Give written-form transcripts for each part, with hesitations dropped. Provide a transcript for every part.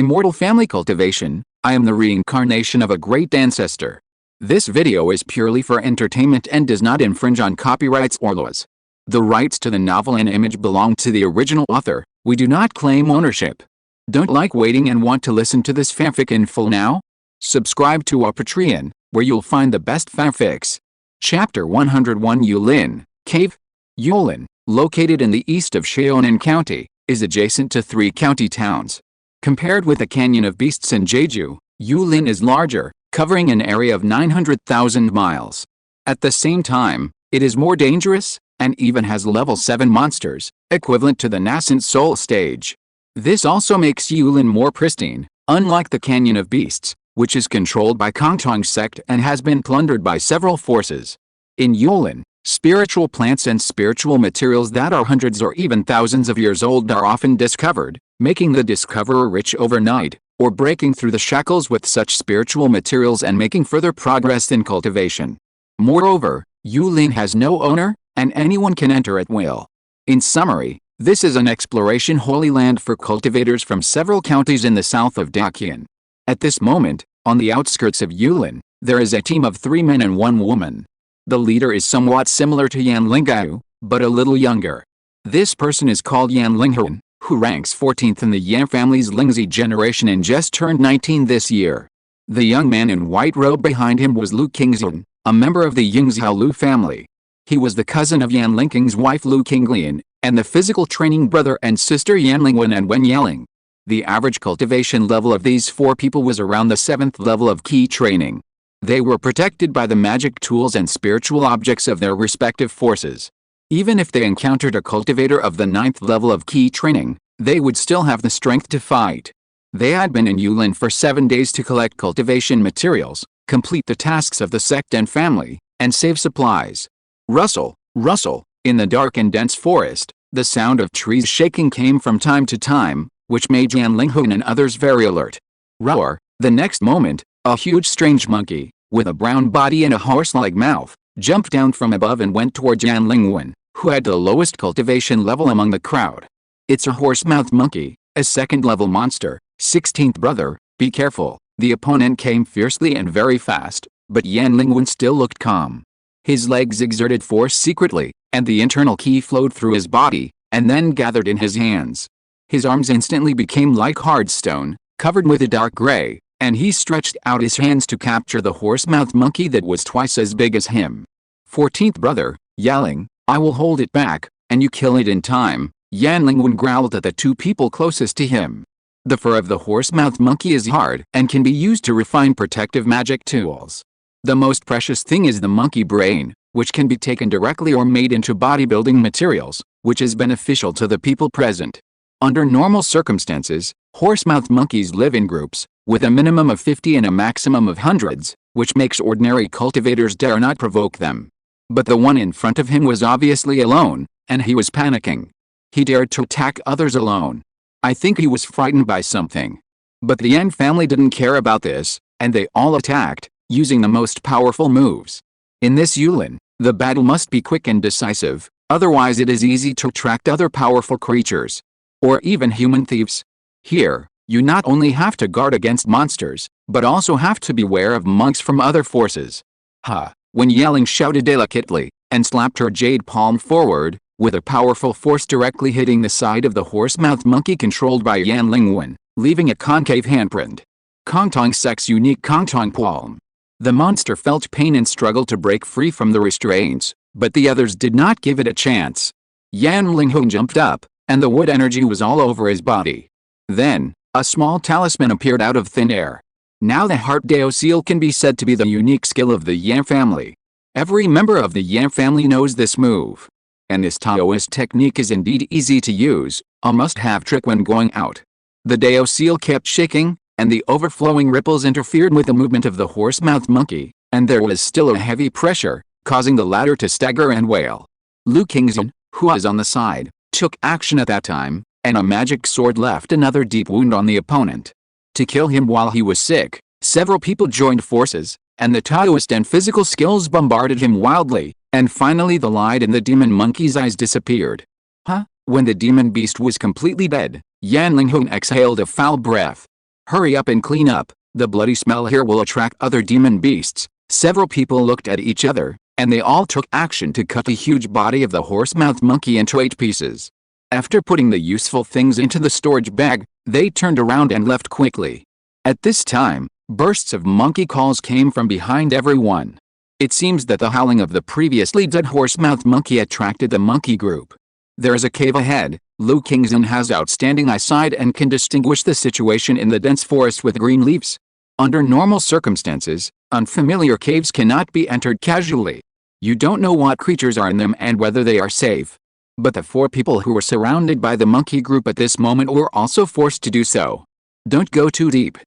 Immortal Family Cultivation. I am the reincarnation of a great ancestor. This video is purely for entertainment and does not infringe on copyrights or laws. The rights to the novel and image belong to the original author. We do not claim ownership. Don't like waiting and want to listen to this fanfic in full now? Subscribe to our Patreon, where you'll find the best fanfics. Chapter 101 Yulin Cave. Yulin, located in the east of Cheonan County, is adjacent to 3 county towns. Compared with the Canyon of Beasts in Jeju, Yulin is larger, covering an area of 900,000 miles. At the same time, it is more dangerous, and even has level 7 monsters, equivalent to the nascent soul stage. This also makes Yulin more pristine, unlike the Canyon of Beasts, which is controlled by Kongtong sect and has been plundered by several forces. In Yulin, spiritual plants and spiritual materials that are hundreds or even thousands of years old are often discovered, making the discoverer rich overnight, or breaking through the shackles with such spiritual materials and making further progress in cultivation. Moreover, Yulin has no owner, and anyone can enter at will. In summary, this is an exploration holy land for cultivators from several counties in the south of Dakian. At this moment, on the outskirts of Yulin, there is a team of 3 men and 1 woman. The leader is somewhat similar to Yan Lingyu, but a little younger. This person is called Yan Lingyu, who ranks 14th in the Yan family's Lingzi generation and just turned 19 this year. The young man in white robe behind him was Lu Qingxian, a member of the Yingxiao Lu family. He was the cousin of Yan Lingqing's wife Lu Qinglian, and the physical training brother and sister Yan Lingwen and Wen Yaling. The average cultivation level of these 4 people was around the 7th level of key training. They were protected by the magic tools and spiritual objects of their respective forces. Even if they encountered a cultivator of the 9th level of key training, they would still have the strength to fight. They had been in Yulin for 7 days to collect cultivation materials, complete the tasks of the sect and family, and save supplies. Rustle, rustle, in the dark and dense forest, the sound of trees shaking came from time to time, which made Yan Linghu and others very alert. Roar, the next moment, a huge strange monkey, with a brown body and a horse-like mouth, jumped down from above and went towards Yan Lingwen, who had the lowest cultivation level among the crowd. It's a horse-mouthed monkey, a 2nd-level monster, 16th brother, be careful. The opponent came fiercely and very fast, but Yan Lingwen still looked calm. His legs exerted force secretly, and the internal ki flowed through his body, and then gathered in his hands. His arms instantly became like hard stone, covered with a dark gray, and he stretched out his hands to capture the horse-mouthed monkey that was twice as big as him. 14th brother, yelling, I will hold it back, and you kill it in time, Yan Lingwen growled at the 2 people closest to him. The fur of the horse-mouthed monkey is hard and can be used to refine protective magic tools. The most precious thing is the monkey brain, which can be taken directly or made into bodybuilding materials, which is beneficial to the people present. Under normal circumstances, horse-mouthed monkeys live in groups, with a minimum of 50 and a maximum of hundreds, which makes ordinary cultivators dare not provoke them. But the one in front of him was obviously alone, and he was panicking. He dared to attack others alone. I think he was frightened by something. But the Yan family didn't care about this, and they all attacked, using the most powerful moves. In this Yulin, the battle must be quick and decisive, otherwise it is easy to attract other powerful creatures. Or even human thieves. Here, you not only have to guard against monsters, but also have to beware of monks from other forces. Ha! When Yelling shouted delicately, and slapped her jade palm forward, with a powerful force directly hitting the side of the horse-mouthed monkey controlled by Yan Lingwen, leaving a concave handprint. Kongtong sect's unique Kongtong palm. The monster felt pain and struggled to break free from the restraints, but the others did not give it a chance. Yan Linghu jumped up, and the wood energy was all over his body. Then, a small talisman appeared out of thin air. Now the heart Dao seal can be said to be the unique skill of the Yan family. Every member of the Yan family knows this move. And this Taoist technique is indeed easy to use, a must-have trick when going out. The Dao seal kept shaking, and the overflowing ripples interfered with the movement of the horse-mouthed monkey, and there was still a heavy pressure, causing the latter to stagger and wail. Lu Qingxian, who was on the side, took action at that time, and a magic sword left another deep wound on the opponent. To kill him while he was sick, several people joined forces, and the Taoist and physical skills bombarded him wildly, and finally the light in the demon monkey's eyes disappeared. Huh? When the demon beast was completely dead, Yan Linghu exhaled a foul breath. Hurry up and clean up, the bloody smell here will attract other demon beasts. Several people looked at each other, and they all took action to cut the huge body of the horse-mouthed monkey into 8 pieces. After putting the useful things into the storage bag, they turned around and left quickly. At this time, bursts of monkey calls came from behind everyone. It seems that the howling of the previously dead horse-mouthed monkey attracted the monkey group. There is a cave ahead. Lu Qingxin has outstanding eyesight and can distinguish the situation in the dense forest with green leaves. Under normal circumstances, unfamiliar caves cannot be entered casually. You don't know what creatures are in them and whether they are safe. But the 4 people who were surrounded by the monkey group at this moment were also forced to do so. Don't go too deep.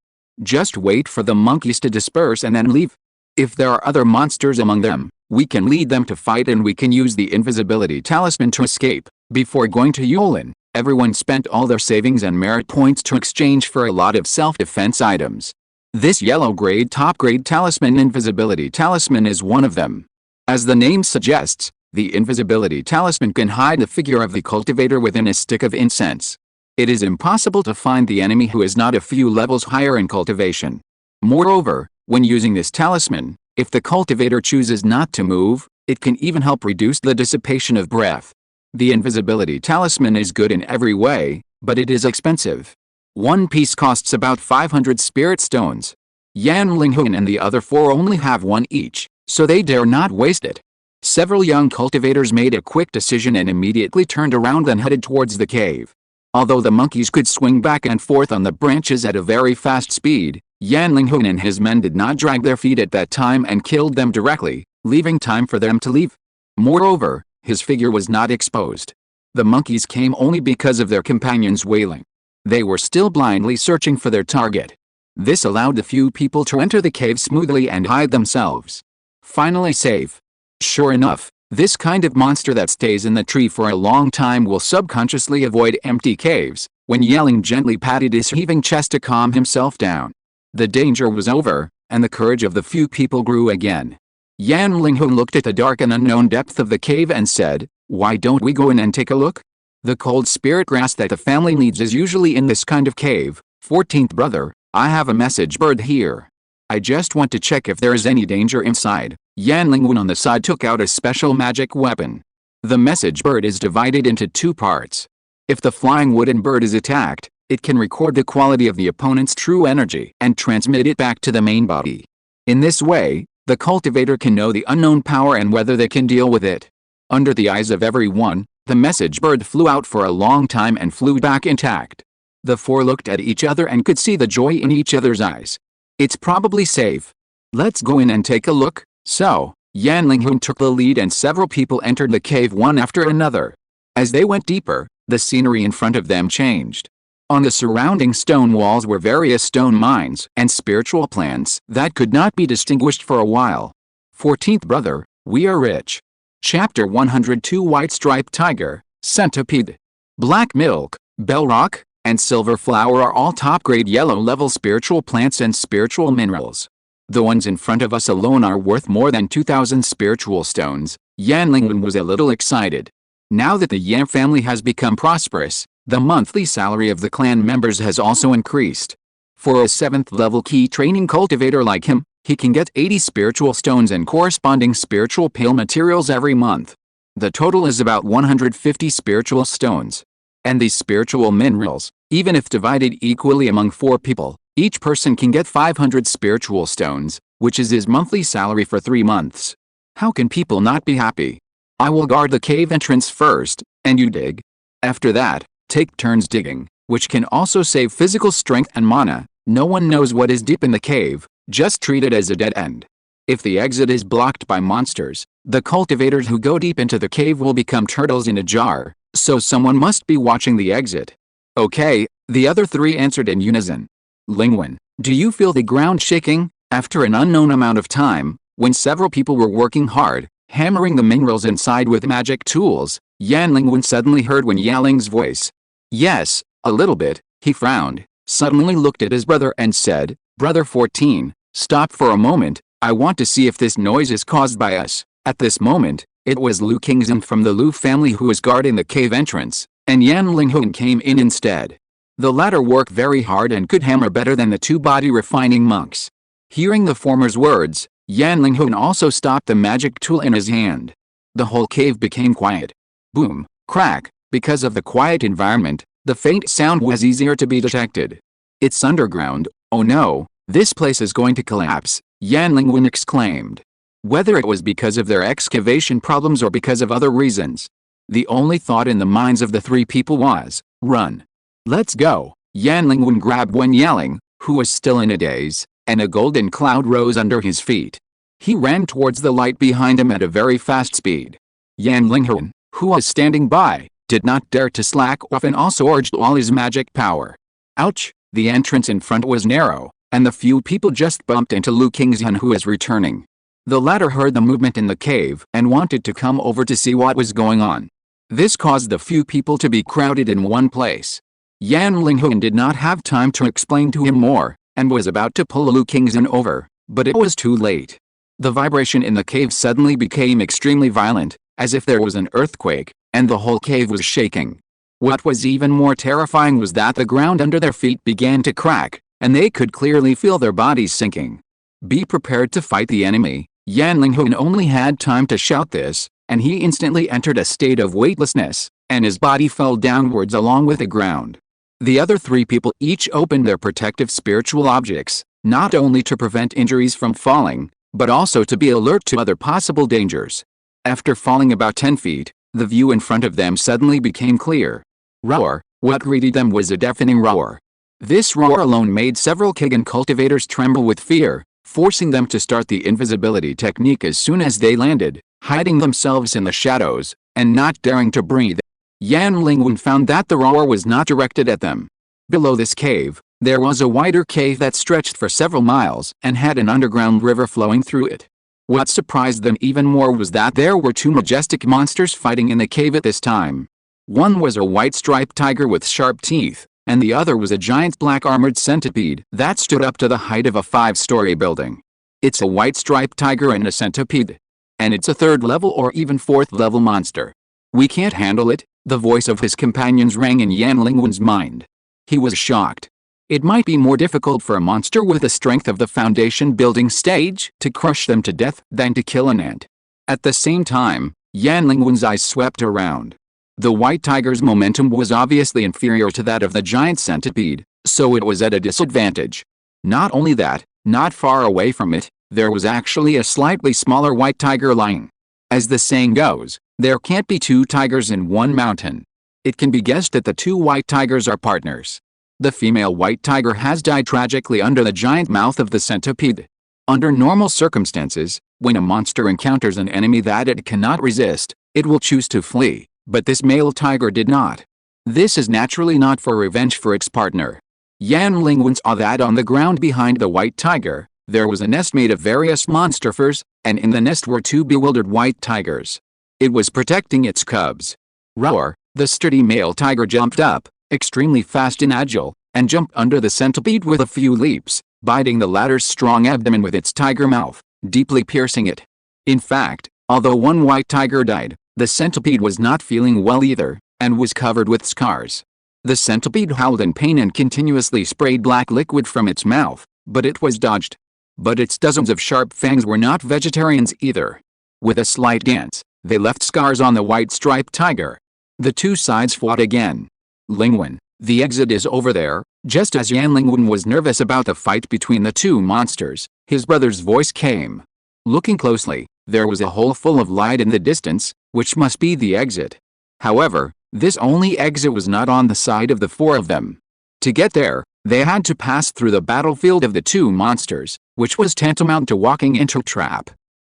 Just wait for the monkeys to disperse and then leave. If there are other monsters among them, we can lead them to fight and we can use the invisibility talisman to escape. Before going to Yulin, everyone spent all their savings and merit points to exchange for a lot of self-defense items. This yellow grade top grade talisman invisibility talisman is one of them. As the name suggests, the invisibility talisman can hide the figure of the cultivator within a stick of incense. It is impossible to find the enemy who is not a few levels higher in cultivation. Moreover, when using this talisman, if the cultivator chooses not to move, it can even help reduce the dissipation of breath. The invisibility talisman is good in every way, but it is expensive. 1 piece costs about 500 spirit stones. Yan Lingyu and the other 4 only have 1 each, so they dare not waste it. Several young cultivators made a quick decision and immediately turned around and headed towards the cave. Although the monkeys could swing back and forth on the branches at a very fast speed, Yan Lingyu and his men did not drag their feet at that time and killed them directly, leaving time for them to leave. Moreover, his figure was not exposed. The monkeys came only because of their companions wailing. They were still blindly searching for their target. This allowed the few people to enter the cave smoothly and hide themselves. Finally safe. Sure enough, this kind of monster that stays in the tree for a long time will subconsciously avoid empty caves. When Yelling gently patted his heaving chest to calm himself down. The danger was over, and the courage of the few people grew again. Yan Lingyu looked at the dark and unknown depth of the cave and said, "Why don't we go in and take a look? The cold spirit grass that the family needs is usually in this kind of cave." 14th brother, I have a message bird here. I just want to check if there is any danger inside. Yan Lingyu on the side took out a special magic weapon. The message bird is divided into 2 parts. If the flying wooden bird is attacked, it can record the quality of the opponent's true energy and transmit it back to the main body. In this way, the cultivator can know the unknown power and whether they can deal with it. Under the eyes of everyone, the message bird flew out for a long time and flew back intact. The 4 looked at each other and could see the joy in each other's eyes. It's probably safe. Let's go in and take a look. So, Yan Lingyu took the lead and several people entered the cave one after another. As they went deeper, the scenery in front of them changed. On the surrounding stone walls were various stone mines and spiritual plants that could not be distinguished for a while. 14th brother, we are rich. Chapter 102 White Striped Tiger, Centipede, Black Milk, Bell Rock, and Silver Flower are all top-grade yellow-level spiritual plants and spiritual minerals. The ones in front of us alone are worth more than 2,000 spiritual stones. Yan Lingyu was a little excited. Now that the Yan family has become prosperous, the monthly salary of the clan members has also increased. For a 7th level key training cultivator like him, he can get 80 spiritual stones and corresponding spiritual pale materials every month. The total is about 150 spiritual stones. And these spiritual minerals, even if divided equally among 4 people, each person can get 500 spiritual stones, which is his monthly salary for 3 months. How can people not be happy? I will guard the cave entrance first, and you dig. After that, take turns digging, which can also save physical strength and mana. No one knows what is deep in the cave, just treat it as a dead end. If the exit is blocked by monsters, the cultivators who go deep into the cave will become turtles in a jar, so someone must be watching the exit. Okay, the other 3 answered in unison. Lingyu, do you feel the ground shaking? After an unknown amount of time, when several people were working hard, hammering the minerals inside with magic tools, Yan Lingyu suddenly heard Wen Yaling's voice. Yes, a little bit. He frowned, suddenly looked at his brother and said, Brother 14, stop for a moment, I want to see if this noise is caused by us. At this moment, it was Lu Qingxin from the Lu family who was guarding the cave entrance, and Yan Lingyu came in instead. The latter worked very hard and could hammer better than the two body-refining monks. Hearing the former's words, Yan Lingyu also stopped the magic tool in his hand. The whole cave became quiet. Boom, crack, because of the quiet environment, the faint sound was easier to be detected. It's underground, oh no, this place is going to collapse, Yan Lingyu exclaimed. Whether it was because of their excavation problems or because of other reasons, the only thought in the minds of the three people was, run. Let's go, Yan Lingyu grabbed Wen Yaling, who was still in a daze, and a golden cloud rose under his feet. He ran towards the light behind him at a very fast speed. Yan Lingyu, who was standing by, did not dare to slack off and also urged all his magic power. Ouch, the entrance in front was narrow, and the few people just bumped into Lu Qingxian, who was returning. The latter heard the movement in the cave and wanted to come over to see what was going on. This caused the few people to be crowded in one place. Yan Lingyu did not have time to explain to him more, and was about to pull Lu Qingxian over, but it was too late. The vibration in the cave suddenly became extremely violent, as if there was an earthquake, and the whole cave was shaking. What was even more terrifying was that the ground under their feet began to crack, and they could clearly feel their bodies sinking. Be prepared to fight the enemy. Yan Lingyu only had time to shout this, and he instantly entered a state of weightlessness, and his body fell downwards along with the ground. The other three people each opened their protective spiritual objects, not only to prevent injuries from falling, but also to be alert to other possible dangers. After falling about 10 feet, the view in front of them suddenly became clear. Roar! What greeted them was a deafening roar. This roar alone made several Kagan cultivators tremble with fear, forcing them to start the invisibility technique as soon as they landed, hiding themselves in the shadows, and not daring to breathe. Yan Lingyu found that the roar was not directed at them. Below this cave, there was a wider cave that stretched for several miles and had an underground river flowing through it. What surprised them even more was that there were two majestic monsters fighting in the cave at this time. One was a white striped tiger with sharp teeth, and the other was a giant black armored centipede that stood up to the height of a 5-story building. It's a white striped tiger and a centipede. And it's a 3rd level or even 4th level monster. We can't handle it, the voice of his companions rang in Yan Lingyu's mind. He was shocked. It might be more difficult for a monster with the strength of the foundation building stage to crush them to death than to kill an ant. At the same time, Yan Lingyu's eyes swept around. The white tiger's momentum was obviously inferior to that of the giant centipede, so it was at a disadvantage. Not only that, not far away from it, there was actually a slightly smaller white tiger lying. As the saying goes, there can't be two tigers in one mountain. It can be guessed that the two white tigers are partners. The female white tiger has died tragically under the giant mouth of the centipede. Under normal circumstances, when a monster encounters an enemy that it cannot resist, it will choose to flee, but this male tiger did not. This is naturally not for revenge for its partner. Yan Lingyu saw that on the ground behind the white tiger, there was a nest made of various monster furs, and in the nest were two bewildered white tigers. It was protecting its cubs. Roar! The sturdy male tiger jumped up, extremely fast and agile, and jumped under the centipede with a few leaps, biting the latter's strong abdomen with its tiger mouth, deeply piercing it. In fact, although one white tiger died, the centipede was not feeling well either, and was covered with scars. The centipede howled in pain and continuously sprayed black liquid from its mouth, but it was dodged. But its dozens of sharp fangs were not vegetarians either. With a slight dance, they left scars on the white striped tiger. The two sides fought again. Lingyu, the exit is over there. Just as Yan Lingyu was nervous about the fight between the two monsters, his brother's voice came. Looking closely, there was a hole full of light in the distance, which must be the exit. However, this only exit was not on the side of the four of them. To get there, they had to pass through the battlefield of the two monsters, which was tantamount to walking into a trap.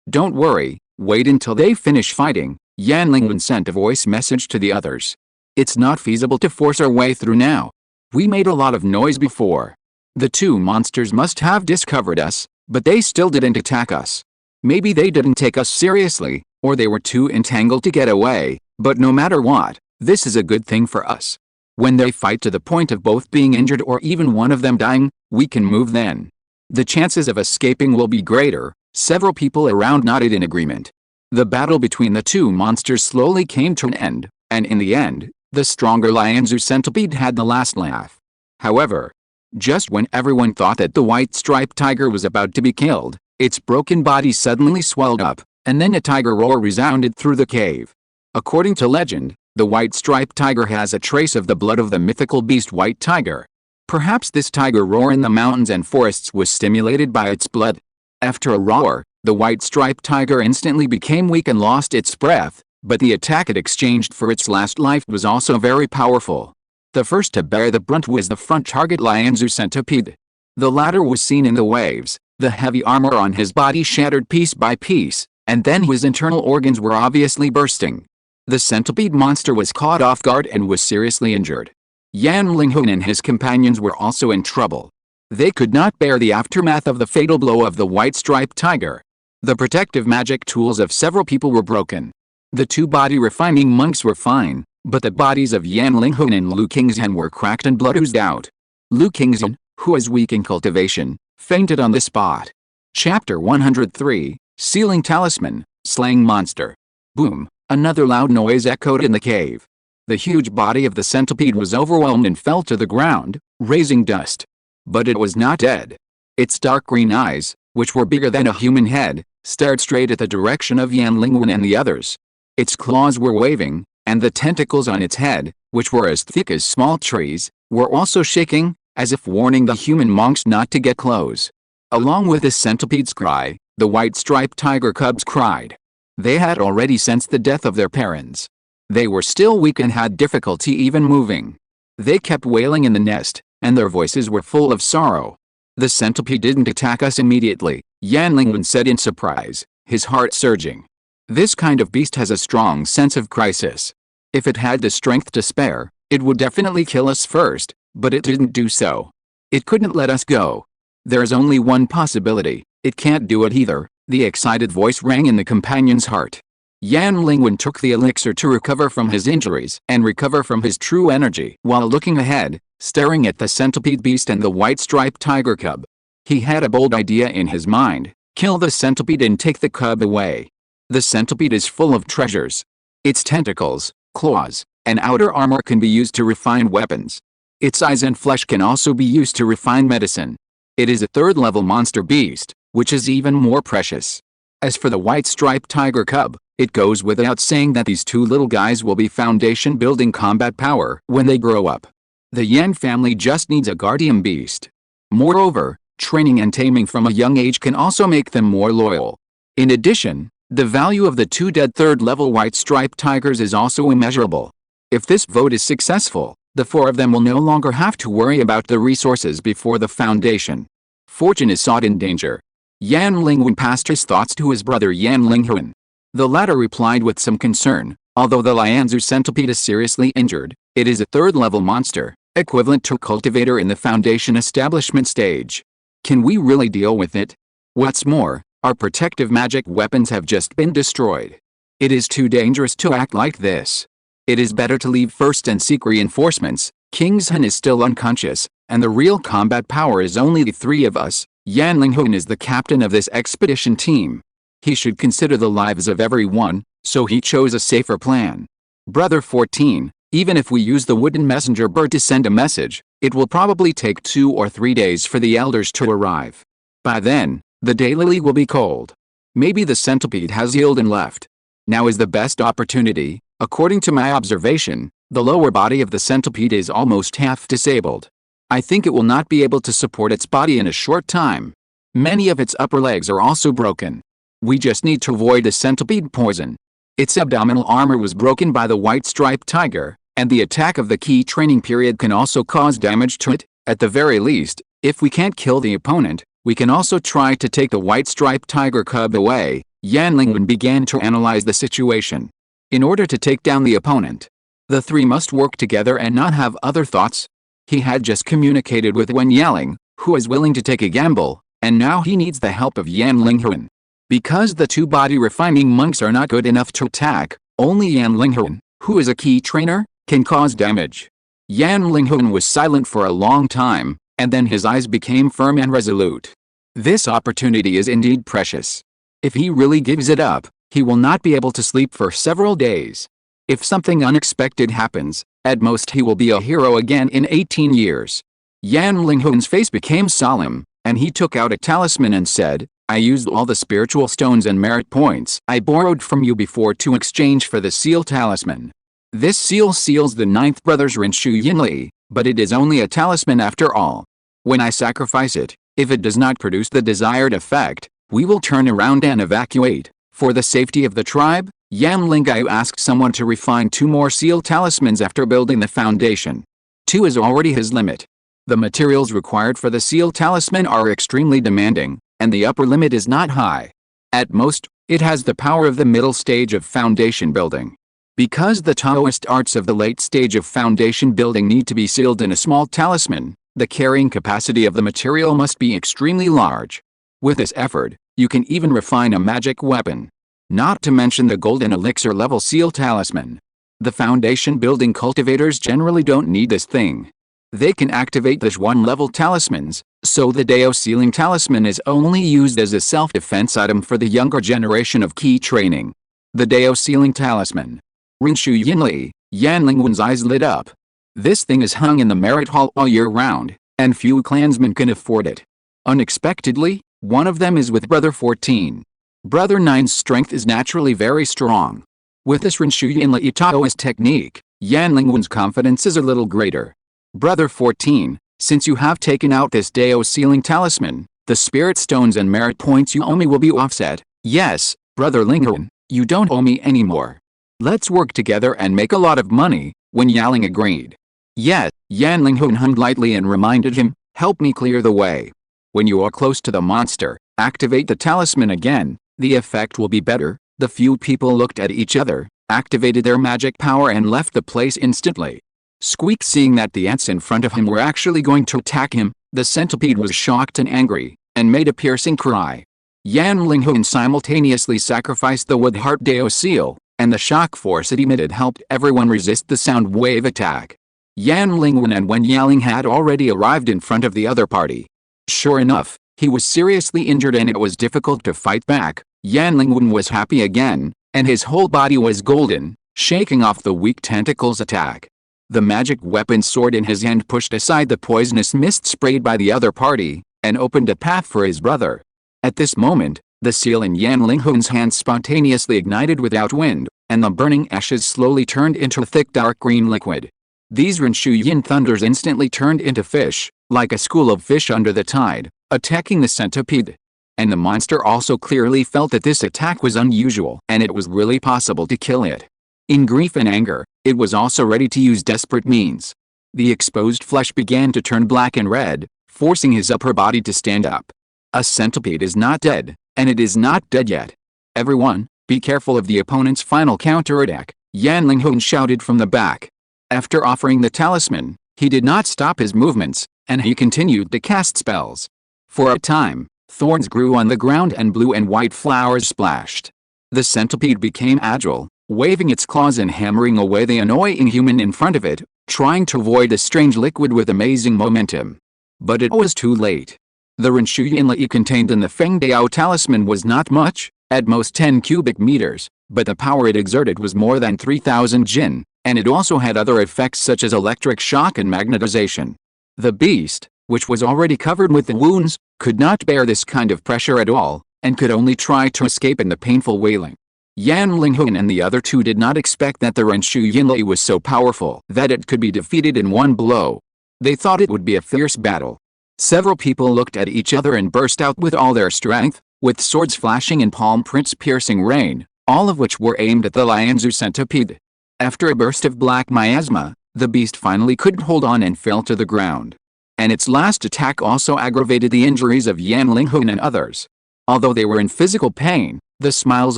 Don't worry, wait until they finish fighting, Yan Lingyu sent a voice message to the others. It's not feasible to force our way through now. We made a lot of noise before. The two monsters must have discovered us, but they still didn't attack us. Maybe they didn't take us seriously, or they were too entangled to get away, but no matter what, this is a good thing for us. When they fight to the point of both being injured or even one of them dying, we can move then. The chances of escaping will be greater. Several people around nodded in agreement. The battle between the two monsters slowly came to an end, and in the end, the stronger Lianzu centipede had the last laugh. However, just when everyone thought that the white-striped tiger was about to be killed, its broken body suddenly swelled up, and then a tiger roar resounded through the cave. According to legend, the white-striped tiger has a trace of the blood of the mythical beast white tiger. Perhaps this tiger roar in the mountains and forests was stimulated by its blood. After a roar, the white-striped tiger instantly became weak and lost its breath, but the attack it exchanged for its last life was also very powerful. The first to bear the brunt was the front target Lingyu centipede. The latter was seen in the waves, the heavy armor on his body shattered piece by piece, and then his internal organs were obviously bursting. The centipede monster was caught off guard and was seriously injured. Yan Lingyu and his companions were also in trouble. They could not bear the aftermath of the fatal blow of the white-striped tiger. The protective magic tools of several people were broken. The two body-refining monks were fine, but the bodies of Yan Lingyu and Lu Qingzhen were cracked and blood oozed out. Lu Qingzhen, who is weak in cultivation, fainted on the spot. Chapter 103, Sealing Talisman, Slaying Monster. Boom, another loud noise echoed in the cave. The huge body of the centipede was overwhelmed and fell to the ground, raising dust. But it was not dead. Its dark green eyes, which were bigger than a human head, stared straight at the direction of Yan Lingyu and the others. Its claws were waving, and the tentacles on its head, which were as thick as small trees, were also shaking, as if warning the human monks not to get close. Along with the centipede's cry, the white-striped tiger cubs cried. They had already sensed the death of their parents. They were still weak and had difficulty even moving. They kept wailing in the nest, and their voices were full of sorrow. The centipede didn't attack us immediately, Yan Lingyu said in surprise, his heart surging. This kind of beast has a strong sense of crisis. If it had the strength to spare, it would definitely kill us first, but it didn't do so. It couldn't let us go. There's only one possibility, it can't do it either, the excited voice rang in the companion's heart. Yan Lingyu took the elixir to recover from his injuries and recover from his true energy while looking ahead, staring at the centipede beast and the white-striped tiger cub. He had a bold idea in his mind, kill the centipede and take the cub away. The centipede is full of treasures. Its tentacles, claws, and outer armor can be used to refine weapons. Its eyes and flesh can also be used to refine medicine. It is a third-level monster beast, which is even more precious. As for the white-striped tiger cub, it goes without saying that these two little guys will be foundation-building combat power when they grow up. The Yan family just needs a guardian beast. Moreover, training and taming from a young age can also make them more loyal. In addition, the value of the two dead third-level white-striped tigers is also immeasurable. If this vote is successful, the four of them will no longer have to worry about the resources before the foundation. Fortune is sought in danger. Yan Lingyu passed his thoughts to his brother Yan Lingyu. The latter replied with some concern, although the Lingyu centipede is seriously injured, it is a third-level monster, equivalent to a cultivator in the foundation establishment stage. Can we really deal with it? What's more, our protective magic weapons have just been destroyed. It is too dangerous to act like this. It is better to leave first and seek reinforcements. Qingzhen is still unconscious, and the real combat power is only the three of us. Yan Lingyu is the captain of this expedition team. He should consider the lives of everyone, so he chose a safer plan. Brother 14, even if we use the wooden messenger bird to send a message, it will probably take 2 or 3 days for the elders to arrive. By then, the daylily will be cold. Maybe the centipede has healed and left. Now is the best opportunity. According to my observation, the lower body of the centipede is almost half disabled. I think it will not be able to support its body in a short time. Many of its upper legs are also broken. We just need to avoid the centipede poison. Its abdominal armor was broken by the white-striped tiger, and the attack of the key training period can also cause damage to it. At the very least, if we can't kill the opponent, we can also try to take the white-striped tiger cub away. Yan Lingyu began to analyze the situation. In order to take down the opponent, the three must work together and not have other thoughts. He had just communicated with Wen Yaling, who is willing to take a gamble, and now he needs the help of Yan Lingyu. Because the two body-refining monks are not good enough to attack, only Yan Lingyu, who is a key trainer, can cause damage. Yan Lingyu was silent for a long time, and then his eyes became firm and resolute. This opportunity is indeed precious. If he really gives it up, he will not be able to sleep for several days. If something unexpected happens, at most he will be a hero again in 18 years. Yan Lingyu's face became solemn, and he took out a talisman and said, I used all the spiritual stones and merit points I borrowed from you before to exchange for the seal talisman. This seal seals the ninth brother's Hengshui Yinli, but it is only a talisman after all. When I sacrifice it, if it does not produce the desired effect, we will turn around and evacuate. For the safety of the tribe, Yan Lingyu asked someone to refine 2 more seal talismans after building the foundation. 2 is already his limit. The materials required for the seal talisman are extremely demanding, and the upper limit is not high. At most, it has the power of the middle stage of foundation building. Because the Taoist arts of the late stage of foundation building need to be sealed in a small talisman, the carrying capacity of the material must be extremely large. With this effort, you can even refine a magic weapon. Not to mention the golden elixir level seal talisman. The foundation building cultivators generally don't need this thing. They can activate the 1 level talismans, so the Dao sealing talisman is only used as a self-defense item for the younger generation of key training. The Dao sealing talisman. Hengshui Yinli, Yan Lingyu's eyes lit up. This thing is hung in the merit hall all year round, and few clansmen can afford it. Unexpectedly, one of them is with Brother 14. Brother 9's strength is naturally very strong. With this Hengshui Yinli Taoist technique, Yan Lingyu's confidence is a little greater. Brother 14, since you have taken out this Dao sealing talisman, the spirit stones and merit points you owe me will be offset. Yes, Brother Lingyu, you don't owe me anymore. Let's work together and make a lot of money. When Yaling agreed. Yes, Yan Lingyu hummed lightly and reminded him, help me clear the way. When you are close to the monster, activate the talisman again, the effect will be better. The few people looked at each other, activated their magic power and left the place instantly. Squeak, seeing that the ants in front of him were actually going to attack him, the centipede was shocked and angry, and made a piercing cry. Yan Lingyu simultaneously sacrificed the wood heart Dao seal, and the shock force it emitted helped everyone resist the sound wave attack. Yan Lingyu and Wen Yaling had already arrived in front of the other party. Sure enough, he was seriously injured and it was difficult to fight back. Yan Lingyu was happy again, and his whole body was golden, shaking off the weak tentacles attack. The magic weapon sword in his hand pushed aside the poisonous mist sprayed by the other party, and opened a path for his brother. At this moment, the seal in Yan Lingyu's hand spontaneously ignited without wind, and the burning ashes slowly turned into a thick dark green liquid. These Hengshui Yin thunders instantly turned into fish, like a school of fish under the tide, attacking the centipede. And the monster also clearly felt that this attack was unusual and it was really possible to kill it. In grief and anger, it was also ready to use desperate means. The exposed flesh began to turn black and red, forcing his upper body to stand up. A centipede is not dead, and it is not dead yet. Everyone, be careful of the opponent's final counterattack, Yan Lingyu shouted from the back. After offering the talisman, he did not stop his movements, and he continued to cast spells. For a time, thorns grew on the ground and blue and white flowers splashed. The centipede became agile, waving its claws and hammering away the annoying human in front of it, trying to avoid the strange liquid with amazing momentum. But it was too late. The Hengshui Yinli contained in the Feng Dao talisman was not much, at most 10 cubic meters, but the power it exerted was more than 3,000 jin, and it also had other effects such as electric shock and magnetization. The beast, which was already covered with the wounds, could not bear this kind of pressure at all, and could only try to escape in the painful wailing. Yan Lingyu and the other two did not expect that the Hengshui Yinli was so powerful that it could be defeated in one blow. They thought it would be a fierce battle. Several people looked at each other and burst out with all their strength, with swords flashing and palm prints piercing rain, all of which were aimed at the Lianzu centipede. After a burst of black miasma, the beast finally couldn't hold on and fell to the ground. And its last attack also aggravated the injuries of Yan Lingyu and others. Although they were in physical pain, the smiles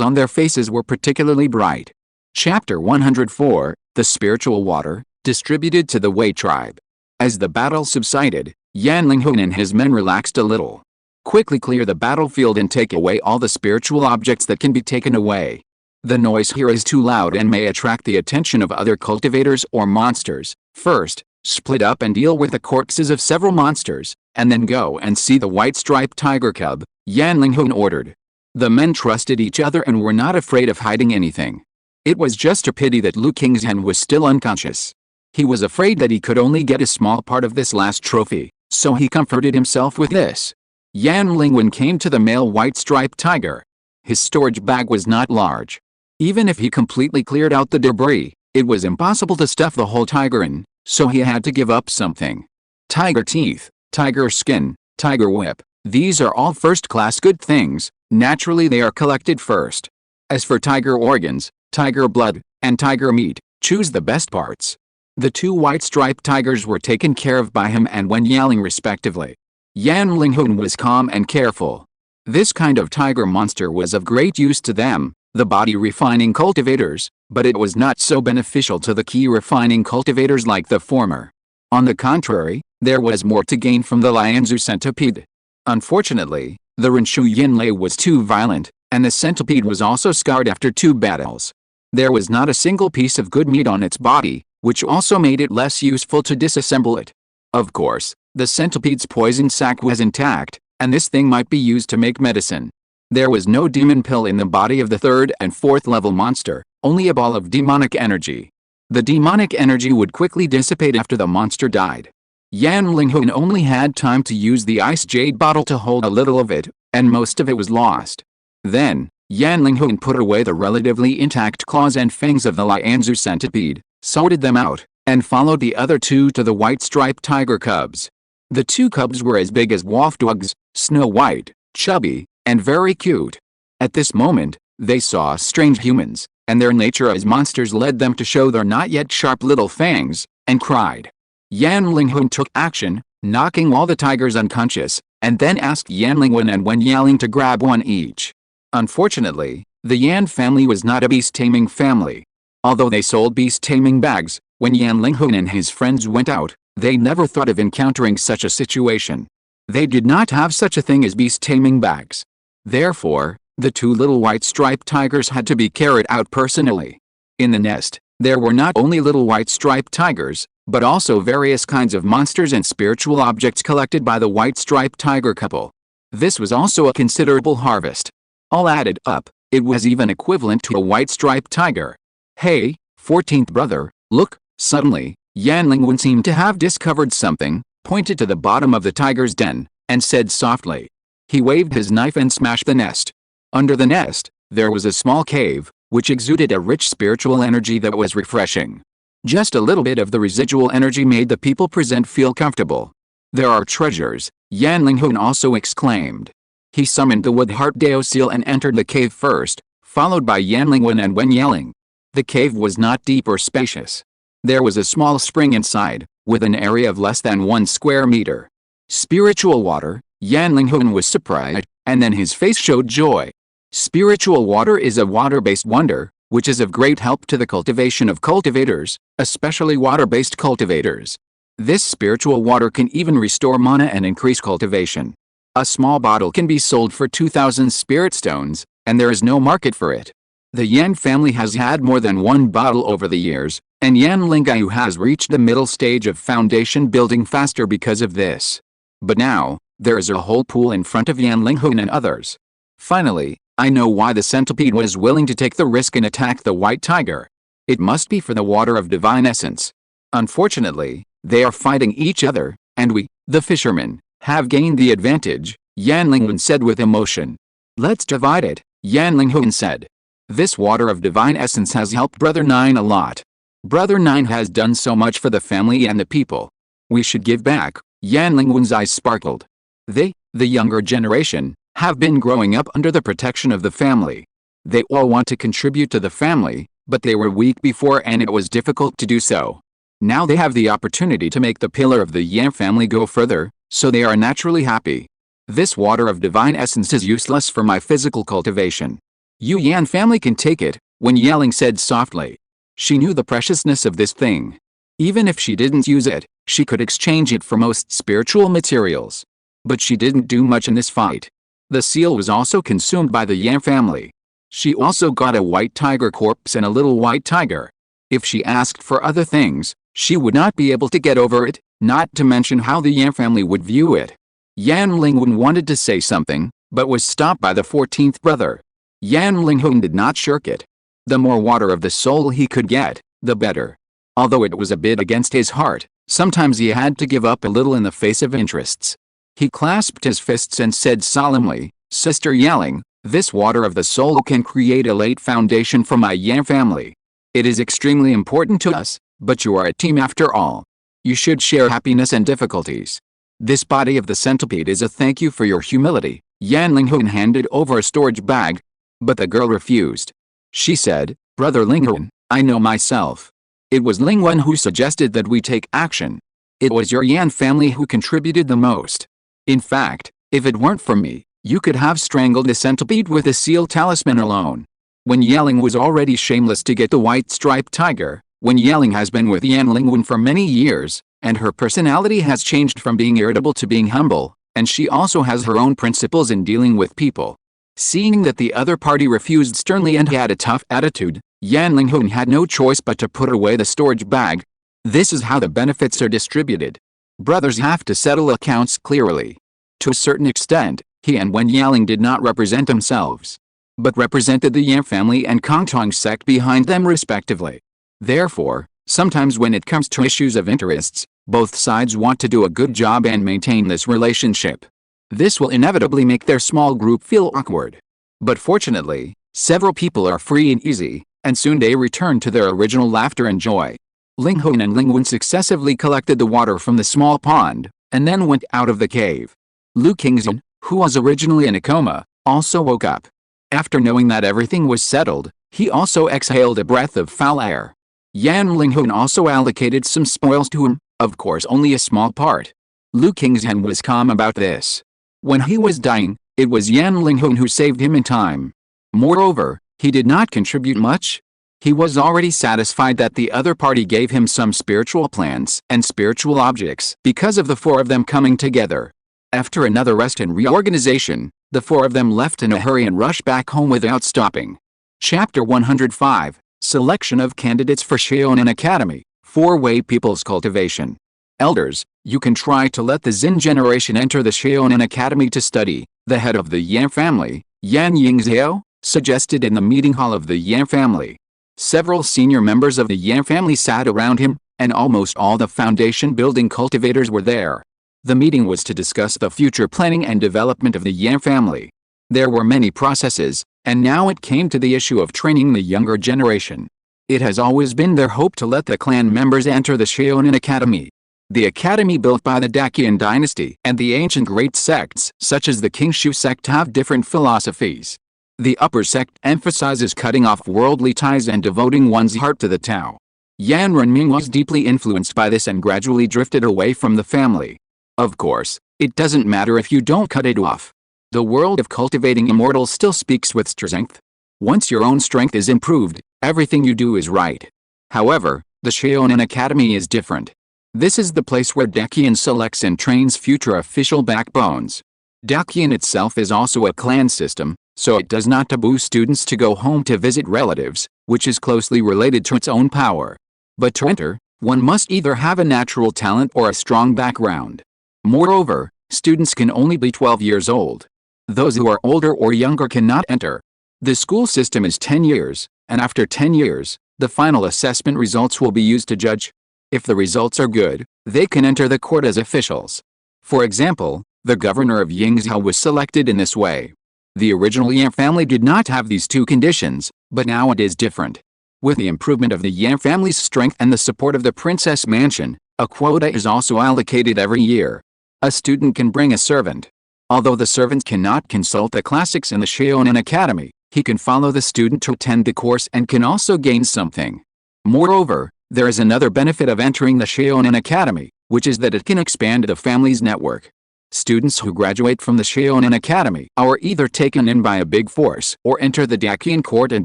on their faces were particularly bright. Chapter 104, The Spiritual Water, distributed to the Wei tribe. As the battle subsided, Yan Lingyu and his men relaxed a little. Quickly clear the battlefield and take away all the spiritual objects that can be taken away. The noise here is too loud and may attract the attention of other cultivators or monsters. First, split up and deal with the corpses of several monsters, and then go and see the white-striped tiger cub, Yan Lingyu ordered. The men trusted each other and were not afraid of hiding anything. It was just a pity that Lu Qingzhen was still unconscious. He was afraid that he could only get a small part of this last trophy, so he comforted himself with this. Yan Lingyu came to the male white-striped tiger. His storage bag was not large. Even if he completely cleared out the debris, it was impossible to stuff the whole tiger in, so he had to give up something. Tiger teeth, tiger skin, tiger whip, these are all first-class good things. Naturally they are collected first. As for tiger organs, tiger blood, and tiger meat, choose the best parts. The two white-striped tigers were taken care of by him and Wen Yaling respectively. Yan Lingyu was calm and careful. This kind of tiger monster was of great use to them, the body-refining cultivators, but it was not so beneficial to the key-refining cultivators like the former. On the contrary, there was more to gain from the Lianzu centipede. Unfortunately, the Hengshui Yinlei was too violent, and the centipede was also scarred after 2 battles. There was not a single piece of good meat on its body, which also made it less useful to disassemble it. Of course, the centipede's poison sac was intact, and this thing might be used to make medicine. There was no demon pill in the body of the 3rd and 4th level monster, only a ball of demonic energy. The demonic energy would quickly dissipate after the monster died. Yan Lingyu only had time to use the ice jade bottle to hold a little of it, and most of it was lost. Then, Yan Lingyu put away the relatively intact claws and fangs of the Lianzu centipede, sorted them out, and followed the other 2 to the white-striped tiger cubs. The 2 cubs were as big as wolf dogs, snow white, chubby, and very cute. At this moment, they saw strange humans, and their nature as monsters led them to show their not yet sharp little fangs, and cried. Yan Lingyu took action, knocking all the tigers unconscious, and then asked Yan Lingyu and Wen Yaling to grab one each. Unfortunately, the Yan family was not a beast-taming family. Although they sold beast-taming bags, when Yan Lingyu and his friends went out, they never thought of encountering such a situation. They did not have such a thing as beast-taming bags. Therefore, the 2 little white-striped tigers had to be carried out personally. In the nest, there were not only little white-striped tigers, but also various kinds of monsters and spiritual objects collected by the white-striped tiger couple. This was also a considerable harvest. All added up, it was even equivalent to a white-striped tiger. Hey, 14th brother, look! Suddenly, Yan Lingyu seemed to have discovered something, pointed to the bottom of the tiger's den, and said softly. He waved his knife and smashed the nest. Under the nest, there was a small cave, which exuded a rich spiritual energy that was refreshing. Just a little bit of the residual energy made the people present feel comfortable. There are treasures, Yan Lingyu also exclaimed. He summoned the wood-heart Dao seal and entered the cave first, followed by Yan Lingyu and Wen Yaling. The cave was not deep or spacious. There was a small spring inside, with an area of less than 1 square meter. Spiritual water, Yan Lingyu was surprised, and then his face showed joy. Spiritual water is a water-based wonder, which is of great help to the cultivation of cultivators, especially water-based cultivators. This spiritual water can even restore mana and increase cultivation. A small bottle can be sold for 2,000 spirit stones, and there is no market for it. The Yan family has had more than 1 bottle over the years, and Yan Lingyu has reached the middle stage of foundation building faster because of this. But now, there is a whole pool in front of Yan Lingyu and others. Finally, I know why the centipede was willing to take the risk and attack the white tiger. It must be for the water of divine essence. Unfortunately, they are fighting each other, and we, the fishermen, have gained the advantage, Yan Lingyu said with emotion. Let's divide it, Yan Lingyu said. This water of divine essence has helped Brother 9 a lot. Brother 9 has done so much for the family and the people. We should give back, Yan Lingyu's eyes sparkled. They, the younger generation, have been growing up under the protection of the family. They all want to contribute to the family, but they were weak before and it was difficult to do so. Now they have the opportunity to make the pillar of the Yan family go further, so they are naturally happy. This water of divine essence is useless for my physical cultivation. You Yan family can take it, Wen Yaling said softly. She knew the preciousness of this thing. Even if she didn't use it, she could exchange it for most spiritual materials. But she didn't do much in this fight. The seal was also consumed by the Yan family. She also got a white tiger corpse and a little white tiger. If she asked for other things, she would not be able to get over it, not to mention how the Yan family would view it. Yan Lingyu wanted to say something, but was stopped by the 14th brother. Yan Lingyu did not shirk it. The more water of the soul he could get, the better. Although it was a bit against his heart, sometimes he had to give up a little in the face of interests. He clasped his fists and said solemnly, "Sister Yaling, this water of the soul can create a late foundation for my Yan family. It is extremely important to us, but you are a team after all. You should share happiness and difficulties. This body of the centipede is a thank you for your humility." Yan Lingyu handed over a storage bag. But the girl refused. She said, "Brother Lingyu, I know myself. It was Lingwen who suggested that we take action. It was your Yan family who contributed the most. In fact, if it weren't for me, you could have strangled the centipede with a seal talisman alone." When Yaling was already shameless to get the white striped tiger, when Yaling has been with Yan Lingwen for many years, and her personality has changed from being irritable to being humble, and she also has her own principles in dealing with people. Seeing that the other party refused sternly and had a tough attitude, Yan Lingyu had no choice but to put away the storage bag. This is how the benefits are distributed. Brothers have to settle accounts clearly. To a certain extent, he and Wen Yaling did not represent themselves, but represented the Yan family and Kongtong sect behind them respectively. Therefore, sometimes when it comes to issues of interests, both sides want to do a good job and maintain this relationship. This will inevitably make their small group feel awkward. But fortunately, several people are free and easy, and soon they return to their original laughter and joy. Linghu and Lingwen successively collected the water from the small pond, and then went out of the cave. Lu Qingxin, who was originally in a coma, also woke up. After knowing that everything was settled, he also exhaled a breath of foul air. Yan Lingyu also allocated some spoils to him, of course only a small part. Lu Qingxin was calm about this. When he was dying, it was Yan Lingyu who saved him in time. Moreover, he did not contribute much. He was already satisfied that the other party gave him some spiritual plants and spiritual objects because of the four of them coming together. After another rest and reorganization, the four of them left in a hurry and rushed back home without stopping. Chapter 105, Selection of Candidates for Shaonan Academy, Four-Way People's Cultivation. Elders, you can try to let the Xin generation enter the Shaonan Academy to study, the head of the Yan family, Yan Yingzhao, suggested in the meeting hall of the Yan family. Several senior members of the Yan family sat around him, and almost all the foundation building cultivators were there. The meeting was to discuss the future planning and development of the Yan family. There were many processes, and now it came to the issue of training the younger generation. It has always been their hope to let the clan members enter the Shaonan Academy. The academy built by the Dacian dynasty and the ancient great sects such as the Hengshui sect have different philosophies. The upper sect emphasizes cutting off worldly ties and devoting one's heart to the Tao. Yan Renming was deeply influenced by this and gradually drifted away from the family. Of course, it doesn't matter if you don't cut it off. The world of cultivating immortal still speaks with strength. Once your own strength is improved, everything you do is right. However, the Shaonan Academy is different. This is the place where Dacian selects and trains future official backbones. Dacian itself is also a clan system, so it does not taboo students to go home to visit relatives, which is closely related to its own power. But to enter, one must either have a natural talent or a strong background. Moreover, students can only be 12 years old. Those who are older or younger cannot enter. The school system is 10 years, and after 10 years, the final assessment results will be used to judge. If the results are good, they can enter the court as officials. For example, the governor of Yingzhou was selected in this way. The original Yan family did not have these two conditions, but now it is different. With the improvement of the Yan family's strength and the support of the Princess Mansion, a quota is also allocated every year. A student can bring a servant. Although the servant cannot consult the classics in the Shaonan Academy, he can follow the student to attend the course and can also gain something. Moreover, there is another benefit of entering the Shaonan Academy, which is that it can expand the family's network. Students who graduate from the Shaonan Academy are either taken in by a big force or enter the Dacian court and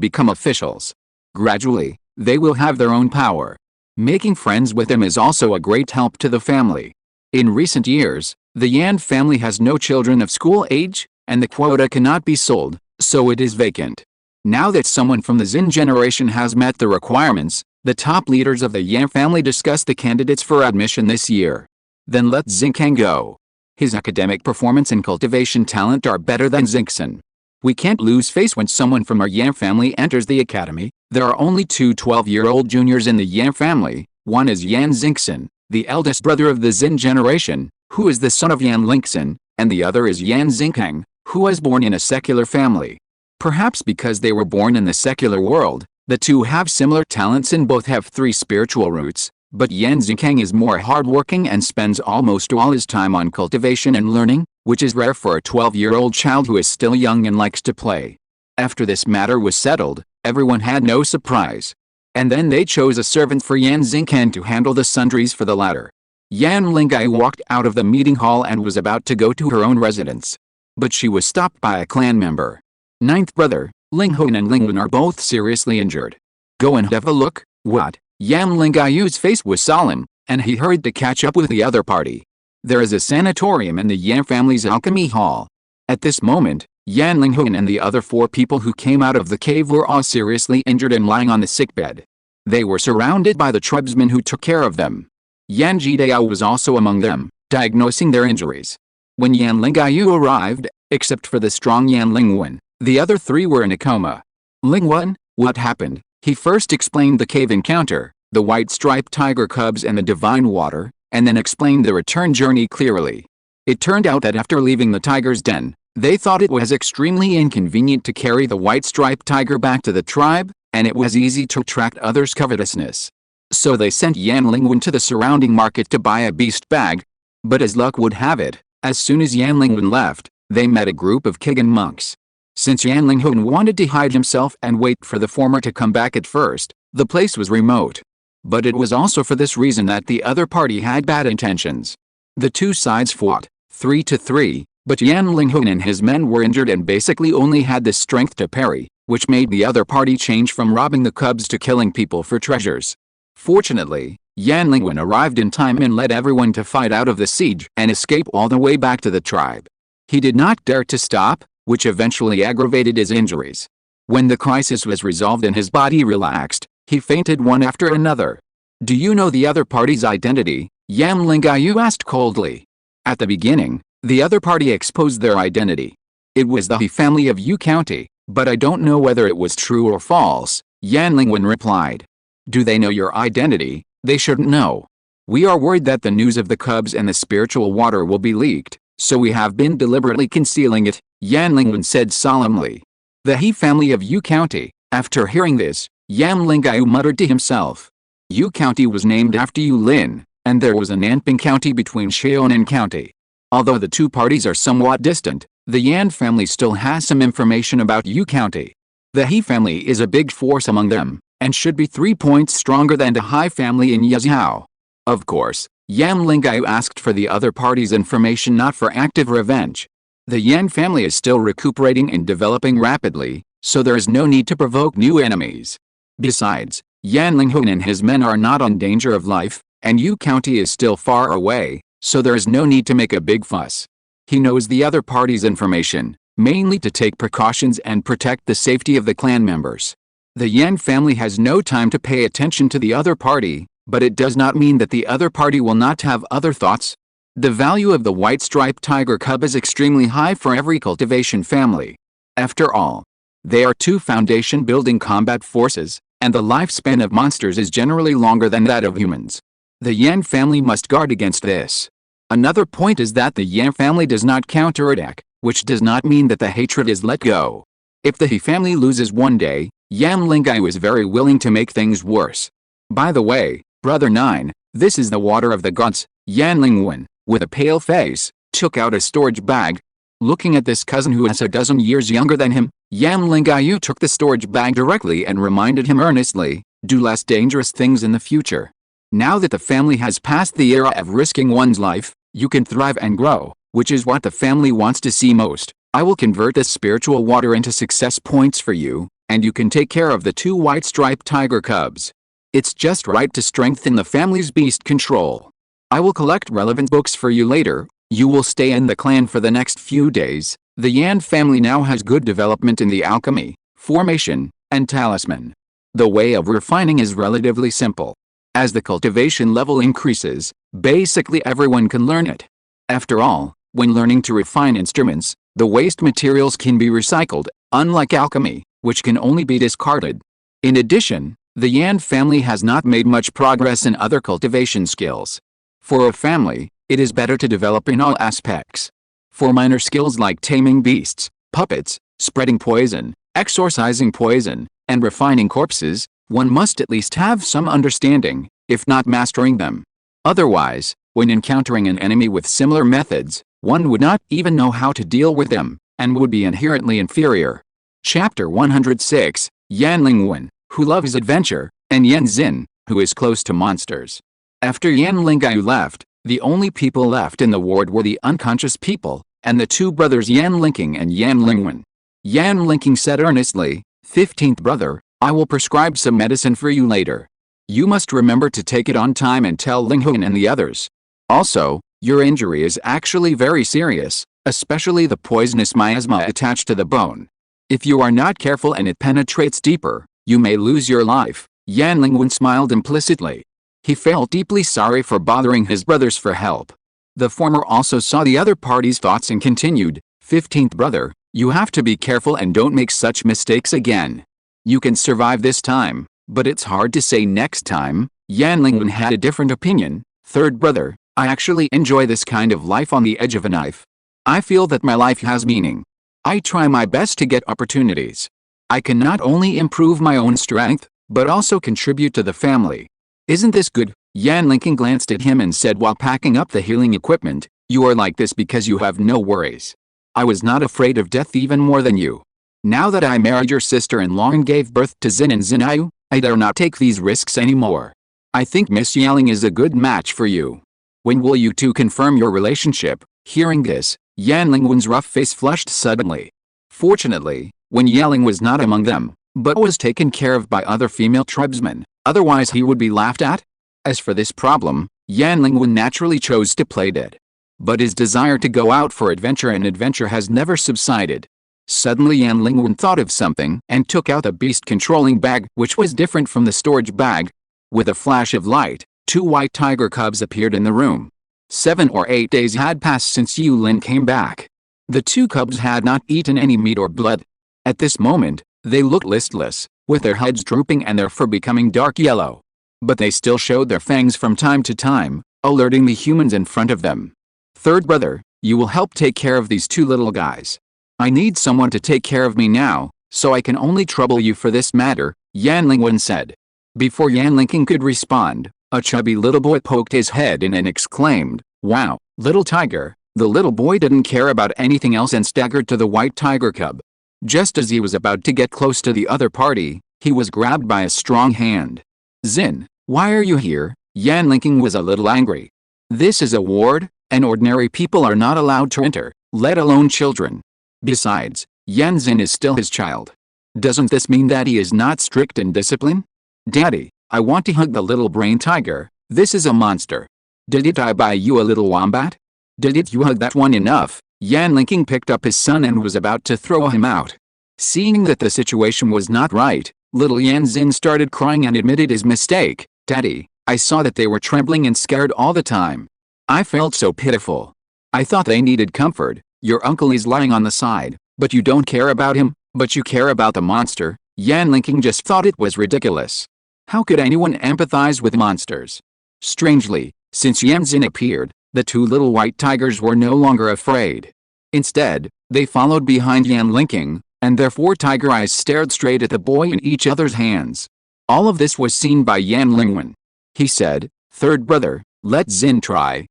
become officials. Gradually, they will have their own power. Making friends with them is also a great help to the family. In recent years, the Yan family has no children of school age, and the quota cannot be sold, so it is vacant. Now that someone from the Xin generation has met the requirements, the top leaders of the Yan family discuss the candidates for admission this year. Then let Xingkang go. His academic performance and cultivation talent are better than Xingxin. We can't lose face when someone from our Yan family enters the academy. There are only two 12-year-old juniors in the Yan family, One is Yan Xingxin, the eldest brother of the Xin generation, who is the son of Yan Lingxin, and the other is Yan Xingkang, who was born in a secular family. Perhaps because they were born in the secular world, the two have similar talents and both have 3 spiritual roots, but Yan Xingkang is more hardworking and spends almost all his time on cultivation and learning, which is rare for a 12-year-old child who is still young and likes to play. After this matter was settled, everyone had no surprise. And then they chose a servant for Yan Xingkang to handle the sundries for the latter. Yan Lingyu walked out of the meeting hall and was about to go to her own residence. But she was stopped by a clan member. 9th brother, Linghuan and Lingwen are both seriously injured. Go and have a look. What? Yan Lingyu's face was solemn, and he hurried to catch up with the other party. There is a sanatorium in the Yan family's alchemy hall. At this moment, Yan Linghuan and the other 4 people who came out of the cave were all seriously injured and lying on the sickbed. They were surrounded by the tribesmen who took care of them. Yan Jidao was also among them, diagnosing their injuries. When Yan Lingyu arrived, except for the strong Yan Lingwen, the other 3 were in a coma. Lingwen, what happened? He first explained the cave encounter, the white-striped tiger cubs and the divine water, and then explained the return journey clearly. It turned out that after leaving the tiger's den, they thought it was extremely inconvenient to carry the white-striped tiger back to the tribe, and it was easy to attract others' covetousness. So they sent Yan Lingwen to the surrounding market to buy a beast bag. But as luck would have it, as soon as Yan Lingwen left, they met a group of Kigan monks. Since Yan Linghuan wanted to hide himself and wait for the former to come back at first, the place was remote. But it was also for this reason that the other party had bad intentions. The 2 sides fought, 3 to 3, but Yan Linghuan and his men were injured and basically only had the strength to parry, which made the other party change from robbing the cubs to killing people for treasures. Fortunately, Yan Linghuan arrived in time and led everyone to fight out of the siege and escape all the way back to the tribe. He did not dare to stop, which eventually aggravated his injuries. When the crisis was resolved and his body relaxed, he fainted one after another. Do you know the other party's identity? Yan Lingyu asked coldly. At the beginning, the other party exposed their identity. It was the He family of Yu County, but I don't know whether it was true or false, Yan Lingwen replied. Do they know your identity? They shouldn't know. We are worried that the news of the cubs and the spiritual water will be leaked, so we have been deliberately concealing it, Yan Lingwen said solemnly. The He family of Yu County. After hearing this, Yan Lingyu muttered to himself. Yu County was named after Yu Lin, and there was a Nanping County between Xiaonan County. Although the 2 parties are somewhat distant, the Yan family still has some information about Yu County. The He family is a big force among them, and should be 3 points stronger than the Hai family in Yazhou. Of course, Yan Lingyu asked for the other party's information not for active revenge. The Yan family is still recuperating and developing rapidly, so there is no need to provoke new enemies. Besides, Yan Linghuan and his men are not in danger of life, and Yu County is still far away, so there is no need to make a big fuss. He knows the other party's information, mainly to take precautions and protect the safety of the clan members. The Yan family has no time to pay attention to the other party, but it does not mean that the other party will not have other thoughts. The value of the white-striped tiger cub is extremely high for every cultivation family. After all, they are 2 foundation-building combat forces, and the lifespan of monsters is generally longer than that of humans. The Yan family must guard against this. Another point is that the Yan family does not counterattack, which does not mean that the hatred is let go. If the He family loses one day, Yan Lingyu is very willing to make things worse. By the way, Brother 9, this is the water of the gods. Yan Lingwen, with a pale face, took out a storage bag. Looking at this cousin who is a dozen years younger than him, Yan Lingyu took the storage bag directly and reminded him earnestly, do less dangerous things in the future. Now that the family has passed the era of risking one's life, you can thrive and grow, which is what the family wants to see most. I will convert this spiritual water into success points for you, and you can take care of the 2 white-striped tiger cubs. It's just right to strengthen the family's beast control. I will collect relevant books for you later. You will stay in the clan for the next few days. The Yan family now has good development in the alchemy, formation, and talisman. The way of refining is relatively simple. As the cultivation level increases, basically everyone can learn it. After all, when learning to refine instruments, the waste materials can be recycled, unlike alchemy, which can only be discarded. In addition, The Yan family has not made much progress in other cultivation skills. For a family, it is better to develop in all aspects. For minor skills like taming beasts, puppets, spreading poison, exorcising poison, and refining corpses, one must at least have some understanding, if not mastering them. Otherwise, when encountering an enemy with similar methods, one would not even know how to deal with them, and would be inherently inferior. Chapter 106, Yan Lingyu, who loves adventure, and Yan Xin, who is close to monsters. After Yan Lingyu left, the only people left in the ward were the unconscious people, and the two brothers Yan Lingyu and Yan Lingyu. Yan Lingyu said earnestly, 15th brother, I will prescribe some medicine for you later. You must remember to take it on time and tell Lingyu and the others. Also, your injury is actually very serious, especially the poisonous miasma attached to the bone. If you are not careful and it penetrates deeper, you may lose your life. Yan Lingyu smiled implicitly. He felt deeply sorry for bothering his brothers for help. The former also saw the other party's thoughts and continued, 15th brother, you have to be careful and don't make such mistakes again. You can survive this time, but it's hard to say next time. Yan Lingyu had a different opinion. Third brother, I actually enjoy this kind of life on the edge of a knife. I feel that my life has meaning. I try my best to get opportunities. I can not only improve my own strength, but also contribute to the family. Isn't this good? Yan Lingyu glanced at him and said while packing up the healing equipment, you are like this because you have no worries. I was not afraid of death even more than you. Now that I married your sister-in-law and gave birth to Xin and Xinayu, I dare not take these risks anymore. I think Miss Yaling is a good match for you. When will you two confirm your relationship? Hearing this, Yan Lingyu's rough face flushed suddenly. Fortunately, Wen Yaling was not among them, but was taken care of by other female tribesmen, otherwise he would be laughed at. As for this problem, Yan Lingyu naturally chose to play dead. But his desire to go out for adventure has never subsided. Suddenly Yan Lingyu thought of something and took out a beast-controlling bag which was different from the storage bag. With a flash of light, 2 white tiger cubs appeared in the room. 7 or 8 days had passed since Yulin came back. The 2 cubs had not eaten any meat or blood. At this moment, they looked listless, with their heads drooping and their fur becoming dark yellow. But they still showed their fangs from time to time, alerting the humans in front of them. Third brother, you will help take care of these 2 little guys. I need someone to take care of me now, so I can only trouble you for this matter, Yan Lingyu said. Before Yan Lingyu could respond, a chubby little boy poked his head in and exclaimed, wow, little tiger. The little boy didn't care about anything else and staggered to the white tiger cub. Just as he was about to get close to the other party, he was grabbed by a strong hand. Xin, why are you here? Yan Lingyu was a little angry. This is a ward, and ordinary people are not allowed to enter, let alone children. Besides, Yan Xin is still his child. Doesn't this mean that he is not strict in discipline? Daddy, I want to hug the little brain tiger. This is a monster. Didn't I buy you a little wombat? Didn't you hug that one enough? Yan Lingyu picked up his son and was about to throw him out. Seeing that the situation was not right, little Yan Xin started crying and admitted his mistake. Daddy, I saw that they were trembling and scared all the time. I felt so pitiful. I thought they needed comfort. Your uncle is lying on the side, but you don't care about him, but you care about the monster. Yan Lingyu just thought it was ridiculous. How could anyone empathize with monsters? Strangely, since Yan Xin appeared, the 2 little white tigers were no longer afraid. Instead, they followed behind Yan Lingyu, and their 4 tiger eyes stared straight at the boy in each other's hands. All of this was seen by Yan Lingyu. He said, third brother, let Xin try.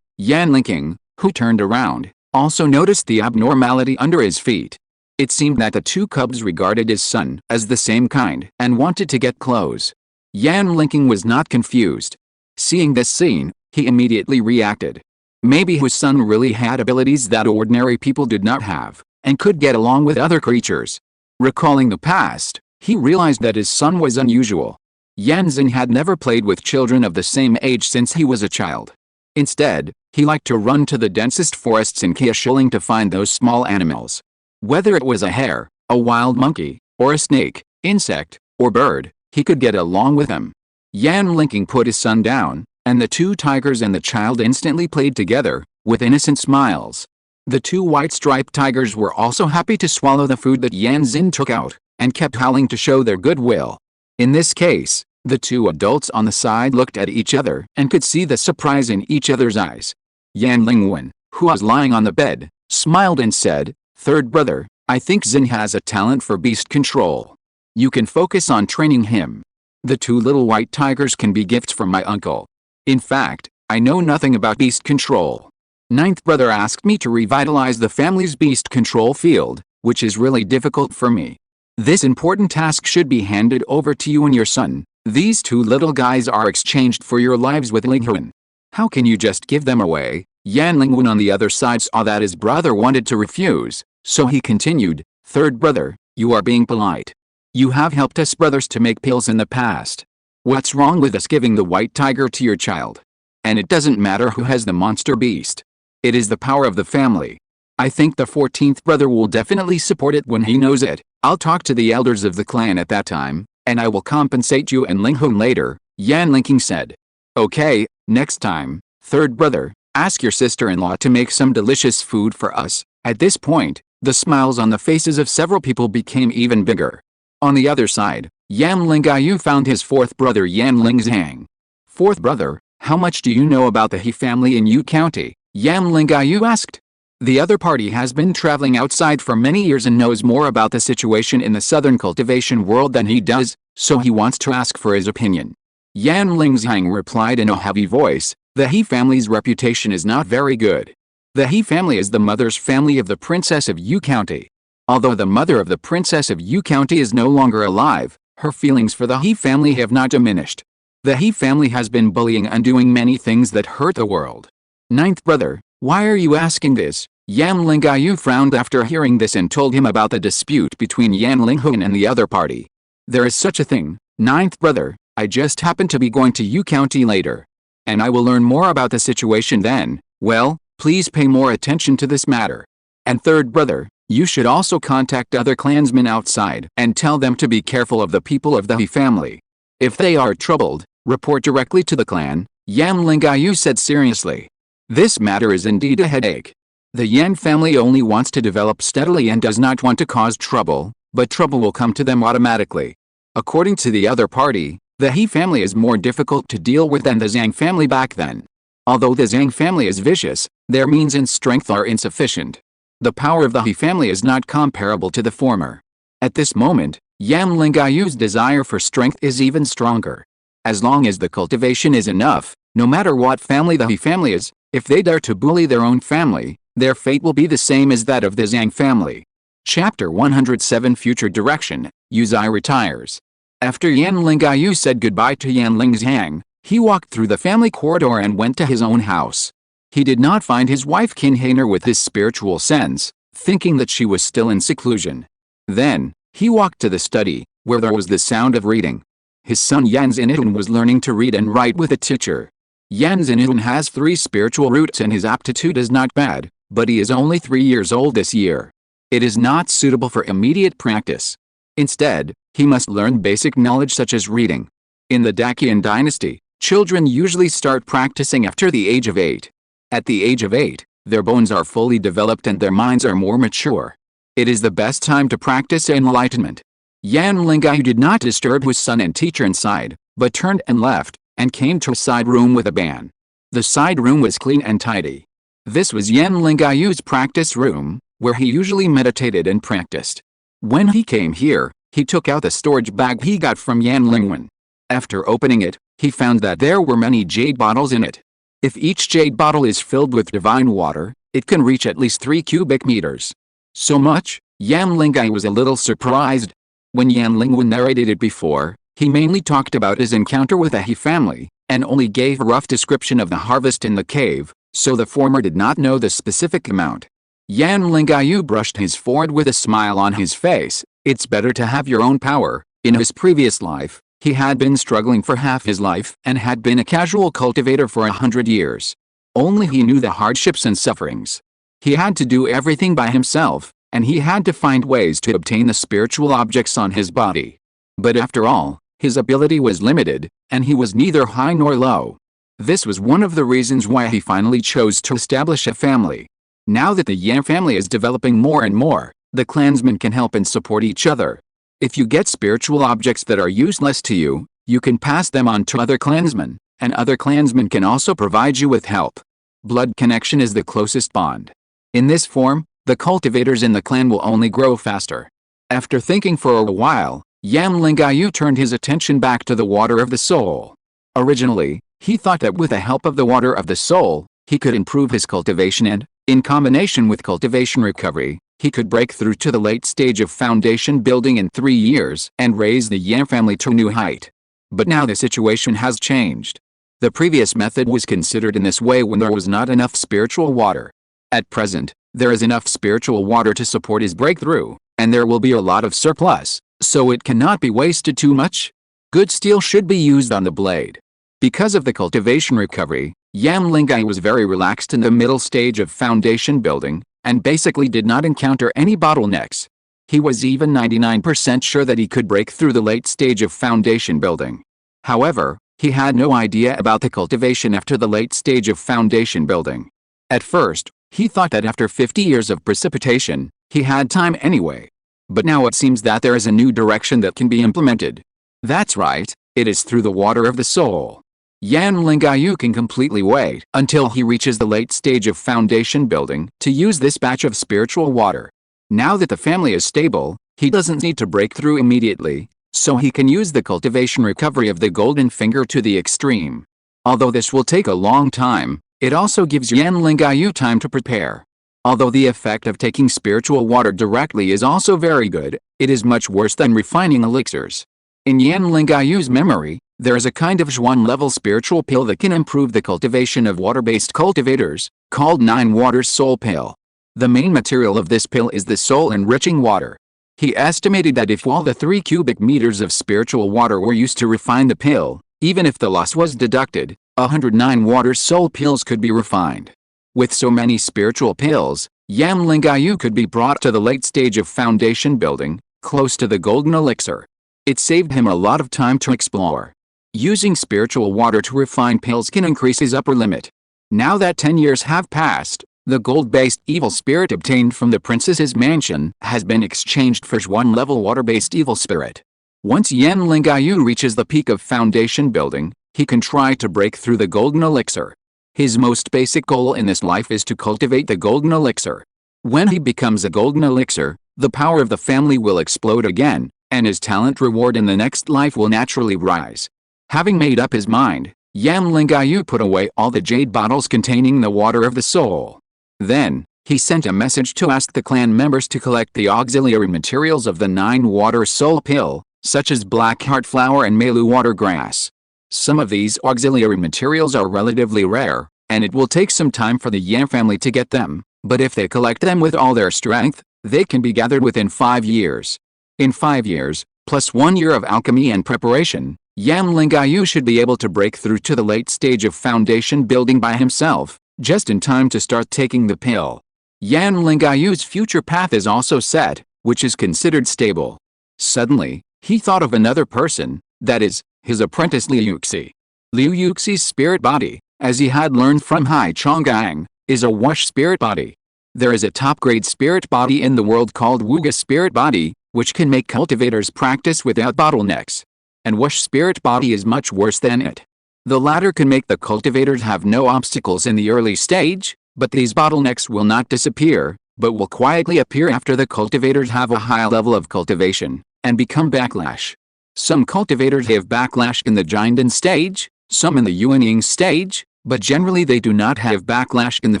Yan Lingyu, who turned around, also noticed the abnormality under his feet. It seemed that the 2 cubs regarded his son as the same kind and wanted to get close. Yan Lingyu was not confused. Seeing this scene, he immediately reacted. Maybe his son really had abilities that ordinary people did not have, and could get along with other creatures. Recalling the past, he realized that his son was unusual. Yan Xin had never played with children of the same age since he was a child. Instead, he liked to run to the densest forests in Qiushiling to find those small animals. Whether it was a hare, a wild monkey, or a snake, insect, or bird, he could get along with them. Yan Lingyu put his son down, and the 2 tigers and the child instantly played together, with innocent smiles. The 2 white striped tigers were also happy to swallow the food that Yan Xin took out, and kept howling to show their goodwill. In this case, the two adults on the side looked at each other and could see the surprise in each other's eyes. Yan Lingyu, who was lying on the bed, smiled and said, "Third brother, I think Xin has a talent for beast control. You can focus on training him. The two little white tigers can be gifts from my uncle. In fact, I know nothing about beast control. Ninth brother asked me to revitalize the family's beast control field, which is really difficult for me. This important task should be handed over to you and your son. These two little guys are exchanged for your lives with Lingyu. How can you just give them away?" Yan Lingyu on the other side saw that his brother wanted to refuse, so he continued, "Third brother, you are being polite. You have helped us brothers to make pills in the past. What's wrong with us giving the white tiger to your child? And it doesn't matter who has the monster beast. It is the power of the family. I think the 14th brother will definitely support it when he knows it. I'll talk to the elders of the clan at that time, and I will compensate you and Lingyu later," Yan Lingyu said. "Okay, next time, third brother, ask your sister-in-law to make some delicious food for us." At this point, the smiles on the faces of several people became even bigger. On the other side, Yan Lingyu found his fourth brother Yan Lingyu. "Fourth brother, how much do you know about the He family in Yu County?" Yan Lingyu asked. The other party has been traveling outside for many years and knows more about the situation in the southern cultivation world than he does, so he wants to ask for his opinion. Yan Lingyu replied in a heavy voice, "The He family's reputation is not very good. The He family is the mother's family of the Princess of Yu County. Although the mother of the Princess of Yu County is no longer alive, her feelings for the He family have not diminished. The He family has been bullying and doing many things that hurt the world." "Ninth brother, why are you asking this?" Yan Lingyu frowned after hearing this and told him about the dispute between Yan Lingyu and the other party. "There is such a thing, ninth brother, I just happen to be going to Yu County later. And I will learn more about the situation then. Well, please pay more attention to this matter. And third brother, you should also contact other clansmen outside and tell them to be careful of the people of the He family. If they are troubled, report directly to the clan," Yan Lingyu said seriously. "This matter is indeed a headache. The Yan family only wants to develop steadily and does not want to cause trouble, but trouble will come to them automatically. According to the other party, the He family is more difficult to deal with than the Zhang family back then. Although the Zhang family is vicious, their means and strength are insufficient. The power of the He family is not comparable to the former. At this moment, Yan Lingyu's desire for strength is even stronger. As long as the cultivation is enough, no matter what family the He family is, if they dare to bully their own family, their fate will be the same as that of the Zhang family. Chapter 107 Future Direction, Yuzai retires. After Yan Lingyu said goodbye to Yan Lingyu, he walked through the family corridor and went to his own house. He did not find his wife Qinhainer with his spiritual sense, thinking that she was still in seclusion. Then, he walked to the study, where there was the sound of reading. His son Yan Zinitun was learning to read and write with a teacher. Yan Zinitun has 3 spiritual roots and his aptitude is not bad, but he is only 3 years old this year. It is not suitable for immediate practice. Instead, he must learn basic knowledge such as reading. In the Dacian dynasty, children usually start practicing after the age of 8. At the age of 8, their bones are fully developed and their minds are more mature. It is the best time to practice enlightenment. Yan Lingyu did not disturb his son and teacher inside, but turned and left, and came to a side room with a ban. The side room was clean and tidy. This was Yan Lingyu's practice room, where he usually meditated and practiced. When he came here, he took out the storage bag he got from Yan Lingyu. After opening it, he found that there were many jade bottles in it. If each jade bottle is filled with divine water, it can reach at least 3 cubic meters. So much? Yan Lingyu was a little surprised. When Yan Lingyu narrated it before, he mainly talked about his encounter with the He family, and only gave a rough description of the harvest in the cave, so the former did not know the specific amount. Yan Lingyu brushed his forehead with a smile on his face. It's better to have your own power. In his previous life, he had been struggling for half his life and had been a casual cultivator for 100 years. Only he knew the hardships and sufferings. He had to do everything by himself, and he had to find ways to obtain the spiritual objects on his body. But after all, his ability was limited, and he was neither high nor low. This was one of the reasons why he finally chose to establish a family. Now that the Yan family is developing more and more, the clansmen can help and support each other. If you get spiritual objects that are useless to you, you can pass them on to other clansmen, and other clansmen can also provide you with help. Blood connection is the closest bond. In this form, the cultivators in the clan will only grow faster. After thinking for a while, Yan Lingyu turned his attention back to the water of the soul. Originally, he thought that with the help of the water of the soul, he could improve his cultivation and, in combination with cultivation recovery, he could break through to the late stage of foundation building in 3 years and raise the Yan family to a new height. But now the situation has changed. The previous method was considered in this way when there was not enough spiritual water. At present, there is enough spiritual water to support his breakthrough, and there will be a lot of surplus, so it cannot be wasted too much. Good steel should be used on the blade. Because of the cultivation recovery, Yan Lingyu was very relaxed in the middle stage of foundation building, and basically did not encounter any bottlenecks. He was even 99% sure that he could break through the late stage of foundation building. However, he had no idea about the cultivation after the late stage of foundation building. At first, he thought that after 50 years of precipitation, he had time anyway. But now it seems that there is a new direction that can be implemented. That's right, it is through the water of the soul. Yan Lingyu can completely wait until he reaches the late stage of foundation building to use this batch of spiritual water. Now that the family is stable, he doesn't need to break through immediately, so he can use the cultivation recovery of the golden finger to the extreme. Although this will take a long time, it also gives Yan Lingyu time to prepare. Although the effect of taking spiritual water directly is also very good, it is much worse than refining elixirs. In Yan Lingyu's memory, there is a kind of Zhuan-level spiritual pill that can improve the cultivation of water-based cultivators, called 9 Waters Soul Pill. The main material of this pill is the soul-enriching water. He estimated that if all the 3 cubic meters of spiritual water were used to refine the pill, even if the loss was deducted, 109 Waters Soul Pills could be refined. With so many spiritual pills, Yan Lingyu could be brought to the late stage of foundation building, close to the golden elixir. It saved him a lot of time to explore. Using spiritual water to refine pills can increase his upper limit. Now that 10 years have passed, the gold-based evil spirit obtained from the princess's mansion has been exchanged for Zhuan-level water-based evil spirit. Once Yan Lingyu reaches the peak of foundation building, he can try to break through the golden elixir. His most basic goal in this life is to cultivate the golden elixir. When he becomes a golden elixir, the power of the family will explode again, and his talent reward in the next life will naturally rise. Having made up his mind, Yan Lingyu put away all the jade bottles containing the water of the soul. Then, he sent a message to ask the clan members to collect the auxiliary materials of the 9 Water Soul Pill, such as black heart flower and Melu water grass. Some of these auxiliary materials are relatively rare, and it will take some time for the Yan family to get them, but if they collect them with all their strength, they can be gathered within 5 years. In 5 years, plus 1 year of alchemy and preparation, Yan Lingyu should be able to break through to the late stage of foundation building by himself, just in time to start taking the pill. Yan Lingyu's future path is also set, which is considered stable. Suddenly, he thought of another person, that is, his apprentice Liu Yuxi. Liu Yuxi's spirit body, as he had learned from Hai Chonggang, is a Wush spirit body. There is a top-grade spirit body in the world called Wuga spirit body, which can make cultivators practice without bottlenecks. And Wush spirit body is much worse than it. The latter can make the cultivators have no obstacles in the early stage, but these bottlenecks will not disappear, but will quietly appear after the cultivators have a high level of cultivation, and become backlash. Some cultivators have backlash in the Jinden stage, some in the Yuanying stage, but generally they do not have backlash in the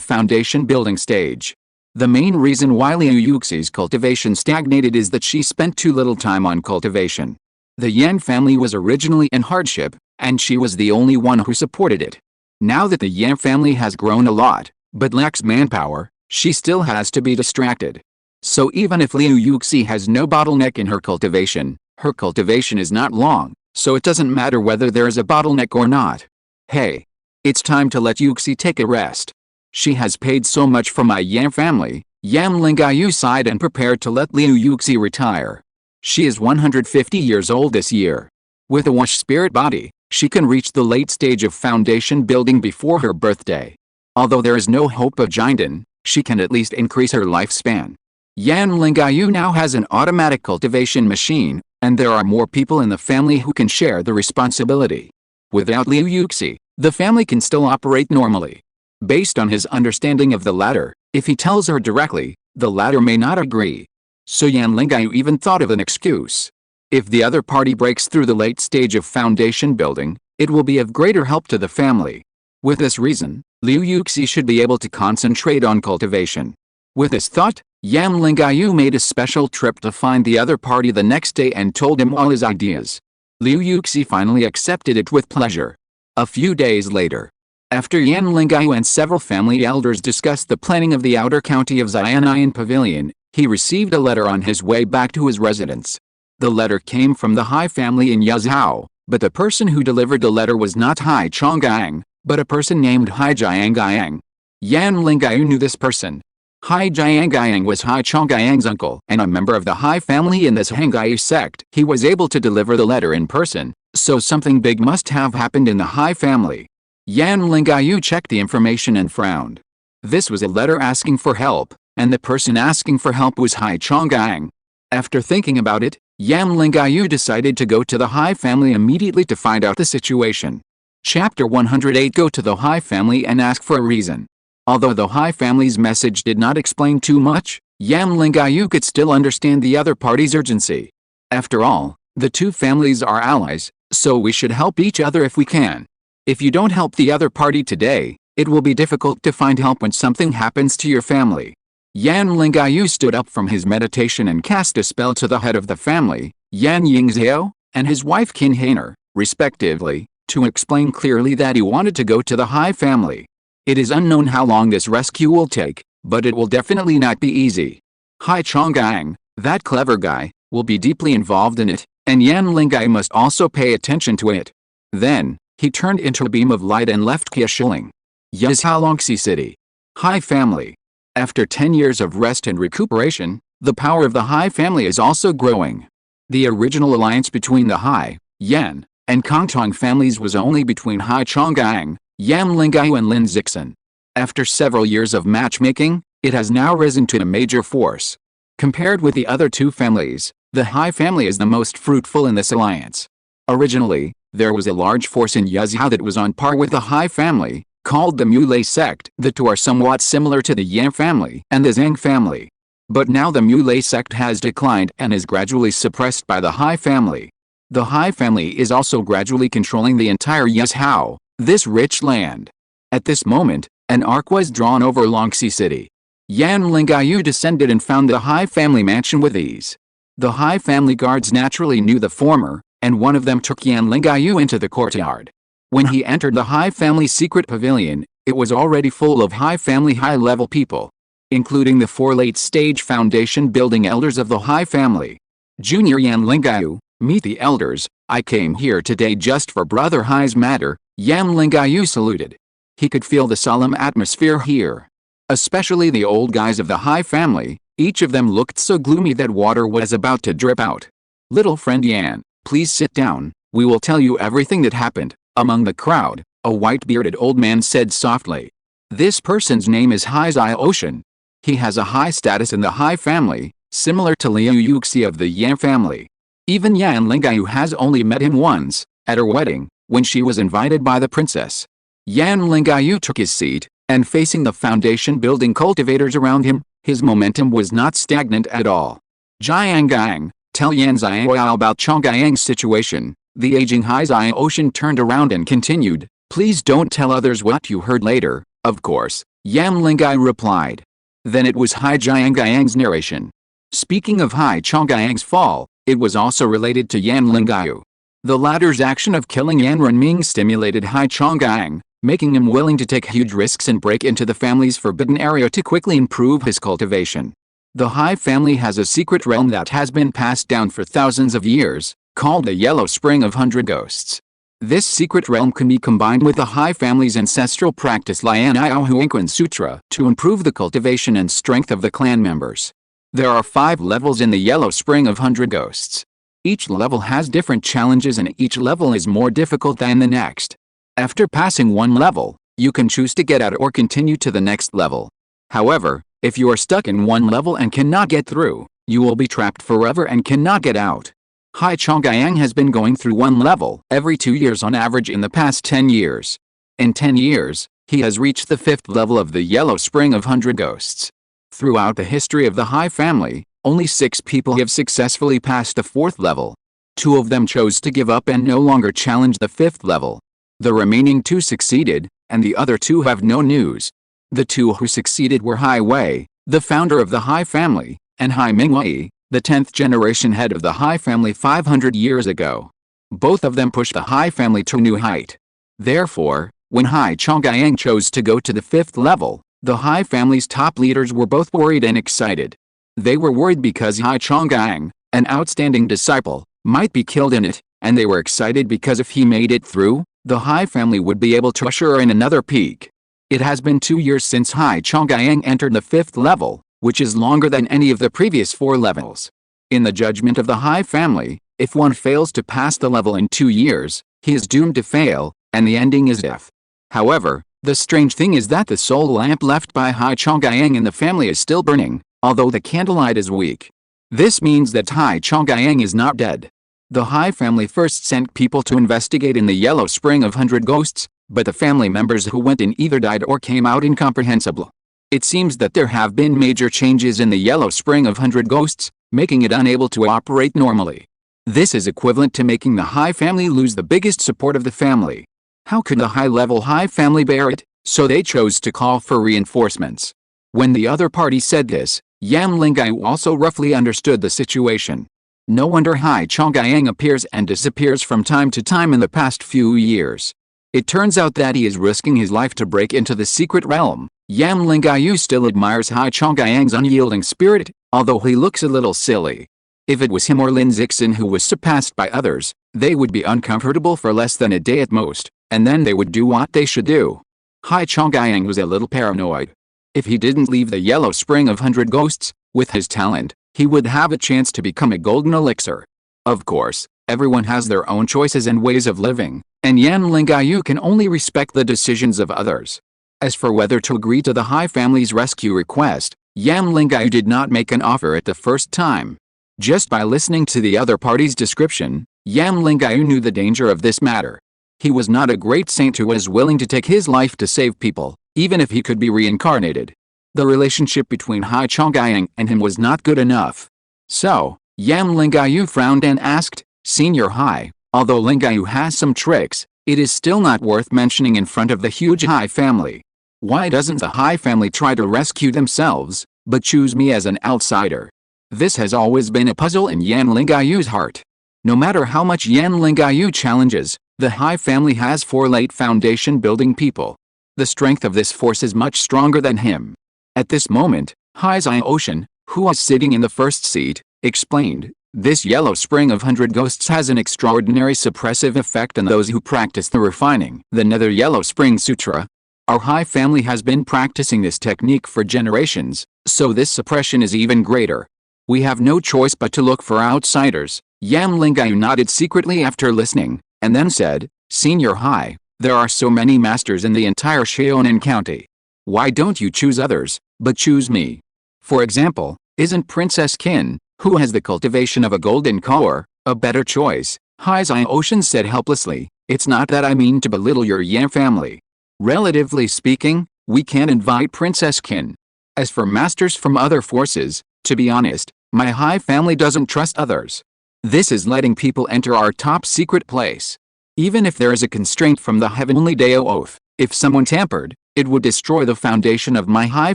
foundation building stage. The main reason why Liu Yuxi's cultivation stagnated is that she spent too little time on cultivation. The Yan family was originally in hardship, and she was the only one who supported it. Now that the Yan family has grown a lot, but lacks manpower, she still has to be distracted. So even if Liu Yuxi has no bottleneck in her cultivation is not long, so it doesn't matter whether there is a bottleneck or not. Hey, it's time to let Yuxi take a rest. She has paid so much for my Yan family. Yan Lingyu sighed and prepared to let Liu Yuxi retire. She is 150 years old this year. With a Wush spirit body, she can reach the late stage of foundation building before her birthday. Although there is no hope of Jinden, she can at least increase her lifespan. Yan Lingyu now has an automatic cultivation machine, and there are more people in the family who can share the responsibility. Without Liu Yuxi, the family can still operate normally. Based on his understanding of the latter, if he tells her directly, the latter may not agree. So Yan Lingyu even thought of an excuse. If the other party breaks through the late stage of foundation building, it will be of greater help to the family. With this reason, Liu Yuxi should be able to concentrate on cultivation. With this thought, Yan Lingyu made a special trip to find the other party the next day and told him all his ideas. Liu Yuxi finally accepted it with pleasure. A few days later, after Yan Lingyu and several family elders discussed the planning of the outer county of Xian'an Pavilion, he received a letter on his way back to his residence. The letter came from the Hai family in Yazhou, but the person who delivered the letter was not Hai Chonggang, but a person named Hai Jiangyang. Yan Lingyu knew this person. Hai Jiangyang was Hai Chongyang's uncle and a member of the Hai family in this Hengshui sect. He was able to deliver the letter in person, so something big must have happened in the Hai family. Yan Lingyu checked the information and frowned. This was a letter asking for help, and the person asking for help was Hai Chonggang. After thinking about it, Yan Lingyu decided to go to the Hai family immediately to find out the situation. Chapter 108. Go to the Hai family and ask for a reason. Although the Hai family's message did not explain too much, Yan Lingyu could still understand the other party's urgency. After all, the two families are allies, so we should help each other if we can. If you don't help the other party today, it will be difficult to find help when something happens to your family. Yan Lingyu stood up from his meditation and cast a spell to the head of the family, Yan Yingzhou, and his wife Qin Hainer, respectively, to explain clearly that he wanted to go to the Hai family. It is unknown how long this rescue will take, but it will definitely not be easy. Hai Chonggang, that clever guy, will be deeply involved in it, and Yan Lingyu must also pay attention to it. Then, he turned into a beam of light and left Qiashiling, Yazhou City. Hai family. After 10 years of rest and recuperation, the power of the Hai family is also growing. The original alliance between the Hai, Yan, and Kongtong families was only between Hai Chonggang, Yan Lingyu and Lin Zixin. After several years of matchmaking, it has now risen to a major force. Compared with the other two families, the Hai family is the most fruitful in this alliance. Originally, there was a large force in Yazhou that was on par with the Hai family, called the Mulei sect. The two are somewhat similar to the Yan family and the Zhang family. But now the Mulei sect has declined and is gradually suppressed by the Hai family. The Hai family is also gradually controlling the entire Yazhou, this rich land. At this moment, an arc was drawn over Longxi City. Yan Lingyu descended and found the Hai family mansion with ease. The Hai family guards naturally knew the former, and one of them took Yan Lingyu into the courtyard. When he entered the Hai family secret pavilion, it was already full of Hai family high-level people, including the 4 late-stage foundation building elders of the Hai family. Junior Yan Lingyu, meet the elders. I came here today just for Brother Hai's matter. Yan Lingyu saluted. He could feel the solemn atmosphere here. Especially the old guys of the Hai family, each of them looked so gloomy that water was about to drip out. Little friend Yan, please sit down, we will tell you everything that happened. Among the crowd, a white-bearded old man said softly. This person's name is Hai Ocean. He has a high status in the Hai family, similar to Liu Yuxi of the Yan family. Even Yan Lingyu has only met him once, at her wedding, when she was invited by the princess. Yan Lingyu took his seat, and facing the foundation building cultivators around him, his momentum was not stagnant at all. Jiangang, tell Yan Xiao about Chongyang's situation. The aging Hai Ocean turned around and continued, please don't tell others what you heard later. Of course, Yan Lingyu replied. Then it was Hai Jiangyang's narration. Speaking of Hai Chongyang's fall, it was also related to Yan Lingyu. The latter's action of killing Yan Renming stimulated Hai Chonggang, making him willing to take huge risks and break into the family's forbidden area to quickly improve his cultivation. The Hai family has a secret realm that has been passed down for thousands of years, called the Yellow Spring of 100 Ghosts. This secret realm can be combined with the Hai family's ancestral practice Lian'ao Huangquan Sutra to improve the cultivation and strength of the clan members. There are 5 levels in the Yellow Spring of 100 Ghosts. Each level has different challenges and each level is more difficult than the next. After passing one level, you can choose to get out or continue to the next level. However, if you are stuck in one level and cannot get through, you will be trapped forever and cannot get out. Hai Chongyang has been going through one level every 2 years on average in the past 10 years. In 10 years, he has reached the 5th level of the Yellow Spring of 100 Ghosts. Throughout the history of the Hai family, only 6 people have successfully passed the 4th level. 2 of them chose to give up and no longer challenge the 5th level. The remaining 2 succeeded, and the other 2 have no news. The 2 who succeeded were Hai Wei, the founder of the Hai family, and Hai Mingwei, the 10th generation head of the Hai family 500 years ago. Both of them pushed the Hai family to a new height. Therefore, when Hai Chongyang chose to go to the 5th level, the Hai family's top leaders were both worried and excited. They were worried because Hai Chongyang, an outstanding disciple, might be killed in it, and they were excited because if he made it through, the Hai family would be able to usher in another peak. It has been 2 years since Hai Chongyang entered the 5th level, which is longer than any of the previous 4 levels. In the judgment of the Hai family, if one fails to pass the level in 2 years, he is doomed to fail, and the ending is death. However, the strange thing is that the soul lamp left by Hai Chongyang in the family is still burning, although the candlelight is weak. This means that Hai Chongyang is not dead. The Hai family first sent people to investigate in the Yellow Spring of 100 Ghosts, but the family members who went in either died or came out incomprehensible. It seems that there have been major changes in the Yellow Spring of 100 Ghosts, making it unable to operate normally. This is equivalent to making the Hai family lose the biggest support of the family. How could the high-level Hai family bear it? So they chose to call for reinforcements. When the other party said this, Yan Lingyu also roughly understood the situation. No wonder Hai Chongyang appears and disappears from time to time in the past few years. It turns out that he is risking his life to break into the secret realm. Yan Lingyu still admires Hai Chongyang's unyielding spirit, although he looks a little silly. If it was him or Lin Zixin who was surpassed by others, they would be uncomfortable for less than a day at most, and then they would do what they should do. Hai Chongyang was a little paranoid. If he didn't leave the Yellow Spring of 100 Ghosts, with his talent, he would have a chance to become a golden elixir. Of course, everyone has their own choices and ways of living, and Yan Lingyu can only respect the decisions of others. As for whether to agree to the Hai family's rescue request, Yan Lingyu did not make an offer at the first time. Just by listening to the other party's description, Yan Lingyu knew the danger of this matter. He was not a great saint who was willing to take his life to save people, even if he could be reincarnated. The relationship between Hai Chongyang and him was not good enough. So, Yan Lingyu frowned and asked, "Senior Hai, although Lingyu has some tricks, it is still not worth mentioning in front of the huge Hai family. Why doesn't the Hai family try to rescue themselves, but choose me as an outsider?" This has always been a puzzle in Yan Lingyu's heart. No matter how much Yan Lingyu challenges, the Hai family has 4 late foundation building people. The strength of this force is much stronger than him. At this moment, Hai Ocean, who was sitting in the first seat, explained, "This Yellow Spring of 100 Ghosts has an extraordinary suppressive effect on those who practice the refining, the Nether Yellow Spring Sutra. Our Hai family has been practicing this technique for generations, so this suppression is even greater. We have no choice but to look for outsiders." Yan Lingyu nodded secretly after listening, and then said, "Senior Hai, there are so many masters in the entire Sheonan County. Why don't you choose others, but choose me? For example, isn't Princess Qin, who has the cultivation of a golden core, a better choice?" Hai Ocean said helplessly, "It's not that I mean to belittle your Yan family. Relatively speaking, we can invite Princess Qin. As for masters from other forces, to be honest, my Hai family doesn't trust others. This is letting people enter our top secret place. Even if there is a constraint from the Heavenly Dao Oath, if someone tampered, it would destroy the foundation of my Hai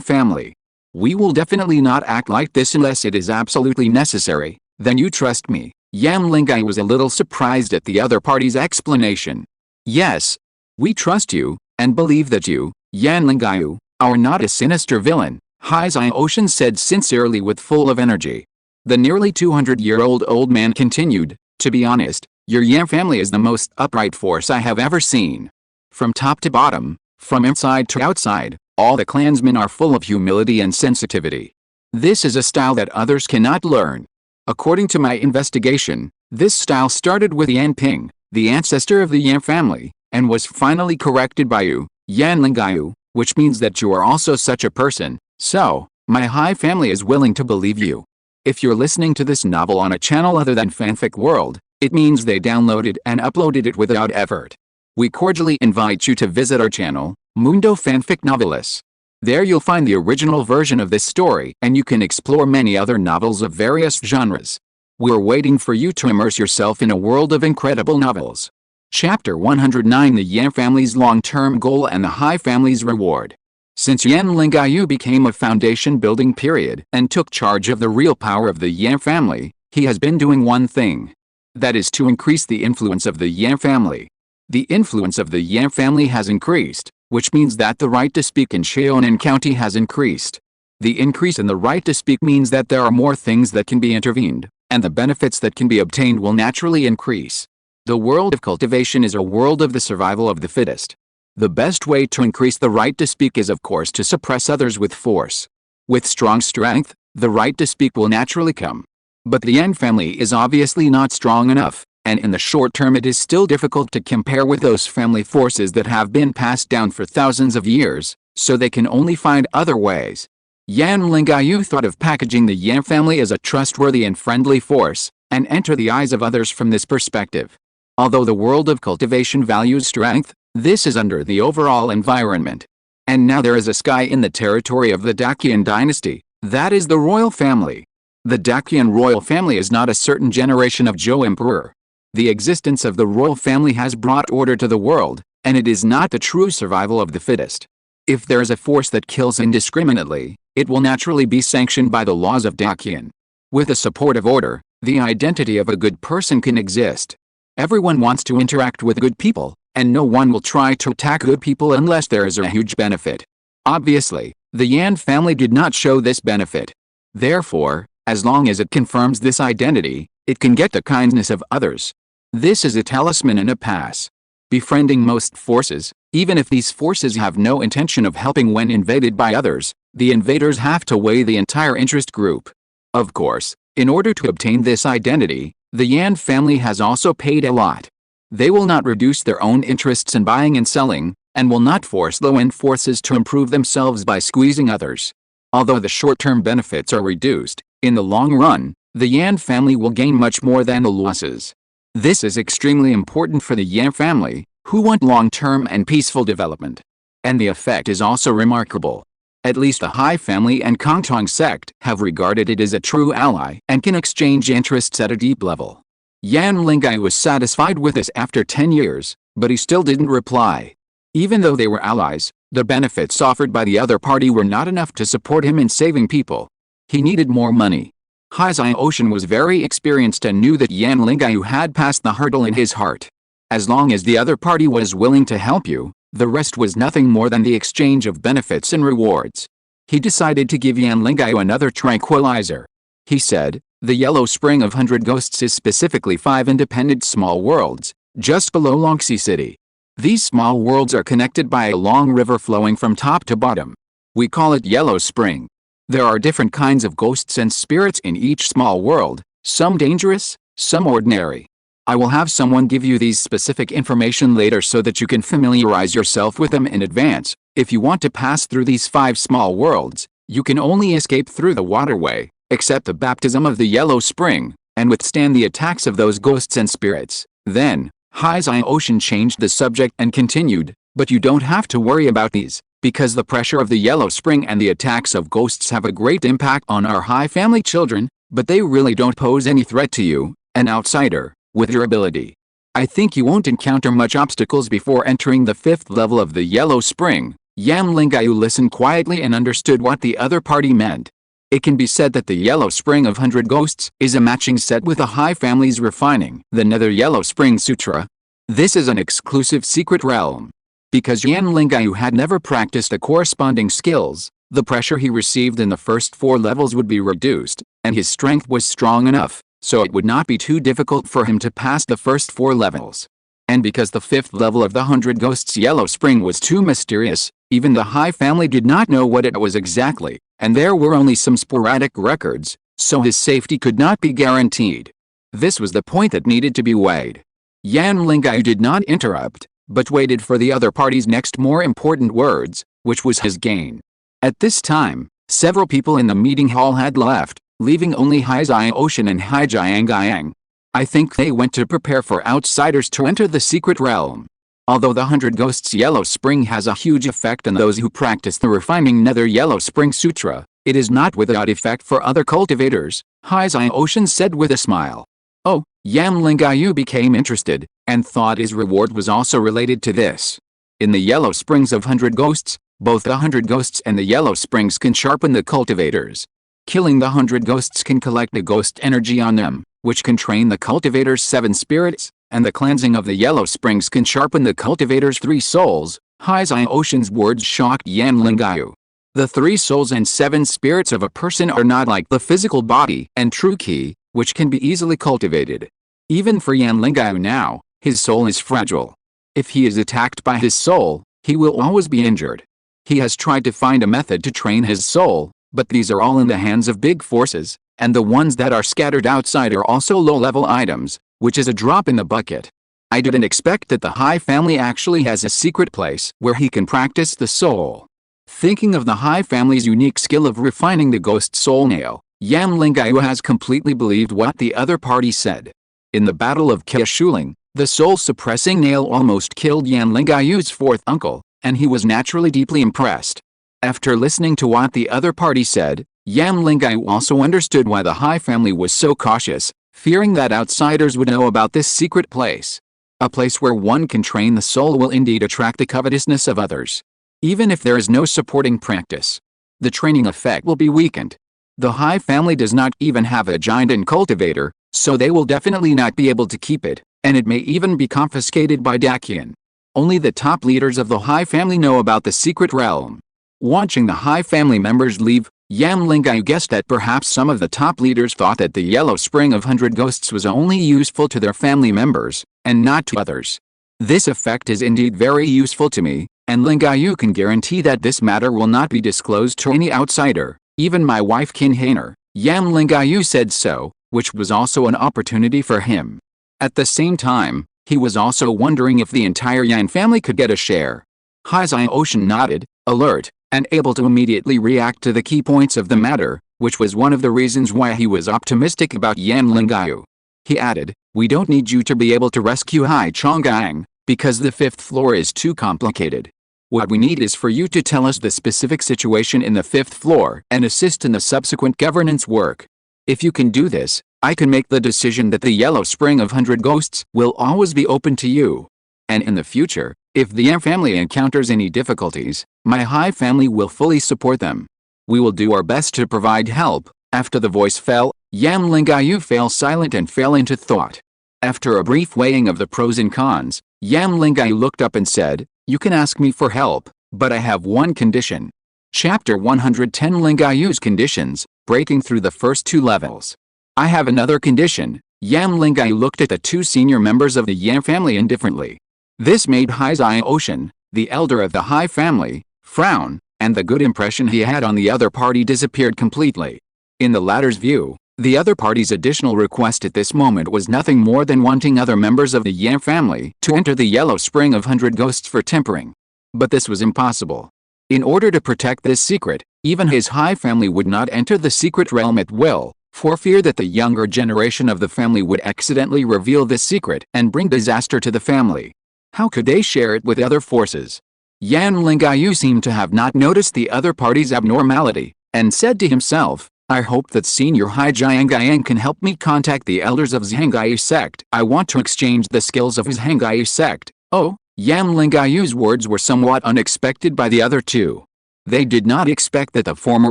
family. We will definitely not act like this unless it is absolutely necessary, then you trust me." Yan Lingyu was a little surprised at the other party's explanation. "Yes, we trust you, and believe that you, Yan Lingyu, are not a sinister villain," Hai Ocean said sincerely with full of energy. The nearly 200-year-old old man continued, "To be honest, your Yan family is the most upright force I have ever seen. From top to bottom, from inside to outside, all the clansmen are full of humility and sensitivity. This is a style that others cannot learn. According to my investigation, this style started with Yan Ping, the ancestor of the Yan family, and was finally corrected by you, Yan Lingyu, which means that you are also such a person, so, my Hai family is willing to believe you." If you're listening to this novel on a channel other than Fanfic World, it means they downloaded and uploaded it without effort. We cordially invite you to visit our channel, Mundo Fanfic Novelis. There you'll find the original version of this story and you can explore many other novels of various genres. We're waiting for you to immerse yourself in a world of incredible novels. Chapter 109: The Yan Family's Long-Term Goal and the High Family's Reward. Since Yan Lingyu became a foundation-building period and took charge of the real power of the Yan family, he has been doing one thing. That is to increase the influence of the Yan family. The influence of the Yan family has increased, which means that the right to speak in Cheonan County has increased. The increase in the right to speak means that there are more things that can be intervened, and the benefits that can be obtained will naturally increase. The world of cultivation is a world of the survival of the fittest. The best way to increase the right to speak is of course to suppress others with force. With strong strength, the right to speak will naturally come. But the Yan family is obviously not strong enough, and in the short term it is still difficult to compare with those family forces that have been passed down for thousands of years, so they can only find other ways. Yan Lingyu thought of packaging the Yan family as a trustworthy and friendly force, and enter the eyes of others from this perspective. Although the world of cultivation values strength, this is under the overall environment. And now there is a sky in the territory of the Dacian dynasty, that is the royal family. The Dacian royal family is not a certain generation of Zhou emperor. The existence of the royal family has brought order to the world, and it is not the true survival of the fittest. If there is a force that kills indiscriminately, it will naturally be sanctioned by the laws of Dacian. With the support of order, the identity of a good person can exist. Everyone wants to interact with good people, and no one will try to attack good people unless there is a huge benefit. Obviously, the Yan family did not show this benefit. Therefore, as long as it confirms this identity, it can get the kindness of others. This is a talisman and a pass. Befriending most forces, even if these forces have no intention of helping when invaded by others, the invaders have to weigh the entire interest group. Of course, in order to obtain this identity, the Yan family has also paid a lot. They will not reduce their own interests in buying and selling, and will not force low-end forces to improve themselves by squeezing others. Although the short-term benefits are reduced, in the long run, the Yan family will gain much more than the losses. This is extremely important for the Yan family, who want long-term and peaceful development. And the effect is also remarkable. At least the Hai family and Kongtong sect have regarded it as a true ally and can exchange interests at a deep level. Yan Lingyu was satisfied with this after 10 years, but he still didn't reply. Even though they were allies, the benefits offered by the other party were not enough to support him in saving people. He needed more money. Hengshui Ocean was very experienced and knew that Yan Lingyu had passed the hurdle in his heart. As long as the other party was willing to help you, the rest was nothing more than the exchange of benefits and rewards. He decided to give Yan Lingyu another tranquilizer. He said, "The Yellow Spring of 100 Ghosts is specifically 5 independent small worlds, just below Longxi City. These small worlds are connected by a long river flowing from top to bottom. We call it Yellow Spring. There are different kinds of ghosts and spirits in each small world, some dangerous, some ordinary. I will have someone give you these specific information later so that you can familiarize yourself with them in advance. If you want to pass through these 5 small worlds, you can only escape through the waterway, accept the baptism of the Yellow Spring, and withstand the attacks of those ghosts and spirits." Then, Hengshui Ocean changed the subject and continued, "But you don't have to worry about these, because the pressure of the Yellow Spring and the attacks of ghosts have a great impact on our Hai family children, but they really don't pose any threat to you, an outsider, with your ability. I think you won't encounter much obstacles before entering the 5th level of the Yellow Spring." Yan Lingyu listened quietly and understood what the other party meant. It can be said that the Yellow Spring of 100 Ghosts is a matching set with the Hai family's refining the Nether Yellow Spring Sutra. This is an exclusive secret realm. Because Yan Lingyu had never practiced the corresponding skills, the pressure he received in the first 4 levels would be reduced, and his strength was strong enough, so it would not be too difficult for him to pass the first 4 levels. And because the 5th level of the 100 Ghosts Yellow Spring was too mysterious, even the Hai family did not know what it was exactly, and there were only some sporadic records, so his safety could not be guaranteed. This was the point that needed to be weighed. Yan Lingyu did not interrupt, but waited for the other party's next more important words, which was his gain. At this time, several people in the meeting hall had left, leaving only Hengshui Ocean and Hejiang. I think they went to prepare for outsiders to enter the secret realm. Although the 100 Ghosts Yellow Spring has a huge effect on those who practice the refining Nether Yellow Spring Sutra, it is not without effect for other cultivators, Hengshui Ocean said with a smile. Oh, Yan Lingyu became interested, and thought his reward was also related to this. In the Yellow Springs of 100 Ghosts, both the 100 Ghosts and the Yellow Springs can sharpen the cultivators. Killing the 100 Ghosts can collect the ghost energy on them, which can train the cultivator's 7 spirits, and the cleansing of the Yellow Springs can sharpen the cultivator's 3 souls. Hengshui Ocean's words shocked Yan Lingyu. The 3 souls and 7 spirits of a person are not like the physical body and true ki, which can be easily cultivated. Even for Yan Lingyu now, his soul is fragile. If he is attacked by his soul, he will always be injured. He has tried to find a method to train his soul, but these are all in the hands of big forces, and the ones that are scattered outside are also low-level items, which is a drop in the bucket. I didn't expect that the Hai family actually has a secret place where he can practice the soul. Thinking of the Hai family's unique skill of refining the ghost soul nail, Yan Lingyu has completely believed what the other party said. In the Battle of Keishuling, the soul-suppressing nail almost killed Yan Lingyu's 4th uncle, and he was naturally deeply impressed. After listening to what the other party said, Yan Lingyu also understood why the Hai family was so cautious, fearing that outsiders would know about this secret place. A place where one can train the soul will indeed attract the covetousness of others. Even if there is no supporting practice, the training effect will be weakened. The Hai family does not even have a giant and cultivator, so they will definitely not be able to keep it, and it may even be confiscated by Dakian. Only the top leaders of the Hai family know about the secret realm. Watching the Hai family members leave, Yan Lingyu guessed that perhaps some of the top leaders thought that the Yellow Spring of 100 Ghosts was only useful to their family members, and not to others. This effect is indeed very useful to me, and Lingyu can guarantee that this matter will not be disclosed to any outsider, even my wife Qin Hainer. Yan Lingyu said so, which was also an opportunity for him. At the same time, he was also wondering if the entire Yan family could get a share. Hengshui Ocean nodded, alert, and able to immediately react to the key points of the matter, which was one of the reasons why he was optimistic about Yan Lingyu. He added, "We don't need you to be able to rescue Hai Chang'ang, because the 5th floor is too complicated. What we need is for you to tell us the specific situation in the 5th floor and assist in the subsequent governance work. If you can do this, I can make the decision that the Yellow Spring of 100 Ghosts will always be open to you. And in the future, if the Yan family encounters any difficulties, my Hai family will fully support them. We will do our best to provide help." After the voice fell, Yan Lingyu fell silent and fell into thought. After a brief weighing of the pros and cons, Yan Lingyu looked up and said, "You can ask me for help, but I have one condition." Chapter 110 Lingyu's Conditions, Breaking Through the First 2 Levels. I have another condition. Yan Lingyu looked at the 2 senior members of the Yan family indifferently. This made Hengshui Ocean, the elder of the Hai family, frown, and the good impression he had on the other party disappeared completely. In the latter's view, the other party's additional request at this moment was nothing more than wanting other members of the Yan family to enter the Yellow Spring of 100 Ghosts for tempering. But this was impossible. In order to protect this secret, even his Hai family would not enter the secret realm at will, for fear that the younger generation of the family would accidentally reveal this secret and bring disaster to the family. How could they share it with other forces? Yan Lingyu seemed to have not noticed the other party's abnormality, and said to himself, "I hope that Senior Hai Jiangyan can help me contact the elders of Zhengyi sect. I want to exchange the skills of his Zhengyi sect." Oh, Yan Lingyu's words were somewhat unexpected by the other 2. They did not expect that the former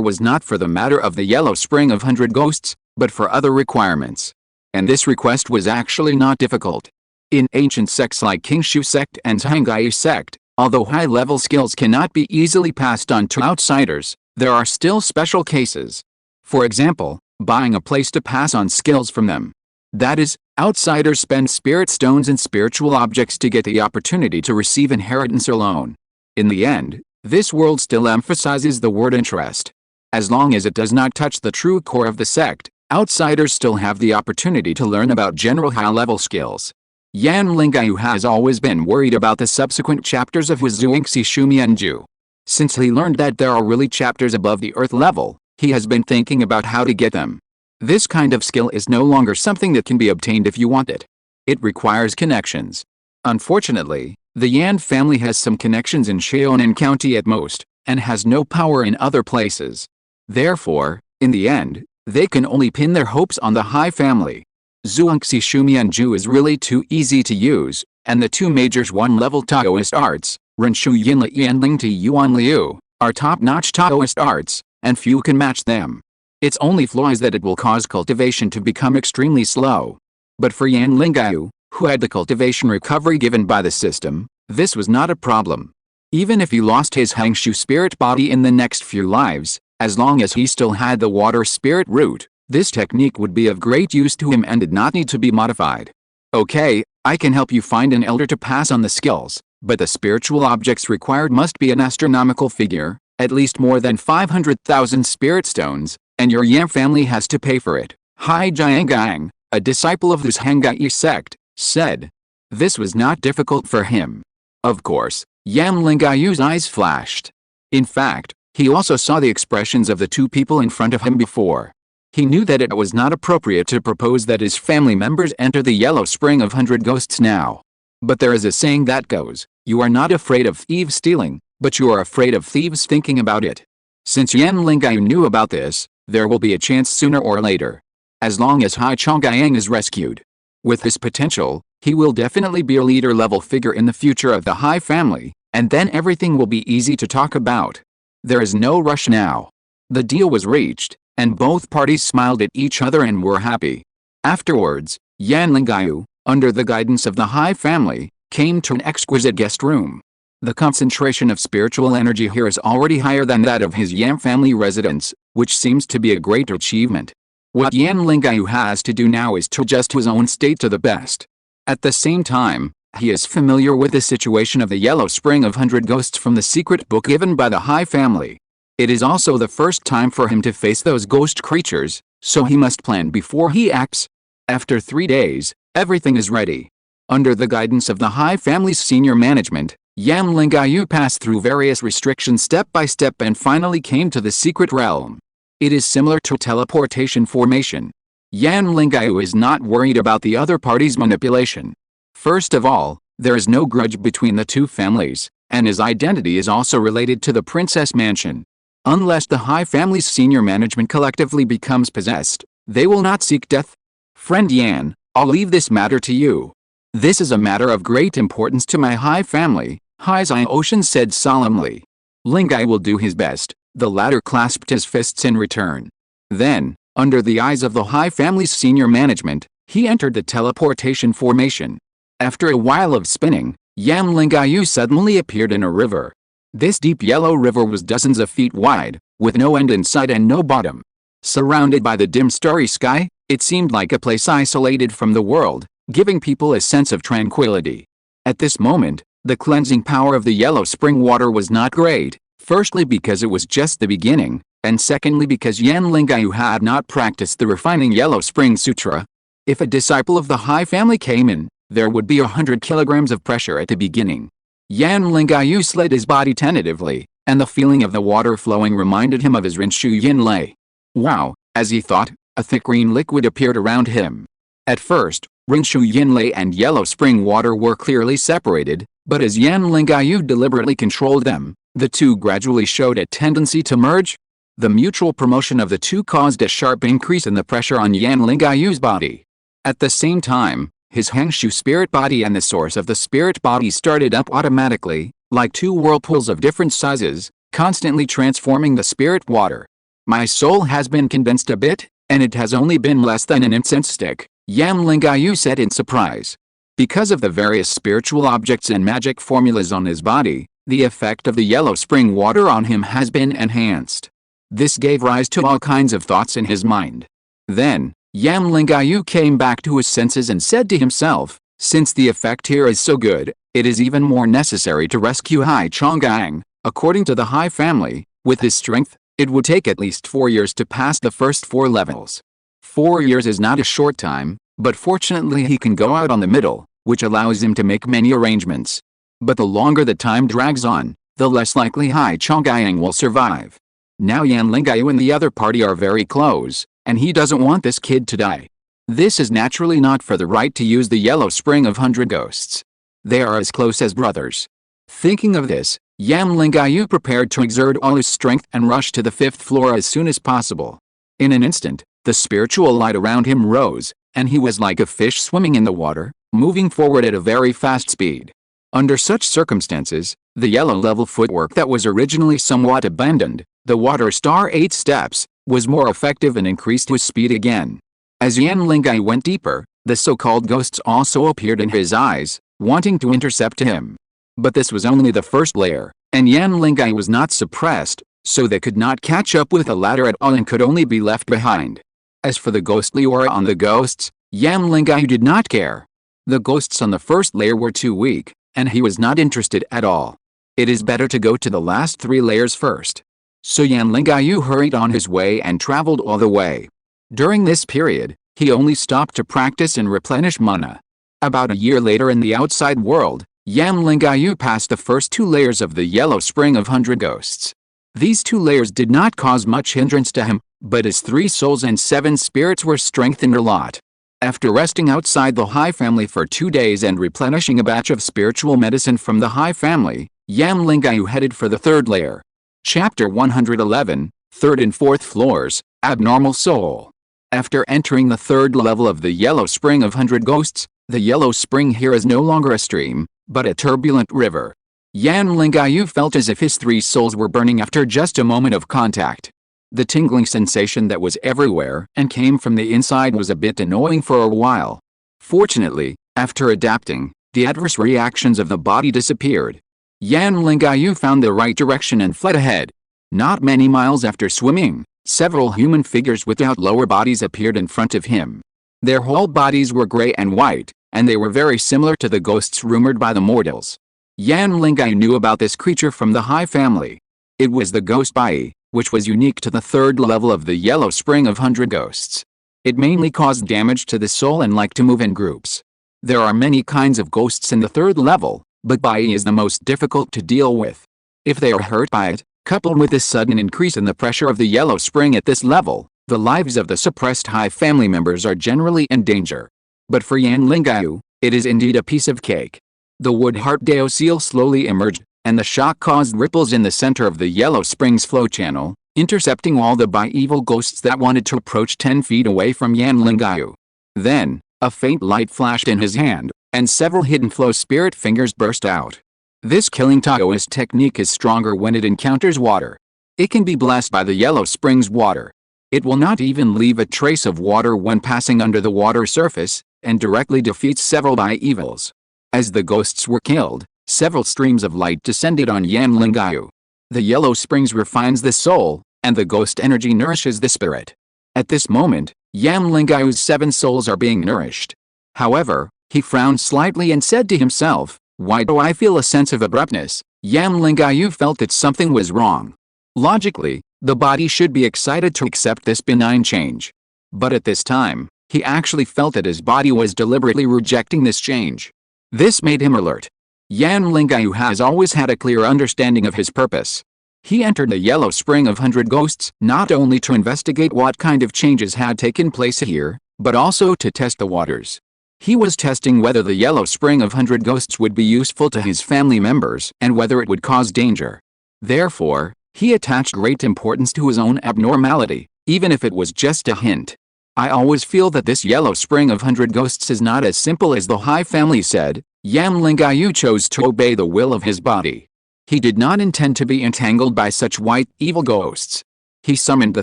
was not for the matter of the Yellow Spring of 100 Ghosts, but for other requirements. And this request was actually not difficult. In ancient sects like Hengshui sect and Zhengyi sect, although high-level skills cannot be easily passed on to outsiders, there are still special cases. For example, buying a place to pass on skills from them. That is, outsiders spend spirit stones and spiritual objects to get the opportunity to receive inheritance or loan. In the end, this world still emphasizes the word interest. As long as it does not touch the true core of the sect, outsiders still have the opportunity to learn about general high-level skills. Yan Lingyu has always been worried about the subsequent chapters of his Zhuangxi Shumianju. Since he learned that there are really chapters above the earth level, he has been thinking about how to get them. This kind of skill is no longer something that can be obtained if you want it. It requires connections. Unfortunately, the Yan family has some connections in Sheonan County at most, and has no power in other places. Therefore, in the end, they can only pin their hopes on the Hai family. Zhuangzi Shumianju is really too easy to use, and the two majors one-level Taoist arts, Renshu Yinli Yan Lingyu Yuan Liu, are top-notch Taoist arts, and few can match them. Its only flaw is that it will cause cultivation to become extremely slow. But for Yan Lingyu, who had the cultivation recovery given by the system, this was not a problem. Even if he lost his Hengshui spirit body in the next few lives, as long as he still had the water spirit root, this technique would be of great use to him and did not need to be modified. Okay, I can help you find an elder to pass on the skills, but the spiritual objects required must be an astronomical figure, at least more than 500,000 spirit stones, and your Yan family has to pay for it, Hai Jiangang, a disciple of this Hengshui sect, said. This was not difficult for him. Of course, Yan Lingyu's eyes flashed. In fact, he also saw the expressions of the two people in front of him before. He knew that it was not appropriate to propose that his family members enter the yellow spring of 100 ghosts now. But there is a saying that goes, you are not afraid of thieves stealing, but you are afraid of thieves thinking about it. Since Yan Lingyu knew about this, there will be a chance sooner or later. As long as Hai Chongyang is rescued. With this potential, he will definitely be a leader-level figure in the future of the Hai family, and then everything will be easy to talk about. There is no rush now. The deal was reached, and both parties smiled at each other and were happy. Afterwards, Yan Lingyu, under the guidance of the Hai family, came to an exquisite guest room. The concentration of spiritual energy here is already higher than that of his Yan family residence, which seems to be a great achievement. What Yan Lingyu has to do now is to adjust his own state to the best. At the same time, he is familiar with the situation of the Yellow Spring of 100 Ghosts from the secret book given by the Hai family. It is also the first time for him to face those ghost creatures, so he must plan before he acts. After 3 days, everything is ready. Under the guidance of the Hai family's senior management, Yan Lingyu passed through various restrictions step by step and finally came to the secret realm. It is similar to teleportation formation. Yan Lingyu is not worried about the other party's manipulation. First of all, there is no grudge between the two families, and his identity is also related to the princess mansion. Unless the Hai family's senior management collectively becomes possessed, they will not seek death. Friend Yan, I'll leave this matter to you. This is a matter of great importance to my Hai family, Hai Ocean said solemnly. Lingyu will do his best, the latter clasped his fists in return. Then, under the eyes of the Hai family's senior management, he entered the teleportation formation. After a while of spinning, Yan Lingyu suddenly appeared in a river. This deep yellow river was dozens of feet wide, with no end in sight and no bottom. Surrounded by the dim starry sky, it seemed like a place isolated from the world, giving people a sense of tranquility. At this moment, the cleansing power of the yellow spring water was not great, firstly because it was just the beginning, and secondly because Yan Lingyu had not practiced the refining yellow spring sutra. If a disciple of the Hai family came in, there would be 100 kilograms of pressure at the beginning. Yan Lingyu slid his body tentatively, and the feeling of the water flowing reminded him of his Renshu Yinlei. Wow, as he thought, a thick green liquid appeared around him. At first, Renshu Yinlei and yellow spring water were clearly separated, but as Yan Lingyu deliberately controlled them, the two gradually showed a tendency to merge. The mutual promotion of the two caused a sharp increase in the pressure on Yan Lingyu's body. At the same time, his Hengshui spirit body and the source of the spirit body started up automatically, like two whirlpools of different sizes, constantly transforming the spirit water. My soul has been condensed a bit, and it has only been less than an incense stick, Yan Lingyu said in surprise. Because of the various spiritual objects and magic formulas on his body, the effect of the yellow spring water on him has been enhanced. This gave rise to all kinds of thoughts in his mind. Then, Yan Lingyu came back to his senses and said to himself, since the effect here is so good, it is even more necessary to rescue Hai Chongyang. According to the Hai family, with his strength, it would take at least 4 years to pass the first 4 levels. 4 years is not a short time, but fortunately he can go out on the middle, which allows him to make many arrangements. But the longer the time drags on, the less likely Hai Chongyang will survive. Now Yan Lingyu and the other party are very close, and he doesn't want this kid to die. This is naturally not for the right to use the yellow spring of 100 ghosts. They are as close as brothers. Thinking of this, Yan Lingyu prepared to exert all his strength and rush to the 5th floor as soon as possible. In an instant, the spiritual light around him rose, and he was like a fish swimming in the water, moving forward at a very fast speed. Under such circumstances, the yellow level footwork that was originally somewhat abandoned, the water star 8 steps, was more effective and increased his speed again. As Yan Lingyu went deeper, the so-called ghosts also appeared in his eyes, wanting to intercept him. But this was only the first layer, and Yan Lingyu was not suppressed, so they could not catch up with the ladder at all and could only be left behind. As for the ghostly aura on the ghosts, Yan Lingyu did not care. The ghosts on the first layer were too weak, and he was not interested at all. It is better to go to the last 3 layers first. So Yan Lingyu hurried on his way and traveled all the way. During this period, he only stopped to practice and replenish mana. About a year later in the outside world, Yan Lingyu passed the first 2 layers of the yellow spring of 100 ghosts. These 2 layers did not cause much hindrance to him, but his 3 souls and 7 spirits were strengthened a lot. After resting outside the High family for 2 days and replenishing a batch of spiritual medicine from the High family, Yan Lingyu headed for the 3rd layer. Chapter 111, 3rd and 4th floors, Abnormal Soul. After entering the 3rd level of the yellow spring of 100 ghosts, the yellow spring here is no longer a stream, but a turbulent river. Yan Lingyu felt as if his 3 souls were burning after just a moment of contact. The tingling sensation that was everywhere and came from the inside was a bit annoying for a while. Fortunately, after adapting, the adverse reactions of the body disappeared. Yan Lingyu found the right direction and fled ahead. Not many miles after swimming, several human figures without lower bodies appeared in front of him. Their whole bodies were gray and white, and they were very similar to the ghosts rumored by the mortals. Yan Lingyu knew about this creature from the High family. It was the ghost bai, which was unique to the 3rd level of the yellow spring of 100 ghosts. It mainly caused damage to the soul and liked to move in groups. There are many kinds of ghosts in the 3rd level, but bai is the most difficult to deal with. If they are hurt by it, coupled with this sudden increase in the pressure of the yellow spring at this level, the lives of the suppressed High family members are generally in danger. But for Yan Lingyu, it is indeed a piece of cake. The wood heart Dao seal slowly emerged, and the shock caused ripples in the center of the yellow spring's flow channel, intercepting all the evil ghosts that wanted to approach 10 feet away from Yan Lingyu. Then, a faint light flashed in his hand, and several hidden flow spirit fingers burst out. This killing Taoist technique is stronger when it encounters water. It can be blessed by the yellow spring's water. It will not even leave a trace of water when passing under the water surface, and directly defeats several evils. As the ghosts were killed, several streams of light descended on Yan Lingyu. The yellow springs refines the soul, and the ghost energy nourishes the spirit. At this moment, Yan Lingyu's 7 souls are being nourished. However, he frowned slightly and said to himself, "Why do I feel a sense of abruptness?" Yan Lingyu felt that something was wrong. Logically, the body should be excited to accept this benign change. But at this time, he actually felt that his body was deliberately rejecting this change. This made him alert. Yan Lingyu has always had a clear understanding of his purpose. He entered the yellow spring of 100 ghosts not only to investigate what kind of changes had taken place here, but also to test the waters. He was testing whether the yellow spring of 100 ghosts would be useful to his family members and whether it would cause danger. Therefore, he attached great importance to his own abnormality, even if it was just a hint. I always feel that this yellow spring of 100 ghosts is not as simple as the High family said. Yan Lingyu chose to obey the will of his body. He did not intend to be entangled by such white, evil ghosts. He summoned the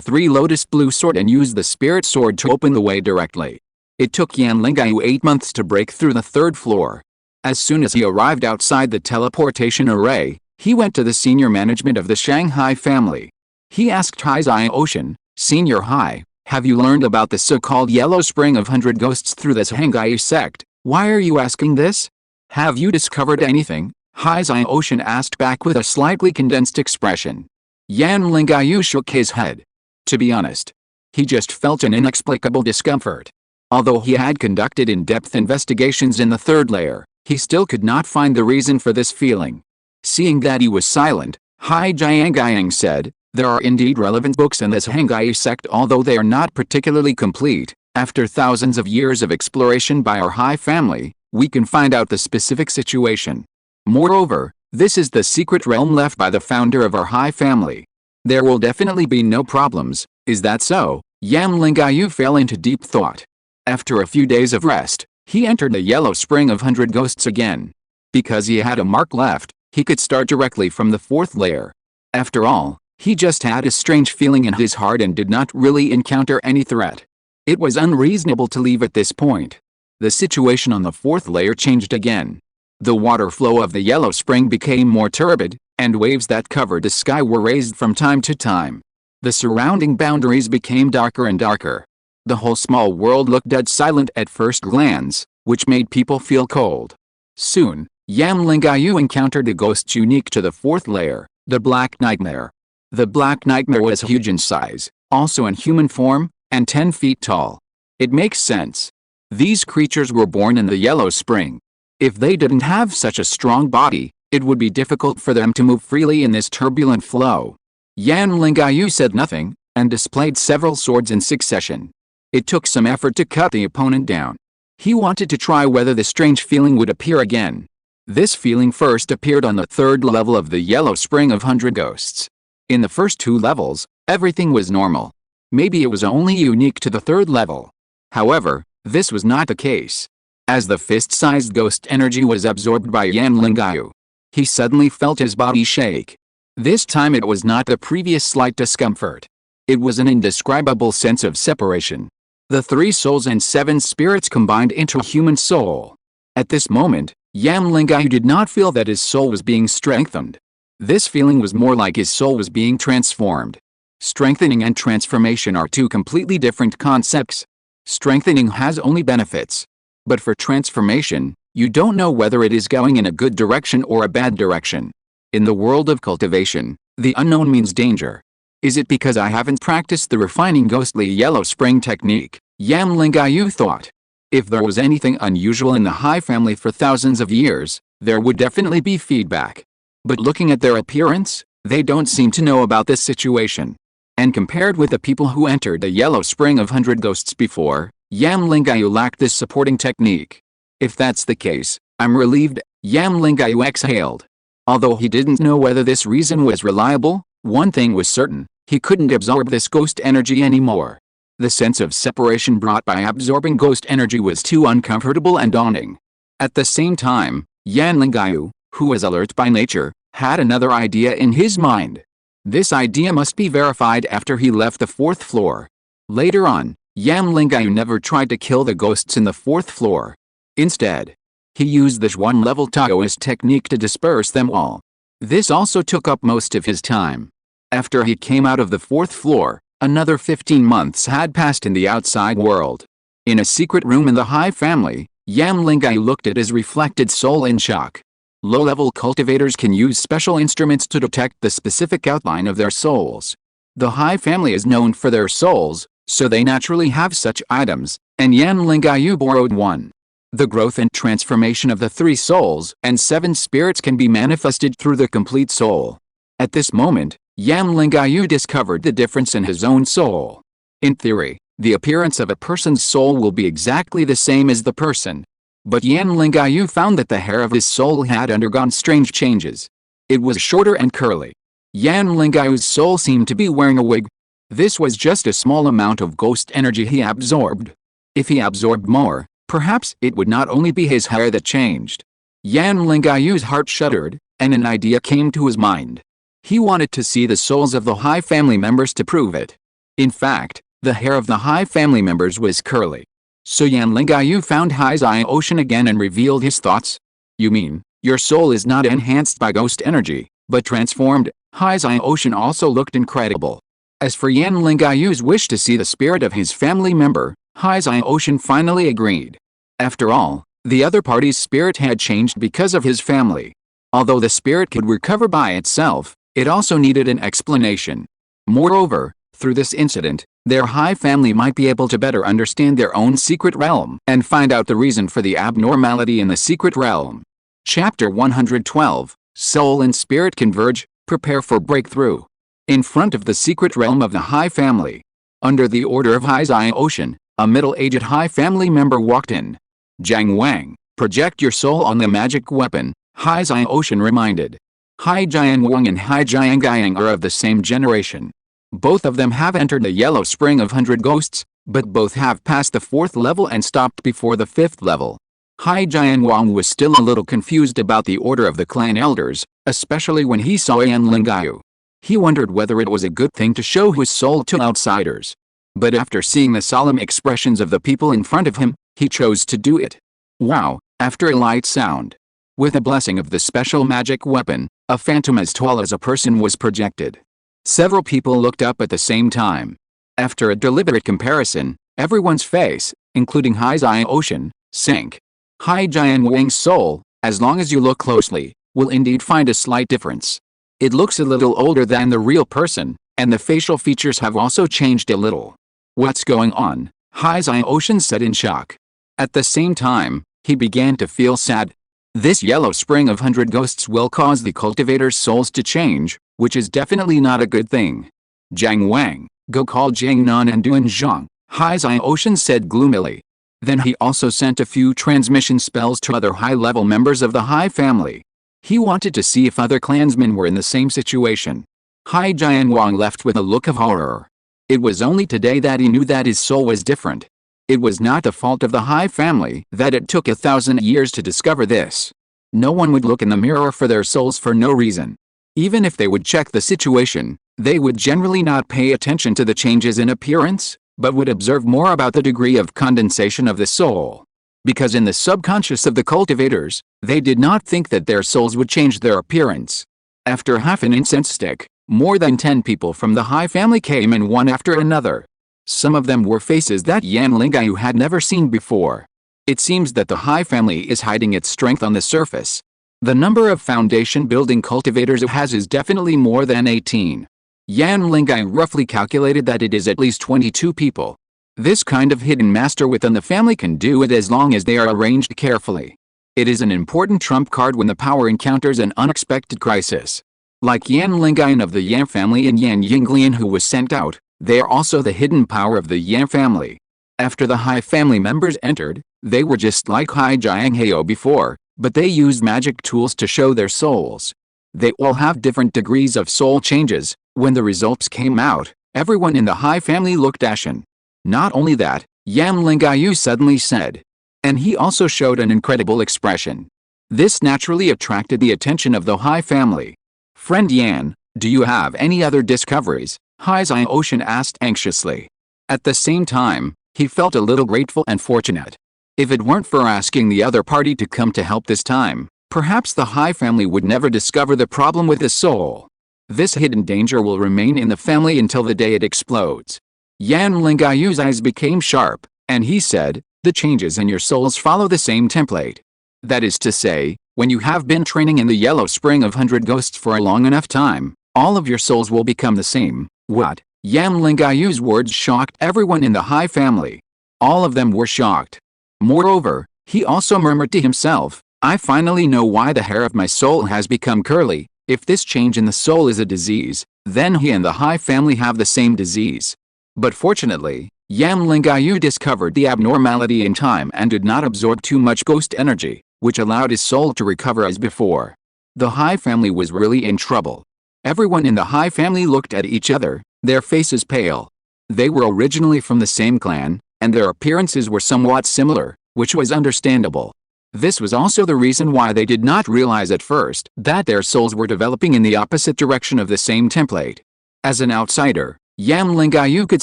3 lotus blue sword and used the spirit sword to open the way directly. It took Yan Lingyu 8 months to break through the 3rd floor. As soon as he arrived outside the teleportation array, he went to the senior management of the Shanghai family. He asked Hengshui Ocean, "Senior Hai, have you learned about the so-called yellow spring of 100 ghosts through this Hengshui sect? Why are you asking this? Have you discovered anything?" Hengshui Ocean asked back with a slightly condensed expression. Yan Lingyu shook his head. To be honest, he just felt an inexplicable discomfort. Although he had conducted in-depth investigations in the 3rd layer, he still could not find the reason for this feeling. Seeing that he was silent, Hai Jiangyang said, There are indeed relevant books in this Hengshui sect, although they are not particularly complete. After thousands of years of exploration by our high family, we can find out the specific situation. Moreover, this is the secret realm left by the founder of our high family. There will definitely be no problems, is that so? Yan Lingyu fell into deep thought. After a few days of rest, he entered the yellow spring of 100 ghosts again. Because he had a mark left, he could start directly from the 4th layer. After all, he just had a strange feeling in his heart and did not really encounter any threat. It was unreasonable to leave at this point. The situation on the 4th layer changed again. The water flow of the yellow spring became more turbid, and waves that covered the sky were raised from time to time. The surrounding boundaries became darker and darker. The whole small world looked dead silent at first glance, which made people feel cold. Soon, Yan Lingyu encountered a ghost unique to the 4th layer, the Black Nightmare. The Black Nightmare was huge in size, also in human form, and 10 feet tall. It makes sense. These creatures were born in the yellow spring. If they didn't have such a strong body, it would be difficult for them to move freely in this turbulent flow. Yan Lingyu said nothing, and displayed several swords in succession. It took some effort to cut the opponent down. He wanted to try whether the strange feeling would appear again. This feeling first appeared on the 3rd level of the yellow spring of 100 ghosts. In the first 2 levels, everything was normal. Maybe it was only unique to the 3rd level. However, this was not the case. As the fist-sized ghost energy was absorbed by Yan Lingyu, he suddenly felt his body shake. This time it was not the previous slight discomfort. It was an indescribable sense of separation. The 3 souls and 7 spirits combined into a human soul. At this moment, Yan Lingyu did not feel that his soul was being strengthened. This feeling was more like his soul was being transformed. Strengthening and transformation are 2 completely different concepts. Strengthening has only benefits. But for transformation, you don't know whether it is going in a good direction or a bad direction. In the world of cultivation, the unknown means danger. Is it because I haven't practiced the refining ghostly yellow spring technique? Yan Lingyu thought. If there was anything unusual in the high family for thousands of years, there would definitely be feedback. But looking at their appearance, they don't seem to know about this situation. And compared with the people who entered the yellow spring of 100 ghosts before, Yan Lingyu lacked this supporting technique. If that's the case, I'm relieved, Yan Lingyu exhaled. Although he didn't know whether this reason was reliable, one thing was certain, he couldn't absorb this ghost energy anymore. The sense of separation brought by absorbing ghost energy was too uncomfortable and daunting. At the same time, Yan Lingyu, who was alert by nature, had another idea in his mind. This idea must be verified after he left the 4th floor. Later on, Yan Lingyu never tried to kill the ghosts in the 4th floor. Instead, he used the one-level Taoist technique to disperse them all. This also took up most of his time. After he came out of the 4th floor, another 15 months had passed in the outside world. In a secret room in the high family, Yan Lingyu looked at his reflected soul in shock. Low-level cultivators can use special instruments to detect the specific outline of their souls. The high family is known for their souls, so they naturally have such items, and Yan Lingyu borrowed one. The growth and transformation of the 3 souls and 7 spirits can be manifested through the complete soul. At this moment, Yan Lingyu discovered the difference in his own soul. In theory, the appearance of a person's soul will be exactly the same as the person. But Yan Lingyu found that the hair of his soul had undergone strange changes. It was shorter and curly. Yan Lingyu's soul seemed to be wearing a wig. This was just a small amount of ghost energy he absorbed. If he absorbed more, perhaps it would not only be his hair that changed. Yan Lingyu's heart shuddered, and an idea came to his mind. He wanted to see the souls of the high family members to prove it. In fact, the hair of the high family members was curly. So Yan Lingyu found Hai's eye ocean again and revealed his thoughts. You mean, your soul is not enhanced by ghost energy, but transformed? Hai's eye ocean also looked incredible. As for Yan Lingyu's wish to see the spirit of his family member, Hai's eye ocean finally agreed. After all, the other party's spirit had changed because of his family. Although the spirit could recover by itself, it also needed an explanation. Moreover, through this incident, their high family might be able to better understand their own secret realm and find out the reason for the abnormality in the secret realm. Chapter 112, Soul and Spirit Converge, Prepare for Breakthrough. in front of the secret realm of the High family. Under the order of Hengshui Ocean, a middle-aged High family member walked in. Jiang Wang, project your soul on the magic weapon, Hengshui Ocean reminded. Hai Jian Wang and Hai Jian Guyang are of the same generation. Both of them have entered the Yellow Spring of 100 Ghosts, but both have passed the 4th level and stopped before the 5th level. Hai Jian Wang was still a little confused about the order of the clan elders, especially when he saw Yan Lingyu. He wondered whether it was a good thing to show his soul to outsiders. But after seeing the solemn expressions of the people in front of him, he chose to do it. Wow, after a light sound. With a blessing of the special magic weapon, a phantom as tall as a person was projected. Several people looked up at the same time. After a deliberate comparison, everyone's face, including Hengshui Ocean, sank. Hai Jian Wang's soul, as long as you look closely, will indeed find a slight difference. It looks a little older than the real person, and the facial features have also changed a little. What's going on? Hengshui Ocean said in shock. At the same time, he began to feel sad. This Yellow Spring of 100 Ghosts will cause the cultivators' souls to change, which is definitely not a good thing. Jiang Wang, go call Jiang Nan and Duan Zhang, Hengshui Ocean said gloomily. Then he also sent a few transmission spells to other high-level members of the High family. He wanted to see if other clansmen were in the same situation. Hai Jian Wang left with a look of horror. It was only today that he knew that his soul was different. It was not the fault of the High family that it took 1,000 years to discover this. No one would look in the mirror for their souls for no reason. Even if they would check the situation, they would generally not pay attention to the changes in appearance, but would observe more about the degree of condensation of the soul. Because in the subconscious of the cultivators, they did not think that their souls would change their appearance. After half an incense stick, more than 10 people from the High family came in one after another. Some of them were faces that Yan Lingyu had never seen before. It seems that the High family is hiding its strength on the surface. The number of foundation building cultivators it has is definitely more than 18. Yan Lingyu roughly calculated that it is at least 22 people. This kind of hidden master within the family can do it as long as they are arranged carefully. It is an important trump card when the power encounters an unexpected crisis. Like Yan Lingyu of the Yan family and Yan Yinglian who was sent out, they are also the hidden power of the Yan family. After the High family members entered, they were just like Hai Jiang Heo before, but they used magic tools to show their souls. They all have different degrees of soul changes. When the results came out, everyone in the High family looked ashen. Not only that, Yan Lingyu suddenly said. And he also showed an incredible expression. This naturally attracted the attention of the High family. Friend Yan, do you have any other discoveries? Hengshui Ocean asked anxiously. At the same time, he felt a little grateful and fortunate. If it weren't for asking the other party to come to help this time, perhaps the High family would never discover the problem with his soul. This hidden danger will remain in the family until the day it explodes. Yan Lingyu's eyes became sharp, and he said, the changes in your souls follow the same template. That is to say, when you have been training in the Yellow Spring of 100 Ghosts for a long enough time, all of your souls will become the same. What? Yan Lingyu's words shocked everyone in the High family. All of them were shocked. Moreover, he also murmured to himself, I finally know why the hair of my soul has become curly. If this change in the soul is a disease, then he and the High family have the same disease. But fortunately, Yan Lingyu discovered the abnormality in time and did not absorb too much ghost energy, which allowed his soul to recover as before. The High family was really in trouble. Everyone in the High family looked at each other, their faces pale. They were originally from the same clan, and their appearances were somewhat similar, which was understandable. This was also the reason why they did not realize at first that their souls were developing in the opposite direction of the same template. As an outsider, Yan Lingyu could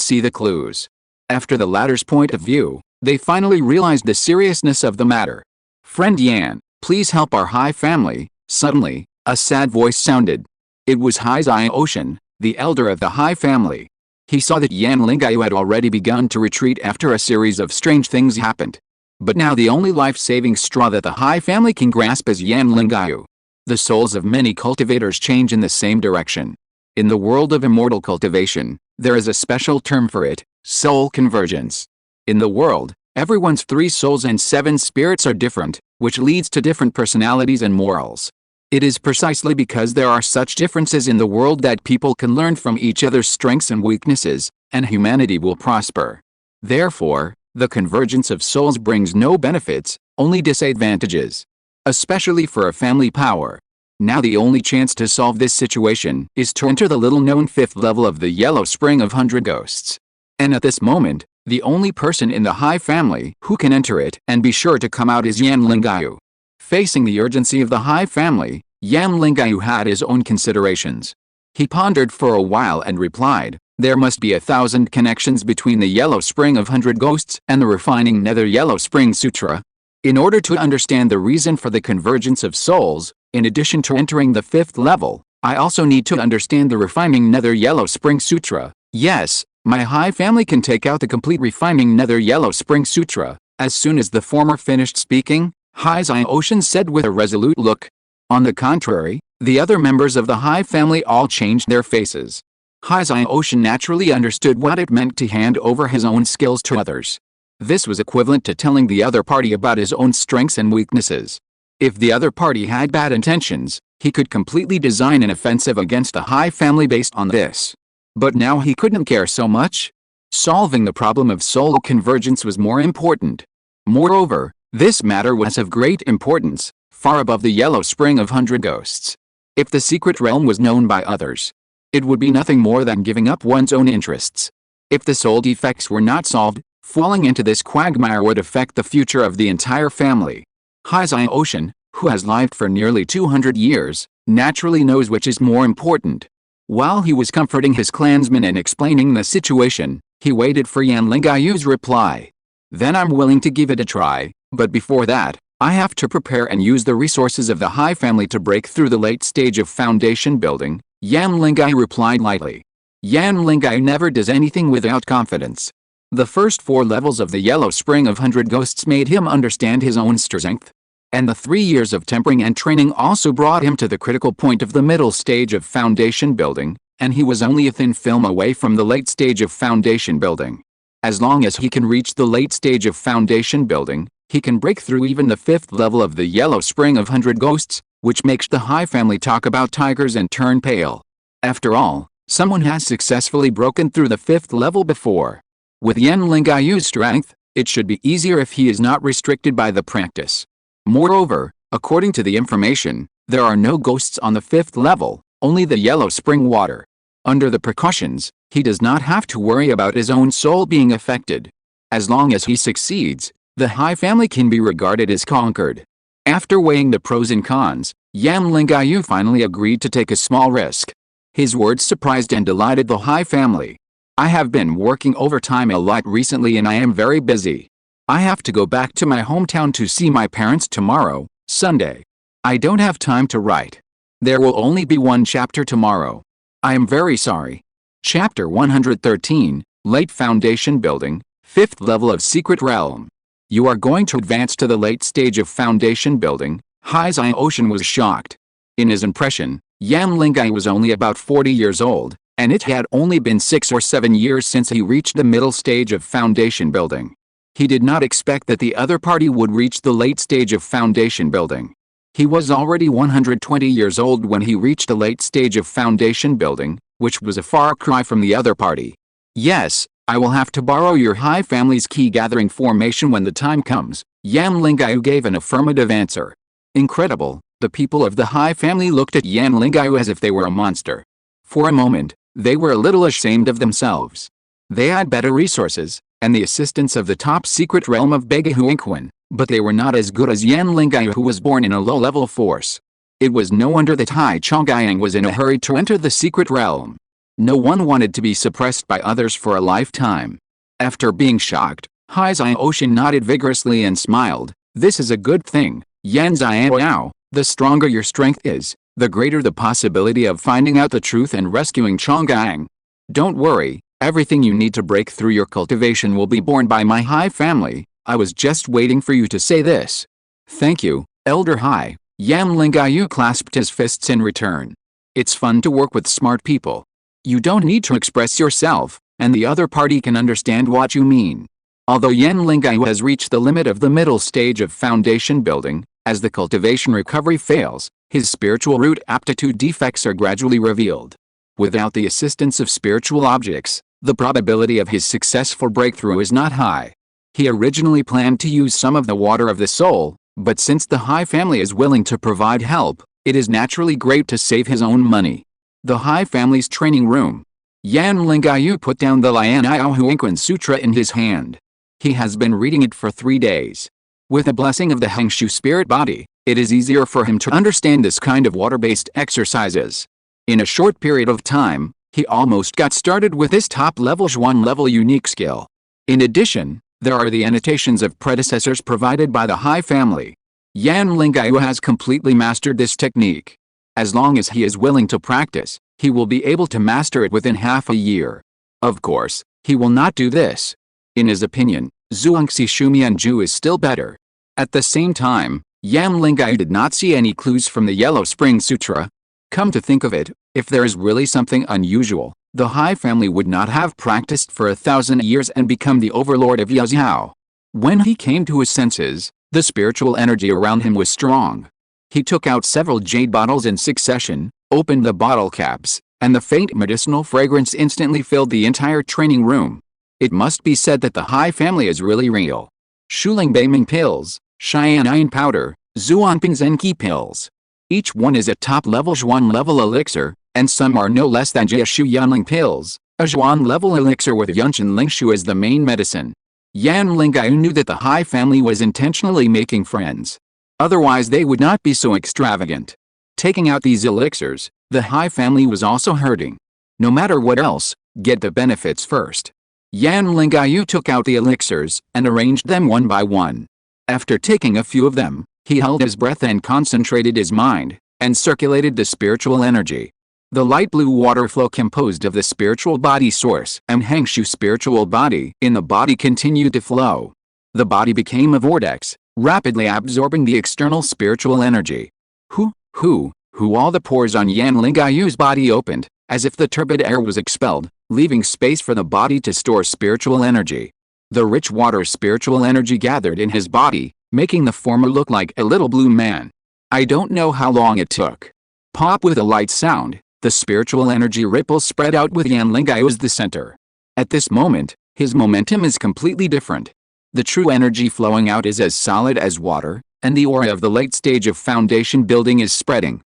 see the clues. After the latter's point of view, they finally realized the seriousness of the matter. Friend Yan, please help our High family. Suddenly, a sad voice sounded. It was Hengshui Ocean, the elder of the High family. He saw that Yan Lingyu had already begun to retreat after a series of strange things happened. But now the only life-saving straw that the High family can grasp is Yan Lingyu. The souls of many cultivators change in the same direction. In the world of immortal cultivation, there is a special term for it, soul convergence. In the world, everyone's 3 souls and 7 spirits are different, which leads to different personalities and morals. It is precisely because there are such differences in the world that people can learn from each other's strengths and weaknesses, and humanity will prosper. Therefore, the convergence of souls brings no benefits, only disadvantages. Especially for a family power. Now the only chance to solve this situation is to enter the little-known 5th level of the Yellow Spring of 100 Ghosts. And at this moment, the only person in the High family who can enter it and be sure to come out is Yan Lingyu. Facing the urgency of the High family, Yan Lingyu had his own considerations. He pondered for a while and replied, there must be 1,000 connections between the Yellow Spring of 100 Ghosts and the refining Nether Yellow Spring Sutra. In order to understand the reason for the convergence of souls, in addition to entering the 5th level, I also need to understand the refining Nether Yellow Spring Sutra. Yes, my High family can take out the complete refining Nether Yellow Spring Sutra. As soon as the former finished speaking, High Ocean said with a resolute look. On the contrary, the other members of the High family all changed their faces. High Ocean naturally understood what it meant to hand over his own skills to others. This was equivalent to telling the other party about his own strengths and weaknesses. If the other party had bad intentions, he could completely design an offensive against the High family based on this. But now he couldn't care so much. Solving the problem of soul convergence was more important. Moreover, this matter was of great importance, far above the Yellow Spring of 100 Ghosts. If the secret realm was known by others, it would be nothing more than giving up one's own interests. If the soul defects were not solved, falling into this quagmire would affect the future of the entire family. High Ocean, who has lived for nearly 200 years, naturally knows which is more important. While he was comforting his clansmen and explaining the situation, he waited for Yan Lingyu's reply. Then I'm willing to give it a try, but before that, I have to prepare and use the resources of the High family to break through the late stage of foundation building, Yan Lingyu replied lightly. Yan Lingyu never does anything without confidence. The first 4 levels of the Yellow Spring of 100 Ghosts made him understand his own strength. And the 3 years of tempering and training also brought him to the critical point of the middle stage of foundation building, and he was only a thin film away from the late stage of foundation building. As long as he can reach the late stage of foundation building, he can break through even the 5th level of the Yellow Spring of 100 Ghosts, which makes the High family talk about tigers and turn pale. After all, someone has successfully broken through the 5th level before. With Yan Lingyu's strength, it should be easier if he is not restricted by the practice. Moreover, according to the information, there are no ghosts on the 5th level, only the Yellow Spring water. Under the precautions, he does not have to worry about his own soul being affected. As long as he succeeds, the High family can be regarded as conquered. After weighing the pros and cons, Yan Lingyu finally agreed to take a small risk. His words surprised and delighted the High family. I have been working overtime a lot recently and I am very busy. I have to go back to my hometown to see my parents tomorrow, Sunday. I don't have time to write. There will only be 1 chapter tomorrow. I am very sorry. Chapter 113, Late Foundation Building, 5th Level of Secret Realm. You are going to advance to the late stage of foundation building. High Ocean was shocked. In his impression, Yan Lingyu was only about 40 years old, and it had only been 6 or 7 years since he reached the middle stage of foundation building. He did not expect that the other party would reach the late stage of foundation building. He was already 120 years old when he reached the late stage of foundation building, which was a far cry from the other party. Yes, I will have to borrow your High family's key gathering formation when the time comes. Yan Lingyu gave an affirmative answer. Incredible, the people of the High family looked at Yan Lingyu as if they were a monster. For a moment, they were a little ashamed of themselves. They had better resources, and the assistance of the top secret realm of Begahuinquan, but they were not as good as Yan Lingyu, who was born in a low-level force. It was no wonder that Hai Chongyang was in a hurry to enter the secret realm. No one wanted to be suppressed by others for a lifetime. After being shocked, Hai Ocean nodded vigorously and smiled. This is a good thing, Yan Xiao. The stronger your strength is, the greater the possibility of finding out the truth and rescuing Chongyang. Don't worry. Everything you need to break through your cultivation will be borne by my High family. I was just waiting for you to say this. Thank you, Elder Hai. Yan Lingyu clasped his fists in return. It's fun to work with smart people. You don't need to express yourself, and the other party can understand what you mean. Although Yan Lingyu has reached the limit of the middle stage of foundation building, as the cultivation recovery fails, His spiritual root aptitude defects are gradually revealed. Without the assistance of spiritual objects, the probability of his successful breakthrough is not high. He originally planned to use some of the water of the soul, but since the Hai family is willing to provide help, it is naturally great to save his own money. The Hai family's training room. Yan Lingyu put down the Lianhuangquan Sutra in his hand. He has been reading it for 3 days. With the blessing of the Hengshui spirit body, it is easier for him to understand this kind of water-based exercises. In a short period of time, he almost got started with this top-level Zhuan level unique skill. In addition, there are the annotations of predecessors provided by the Hai family. Yan Lingyu has completely mastered this technique. As long as he is willing to practice, he will be able to master it within half a year. Of course, he will not do this. In his opinion, Zhuangxi Shumianju is still better. At the same time, Yan Lingyu did not see any clues from the Yellow Spring Sutra. Come to think of it, if there is really something unusual, the Hai family would not have practiced for 1,000 years and become the overlord of Yaziao. When he came to his senses, the spiritual energy around him was strong. He took out several jade bottles in succession, opened the bottle caps, and the faint medicinal fragrance instantly filled the entire training room. It must be said that the Hai family is really real. Shuling Beiming pills, Xianyin powder, Zuanping Zenqi pills. Each one is a top-level Zhuan level elixir, and some are no less than Jiashu Yanling pills, a Zhuan level elixir with Yunshan Lingshu as the main medicine. Yan Lingyu knew that the Hai family was intentionally making friends. Otherwise they would not be so extravagant. Taking out these elixirs, the Hai family was also hurting. No matter what else, get the benefits first. Yan Lingyu took out the elixirs and arranged them one by one. After taking a few of them, he held his breath and concentrated his mind, and circulated the spiritual energy. The light blue water flow composed of the spiritual body source and Hengshui spiritual body in the body continued to flow. The body became a vortex, rapidly absorbing the external spiritual energy. All the pores on Yan Lingyu's body opened, as if the turbid air was expelled, leaving space for the body to store spiritual energy. The rich water spiritual energy gathered in his body, making the former look like a little blue man. I don't know how long it took. Pop with a light sound, the spiritual energy ripples spread out with Yan Lingyu as the center. At this moment, his momentum is completely different. The true energy flowing out is as solid as water, and the aura of the late stage of foundation building is spreading.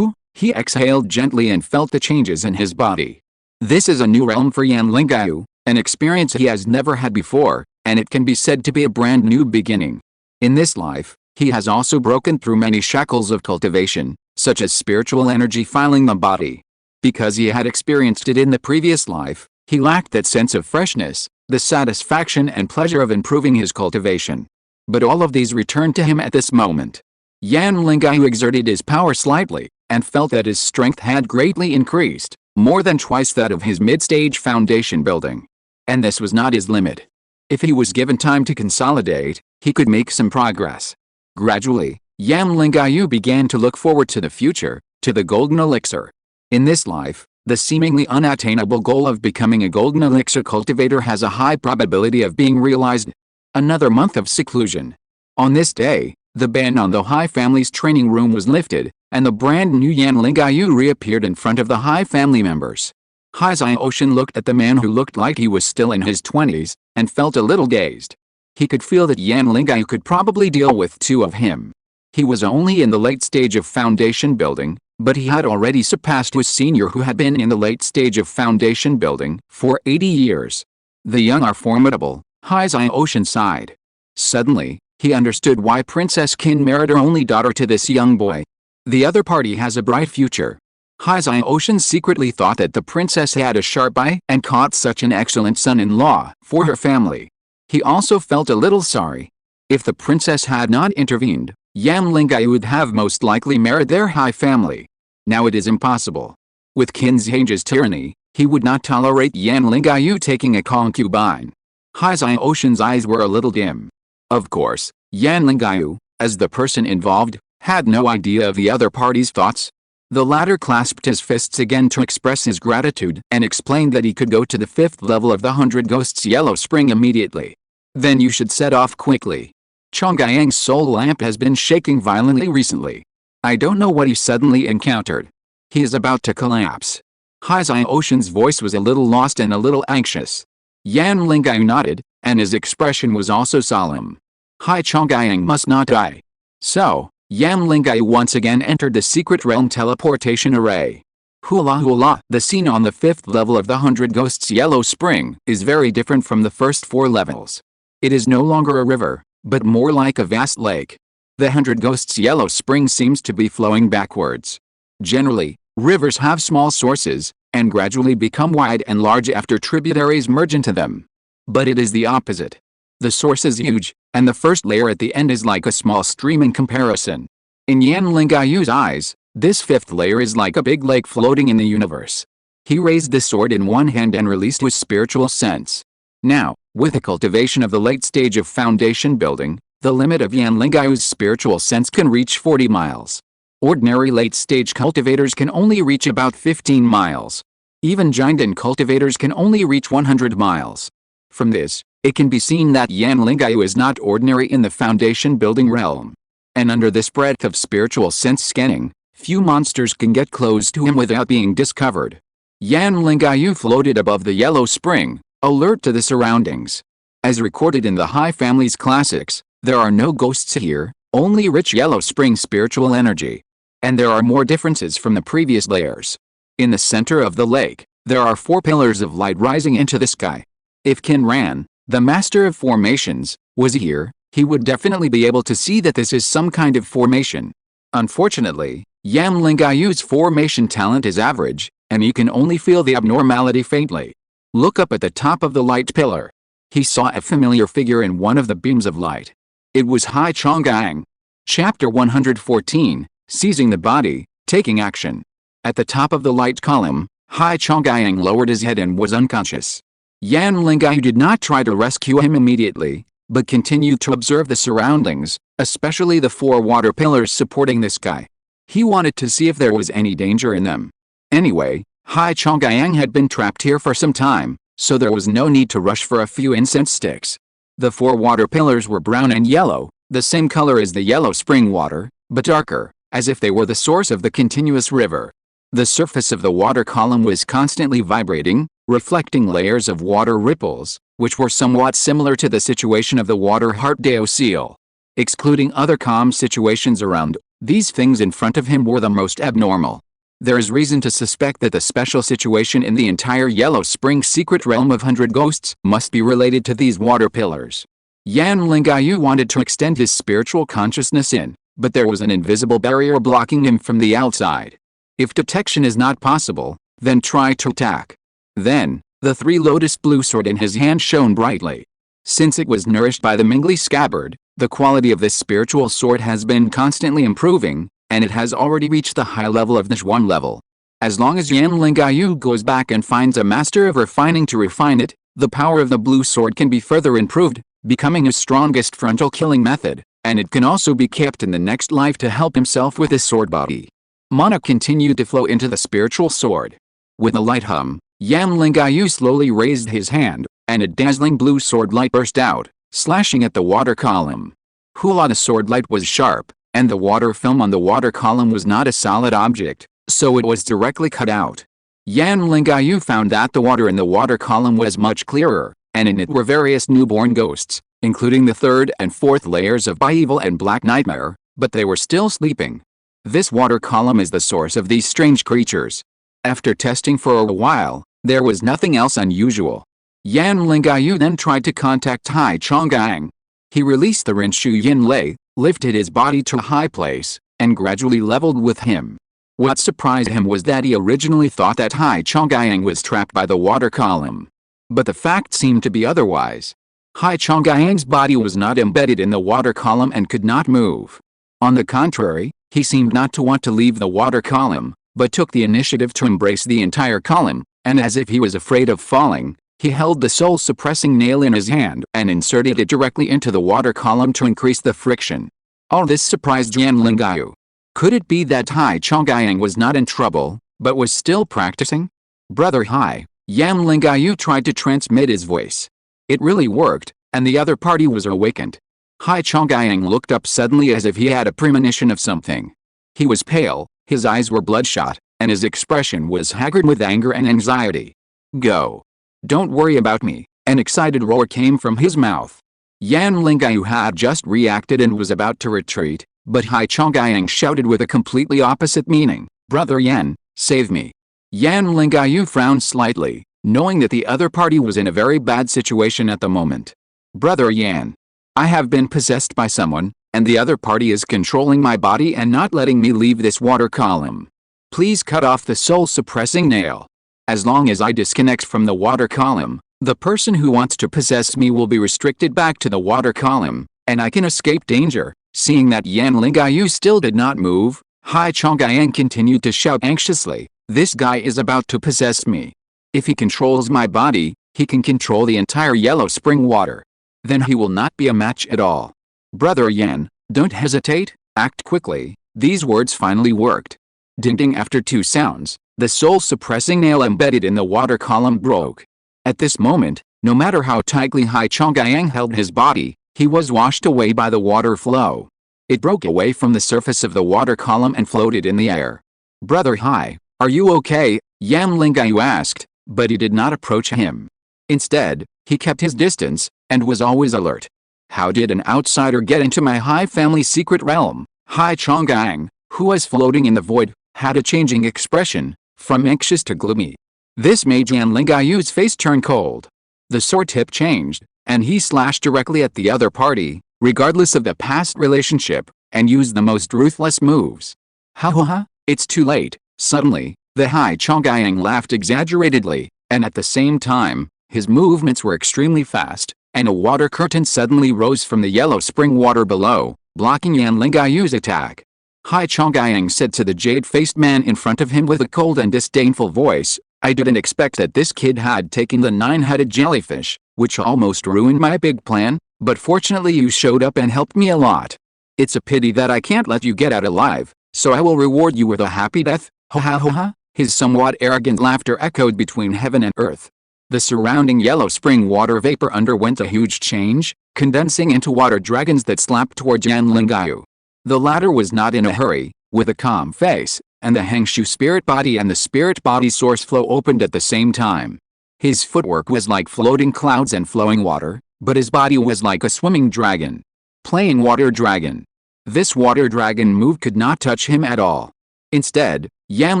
He exhaled gently and felt the changes in his body. This is a new realm for Yan Lingyu, an experience he has never had before, and it can be said to be a brand new beginning. In this life, he has also broken through many shackles of cultivation, such as spiritual energy filing the body. Because he had experienced it in the previous life, he lacked that sense of freshness, the satisfaction and pleasure of improving his cultivation. But all of these returned to him at this moment. Yan Lingyu exerted his power slightly, and felt that his strength had greatly increased, more than twice that of his mid-stage foundation building. And this was not his limit. If he was given time to consolidate, he could make some progress. Gradually, Yan Lingyu began to look forward to the future, to the golden elixir. In this life, the seemingly unattainable goal of becoming a golden elixir cultivator has a high probability of being realized. Another month of seclusion. On this day, the ban on the Hai family's training room was lifted, and the brand new Yan Lingyu reappeared in front of the Hai family members. Hai Ocean looked at the man who looked like he was still in his 20s, and felt a little dazed. He could feel that Yan Lingyu could probably deal with two of him. He was only in the late stage of foundation building, but he had already surpassed his senior who had been in the late stage of foundation building for 80 years. The young are formidable, Hai Ocean sighed. Suddenly, he understood why Princess Qin married her only daughter to this young boy. The other party has a bright future. Hai Ocean secretly thought that the princess had a sharp eye and caught such an excellent son-in-law for her family. He also felt a little sorry. If the princess had not intervened, Yan Lingyu would have most likely married their Hai family. Now it is impossible. With Qin Zhang's tyranny, he would not tolerate Yan Lingyu taking a concubine. Hai Ocean's eyes were a little dim. Of course, Yan Lingyu, as the person involved, had no idea of the other party's thoughts. The latter clasped his fists again to express his gratitude and explained that he could go to the 5th level of the 100 Ghosts Yellow Spring immediately. Then you should set off quickly. Chongyang's soul lamp has been shaking violently recently. I don't know what he suddenly encountered. He is about to collapse. Hai Ocean's voice was a little lost and a little anxious. Yan Lingyu nodded, and his expression was also solemn. Hai Chongyang must not die. So, Yan Lingyu once again entered the secret realm teleportation array. Hula hula. The scene on the 5th level of the 100 Ghosts Yellow Spring is very different from the first 4 levels. It is no longer a river, but more like a vast lake. The 100 Ghosts Yellow Spring seems to be flowing backwards. Generally, rivers have small sources, and gradually become wide and large after tributaries merge into them. But it is the opposite. The source is huge, and the first layer at the end is like a small stream in comparison. In Yan Lingyu's eyes, this 5th layer is like a big lake floating in the universe. He raised the sword in one hand and released his spiritual sense. Now, with the cultivation of the late stage of foundation building, the limit of Yan Lingyu's spiritual sense can reach 40 miles. Ordinary late-stage cultivators can only reach about 15 miles. Even giant cultivators can only reach 100 miles. From this, it can be seen that Yan Lingyu is not ordinary in the foundation building realm. And under this breadth of spiritual sense scanning, few monsters can get close to him without being discovered. Yan Lingyu floated above the yellow spring, alert to the surroundings. As recorded in the Hai family's classics, there are no ghosts here, only rich yellow spring spiritual energy. And there are more differences from the previous layers. In the center of the lake, there are 4 pillars of light rising into the sky. If Kinran, the master of formations, was here, he would definitely be able to see that this is some kind of formation. Unfortunately, Yan Lingyu's formation talent is average, and he can only feel the abnormality faintly. Look up at the top of the light pillar. He saw a familiar figure in one of the beams of light. It was Hai Chongyang. Chapter 114, Seizing the Body, Taking Action. At the top of the light column, Hai Chongyang lowered his head and was unconscious. Yan Lingyu did not try to rescue him immediately, but continued to observe the surroundings, especially the 4 water pillars supporting the sky. He wanted to see if there was any danger in them. Anyway, Hai Chongyang had been trapped here for some time, so there was no need to rush for a few incense sticks. The 4 water pillars were brown and yellow, the same color as the yellow spring water, but darker, as if they were the source of the continuous river. The surface of the water column was constantly vibrating, reflecting layers of water ripples, which were somewhat similar to the situation of the water heart Dao seal. Excluding other calm situations around, these things in front of him were the most abnormal. There is reason to suspect that the special situation in the entire Yellow Spring secret realm of 100 Ghosts must be related to these water pillars. Yan Lingyu wanted to extend his spiritual consciousness in, but there was an invisible barrier blocking him from the outside. If detection is not possible, then try to attack. Then, the 3 lotus blue sword in his hand shone brightly. Since it was nourished by the Mingli scabbard, the quality of this spiritual sword has been constantly improving, and it has already reached the high level of the Zhuan level. As long as Yan Lingyu goes back and finds a master of refining to refine it, the power of the blue sword can be further improved, becoming his strongest frontal killing method, and it can also be kept in the next life to help himself with his sword body. Mana continued to flow into the spiritual sword. With a light hum, Yan Lingyu slowly raised his hand, and a dazzling blue sword light burst out, slashing at the water column. Hula, the sword light was sharp, and the water film on the water column was not a solid object, so it was directly cut out. Yan Lingyu found that the water in the water column was much clearer, and in it were various newborn ghosts, including the 3rd and 4th layers of Evil and Black Nightmare, but they were still sleeping. This water column is the source of these strange creatures. After testing for a while, there was nothing else unusual. Yan Lingyu then tried to contact Hai Chongyang. He released the Hengshui Yin Lei, lifted his body to a high place, and gradually leveled with him. What surprised him was that he originally thought that Hai Chongyang was trapped by the water column. But the fact seemed to be otherwise. Hai Chongyang's body was not embedded in the water column and could not move. On the contrary, he seemed not to want to leave the water column, but took the initiative to embrace the entire column, and as if he was afraid of falling, he held the soul-suppressing nail in his hand and inserted it directly into the water column to increase the friction. All this surprised Yan Lingyu. Could it be that Hai Chongyang was not in trouble, but was still practicing? Brother Hai, Yan Lingyu tried to transmit his voice. It really worked, and the other party was awakened. Hai Chongyang looked up suddenly as if he had a premonition of something. He was pale, his eyes were bloodshot, and his expression was haggard with anger and anxiety. "Go. Don't worry about me," an excited roar came from his mouth. Yan Lingyu had just reacted and was about to retreat, but Hai Chongyang shouted with a completely opposite meaning, "Brother Yan, save me." Yan Lingyu frowned slightly, knowing that the other party was in a very bad situation at the moment. "Brother Yan, I have been possessed by someone, and the other party is controlling my body and not letting me leave this water column. Please cut off the soul-suppressing nail. As long as I disconnect from the water column, the person who wants to possess me will be restricted back to the water column, and I can escape danger." Seeing that Yan Lingyu still did not move, Hai Chongyang continued to shout anxiously, "This guy is about to possess me. If he controls my body, he can control the entire yellow spring water. Then he will not be a match at all. Brother Yan, don't hesitate, act quickly." These words finally worked. Ding-ding, after 2 sounds, the soul-suppressing nail embedded in the water column broke. At this moment, no matter how tightly Hai Chongyang held his body, he was washed away by the water flow. It broke away from the surface of the water column and floated in the air. "Brother Hai, are you okay?" Yan Lingyu asked, but he did not approach him. Instead, he kept his distance, and was always alert. "How did an outsider get into my Hai family's secret realm?" Hai Chongyang, who was floating in the void, had a changing expression, from anxious to gloomy. This made Yan Lingyu's face turn cold. The sword tip changed, and he slashed directly at the other party, regardless of the past relationship, and used the most ruthless moves. "Ha ha ha, it's too late." Suddenly, the Hai Chongyang laughed exaggeratedly, and at the same time, his movements were extremely fast, and a water curtain suddenly rose from the yellow spring water below, blocking Yan Lingyu's attack. Hai Chongyang said to the jade-faced man in front of him with a cold and disdainful voice, "I didn't expect that this kid had taken the 9-headed jellyfish, which almost ruined my big plan, but fortunately you showed up and helped me a lot. It's a pity that I can't let you get out alive, so I will reward you with a happy death." "Ha ha ha ha." His somewhat arrogant laughter echoed between heaven and earth. The surrounding yellow spring water vapor underwent a huge change, condensing into water dragons that slapped towards Yan Lingyu. The latter was not in a hurry, with a calm face, and the Hengshui spirit body and the spirit body source flow opened at the same time. His footwork was like floating clouds and flowing water, but his body was like a swimming dragon. Playing water dragon. This water dragon move could not touch him at all. Instead, Yan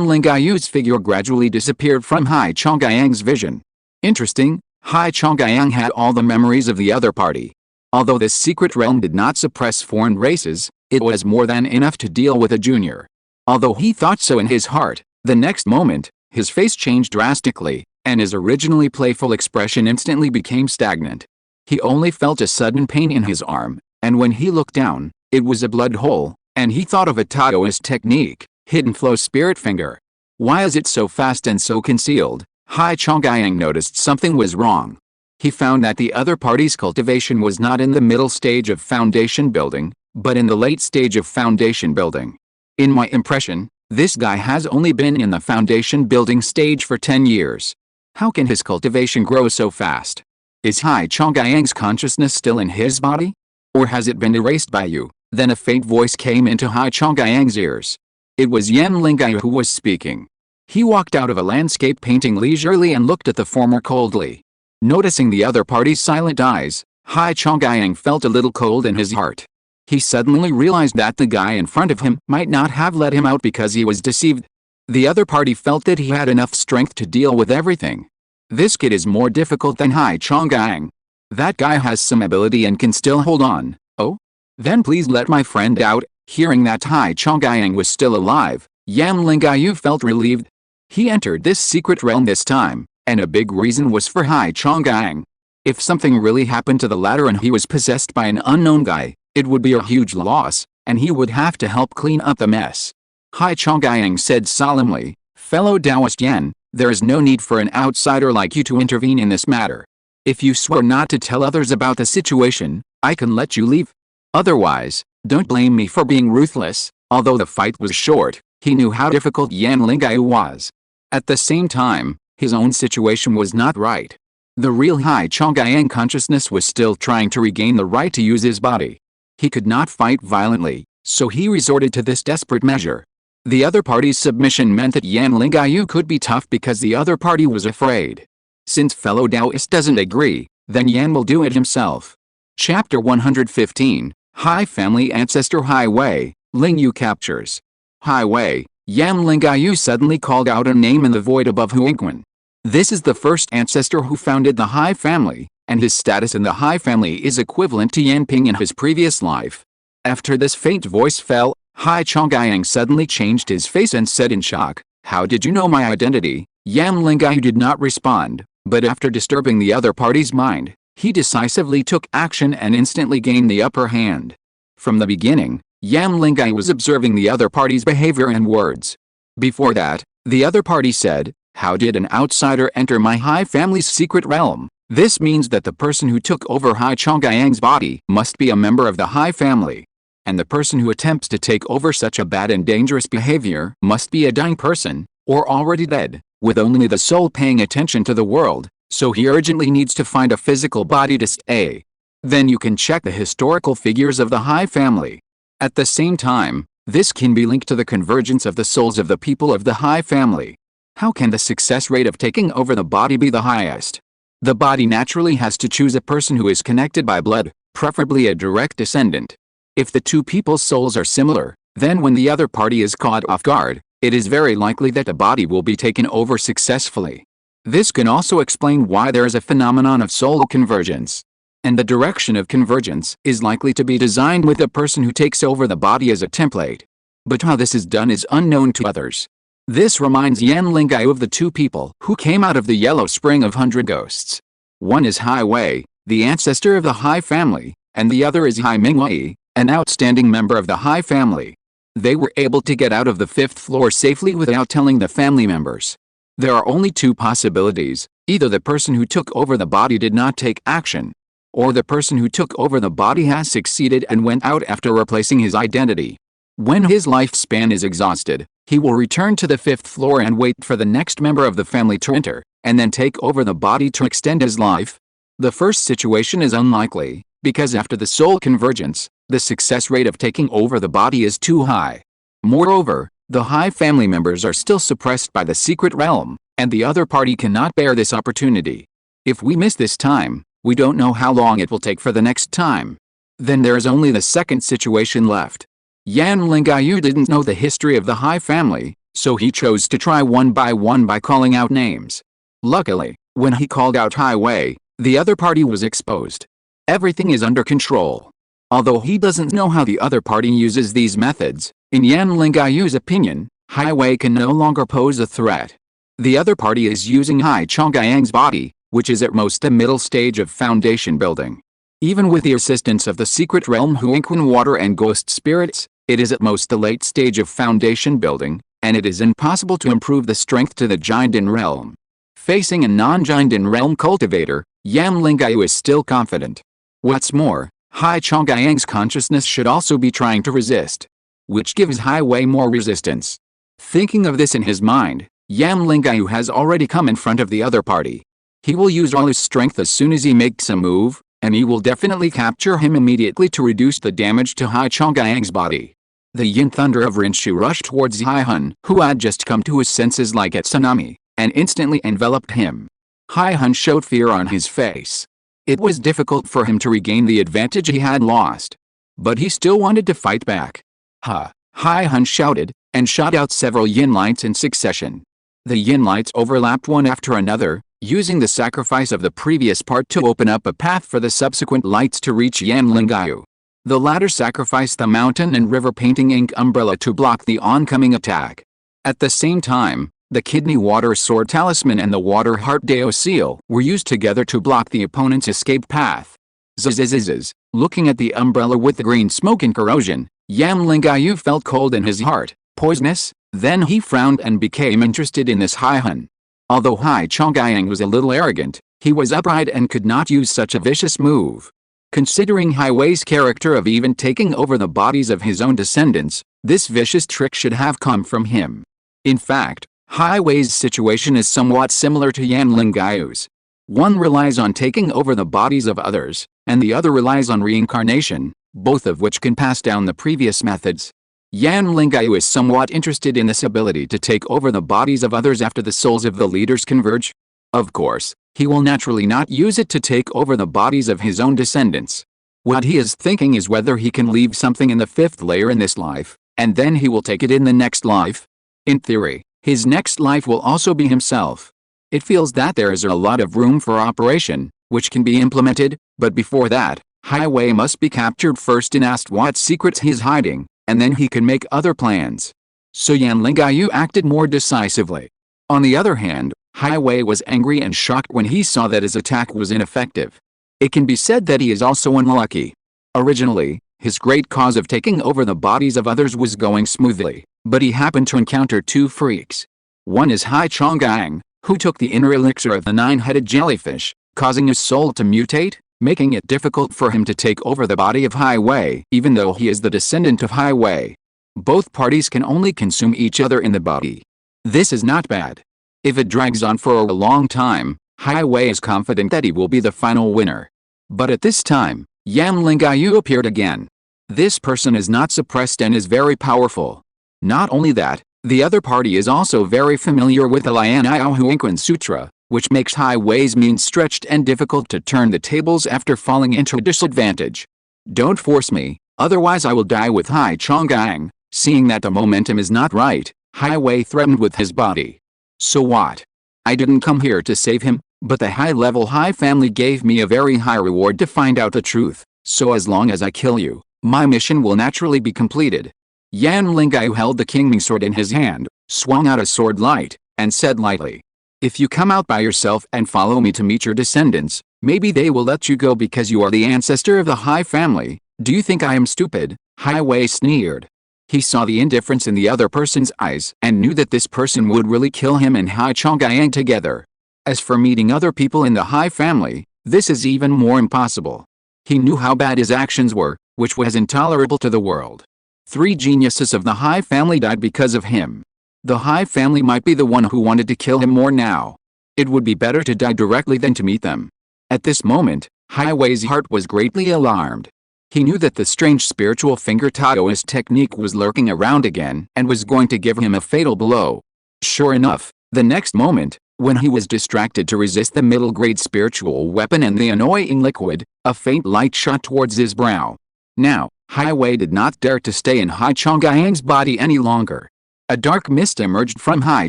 Lingyu's figure gradually disappeared from Hai Chongyang's vision. Interesting, Hai Chongyang had all the memories of the other party. Although this secret realm did not suppress foreign races, it was more than enough to deal with a junior. Although he thought so in his heart, the next moment, his face changed drastically, and his originally playful expression instantly became stagnant. He only felt a sudden pain in his arm, and when he looked down, it was a blood hole, and he thought of a Taoist technique, hidden flow spirit finger. Why is it so fast and so concealed? Hai Chongyang noticed something was wrong. He found that the other party's cultivation was not in the middle stage of foundation building, but in the late stage of foundation building. In my impression, this guy has only been in the foundation building stage for 10 years. How can his cultivation grow so fast? Is Hai Chongyang's consciousness still in his body? Or has it been erased by you? Then a faint voice came into Hai Chongyang's ears. It was Yan Lingyu who was speaking. He walked out of a landscape painting leisurely and looked at the former coldly. Noticing the other party's silent eyes, Hai Chongyang felt a little cold in his heart. He suddenly realized that the guy in front of him might not have let him out because he was deceived. The other party felt that he had enough strength to deal with everything. This kid is more difficult than Hai Chongyang. That guy has some ability and can still hold on. Oh? Then please let my friend out. Hearing that Hai Chongyang was still alive, Yan Lingyu felt relieved. He entered this secret realm this time, and a big reason was for Hai Chongyang. If something really happened to the latter and he was possessed by an unknown guy, it would be a huge loss, and he would have to help clean up the mess. Hai Chongyang said solemnly, "Fellow Taoist Yan, there is no need for an outsider like you to intervene in this matter. If you swear not to tell others about the situation, I can let you leave. Otherwise, don't blame me for being ruthless." Although the fight was short, he knew how difficult Yan Lingyu was. At the same time, his own situation was not right. The real Hai Chongyang consciousness was still trying to regain the right to use his body. He could not fight violently, So he resorted to this desperate measure. The other party's submission meant that Yan Lingyu could be tough because the other party was afraid. Since fellow Taoist doesn't agree, then Yan will do it himself. Chapter 115, High Family Ancestor Highway, Lingyu captures. Highway, Yan Lingyu suddenly called out a name in the void above Huingquan. This is the first ancestor who founded the High Family, and his status in the High Family is equivalent to Yan Ping in his previous life. After this faint voice fell, Hai Chongyang suddenly changed his face and said in shock, "How did you know my identity?" Yan Lingyu did not respond, but after disturbing the other party's mind, he decisively took action and instantly gained the upper hand. From the beginning, Yan Lingyu was observing the other party's behavior and words. Before that, the other party said, "How did an outsider enter my High Family's secret realm?" This means that the person who took over Hai Chongyang's body must be a member of the High Family. And the person who attempts to take over such a bad and dangerous behavior must be a dying person, or already dead, with only the soul paying attention to the world, so he urgently needs to find a physical body to stay. Then you can check the historical figures of the High Family. At the same time, this can be linked to the convergence of the souls of the people of the High Family. How can the success rate of taking over the body be the highest? The body naturally has to choose a person who is connected by blood, preferably a direct descendant. If the two people's souls are similar, then when the other party is caught off guard, it is very likely that the body will be taken over successfully. This can also explain why there is a phenomenon of soul convergence. And the direction of convergence is likely to be designed with the person who takes over the body as a template. But how this is done is unknown to others. This reminds Yan Lingyu of the two people who came out of the yellow spring of 100 ghosts. One is Hai Wei, the ancestor of the High Family, and the other is Hai Mingwei, an outstanding member of the High Family. They were able to get out of the 5th floor safely without telling the family members. There are only two possibilities: either the person who took over the body did not take action, or the person who took over the body has succeeded and went out after replacing his identity. When his lifespan is exhausted, he will return to the 5th floor and wait for the next member of the family to enter, and then take over the body to extend his life. The first situation is unlikely, because after the soul convergence, the success rate of taking over the body is too high. Moreover, the High Family members are still suppressed by the secret realm, and the other party cannot bear this opportunity. If we miss this time, we don't know how long it will take for the next time. Then there is only the second situation left. Yan Lingyu didn't know the history of the High Family, so he chose to try one by calling out names. Luckily, when he called out Hai Wei, the other party was exposed. Everything is under control. Although he doesn't know how the other party uses these methods, in Yan Lingyu's opinion, Hai Wei can no longer pose a threat. The other party is using Hai Chongyang's body, which is at most a middle stage of foundation building. Even with the assistance of the secret realm Huingquan water and ghost spirits, it is at most the late stage of foundation building, and it is impossible to improve the strength to the Jinden realm. Facing a non-Jinden realm cultivator, Yan Lingyu is still confident. What's more, Hai Chongyang's consciousness should also be trying to resist, which gives Hai Wei more resistance. Thinking of this in his mind, Yan Lingyu has already come in front of the other party. He will use all his strength as soon as he makes a move, and he will definitely capture him immediately to reduce the damage to Hai Chongyang's body. The yin thunder of Hengshui rushed towards Hai Hun, who had just come to his senses like a tsunami, and instantly enveloped him. Hai Hun showed fear on his face. It was difficult for him to regain the advantage he had lost. But he still wanted to fight back. Ha! Hai Hun shouted, and shot out several yin lights in succession. The yin lights overlapped one after another, using the sacrifice of the previous part to open up a path for the subsequent lights to reach Yan Lingyu. The latter sacrificed the mountain and river painting ink umbrella to block the oncoming attack. At the same time, the kidney water sword talisman and the water heart deo seal were used together to block the opponent's escape path. Zzz. Looking at the umbrella with the green smoke and corrosion, Yan Lingyu felt cold in his heart. Poisonous? Then he frowned and became interested in this Hai Hun. Although Hai Chongyang was a little arrogant, he was upright and could not use such a vicious move. Considering Hai Wei's character of even taking over the bodies of his own descendants, this vicious trick should have come from him. In fact, Hai Wei's situation is somewhat similar to Yan Lingyu's. One relies on taking over the bodies of others, and the other relies on reincarnation, both of which can pass down the previous methods. Yan Lingyu is somewhat interested in this ability to take over the bodies of others after the souls of the leaders converge. Of course, he will naturally not use it to take over the bodies of his own descendants. What he is thinking is whether he can leave something in the fifth layer in this life, and then he will take it in the next life. In theory, his next life will also be himself. It feels that there is a lot of room for operation, which can be implemented, but before that, Highway must be captured first and asked what secrets he is hiding, and then he can make other plans. So Yan Lingyu acted more decisively. On the other hand, Highway was angry and shocked when he saw that his attack was ineffective. It can be said that he is also unlucky. Originally, his great cause of taking over the bodies of others was going smoothly, but he happened to encounter two freaks. One is Hai Chang'ang, who took the inner elixir of the nine-headed jellyfish, causing his soul to mutate, making it difficult for him to take over the body of Highway, even though he is the descendant of Highway. Both parties can only consume each other in the body. This is not bad. If it drags on for a long time, Highway is confident that he will be the final winner. But at this time, Yan Lingyu appeared again. This person is not suppressed and is very powerful. Not only that, the other party is also very familiar with the Lianhuangquan Sutra, which makes Highway's means stretched and difficult to turn the tables after falling into a disadvantage. Don't force me, otherwise I will die with Hai Chang'ang. Seeing that the momentum is not right, Highway threatened with his body. So what? I didn't come here to save him, but the high-level Hai family gave me a very high reward to find out the truth, so as long as I kill you, my mission will naturally be completed. Yan Lingyu held the Kingming sword in his hand, swung out a sword light, and said lightly, "If you come out by yourself and follow me to meet your descendants, maybe they will let you go because you are the ancestor of the Hai family. Do you think I am stupid?" Highway sneered. He saw the indifference in the other person's eyes and knew that this person would really kill him and Hai Chang'ang together. As for meeting other people in the Hai family, this is even more impossible. He knew how bad his actions were, which was intolerable to the world. 3 geniuses of the Hai family died because of him. The Hai family might be the one who wanted to kill him more now. It would be better to die directly than to meet them. At this moment, Highway's heart was greatly alarmed. He knew that the strange spiritual finger Taoist technique was lurking around again and was going to give him a fatal blow. Sure enough, the next moment, when he was distracted to resist the middle-grade spiritual weapon and the annoying liquid, a faint light shot towards his brow. Now, Highway did not dare to stay in Hai Chang'ang's body any longer. A dark mist emerged from Hai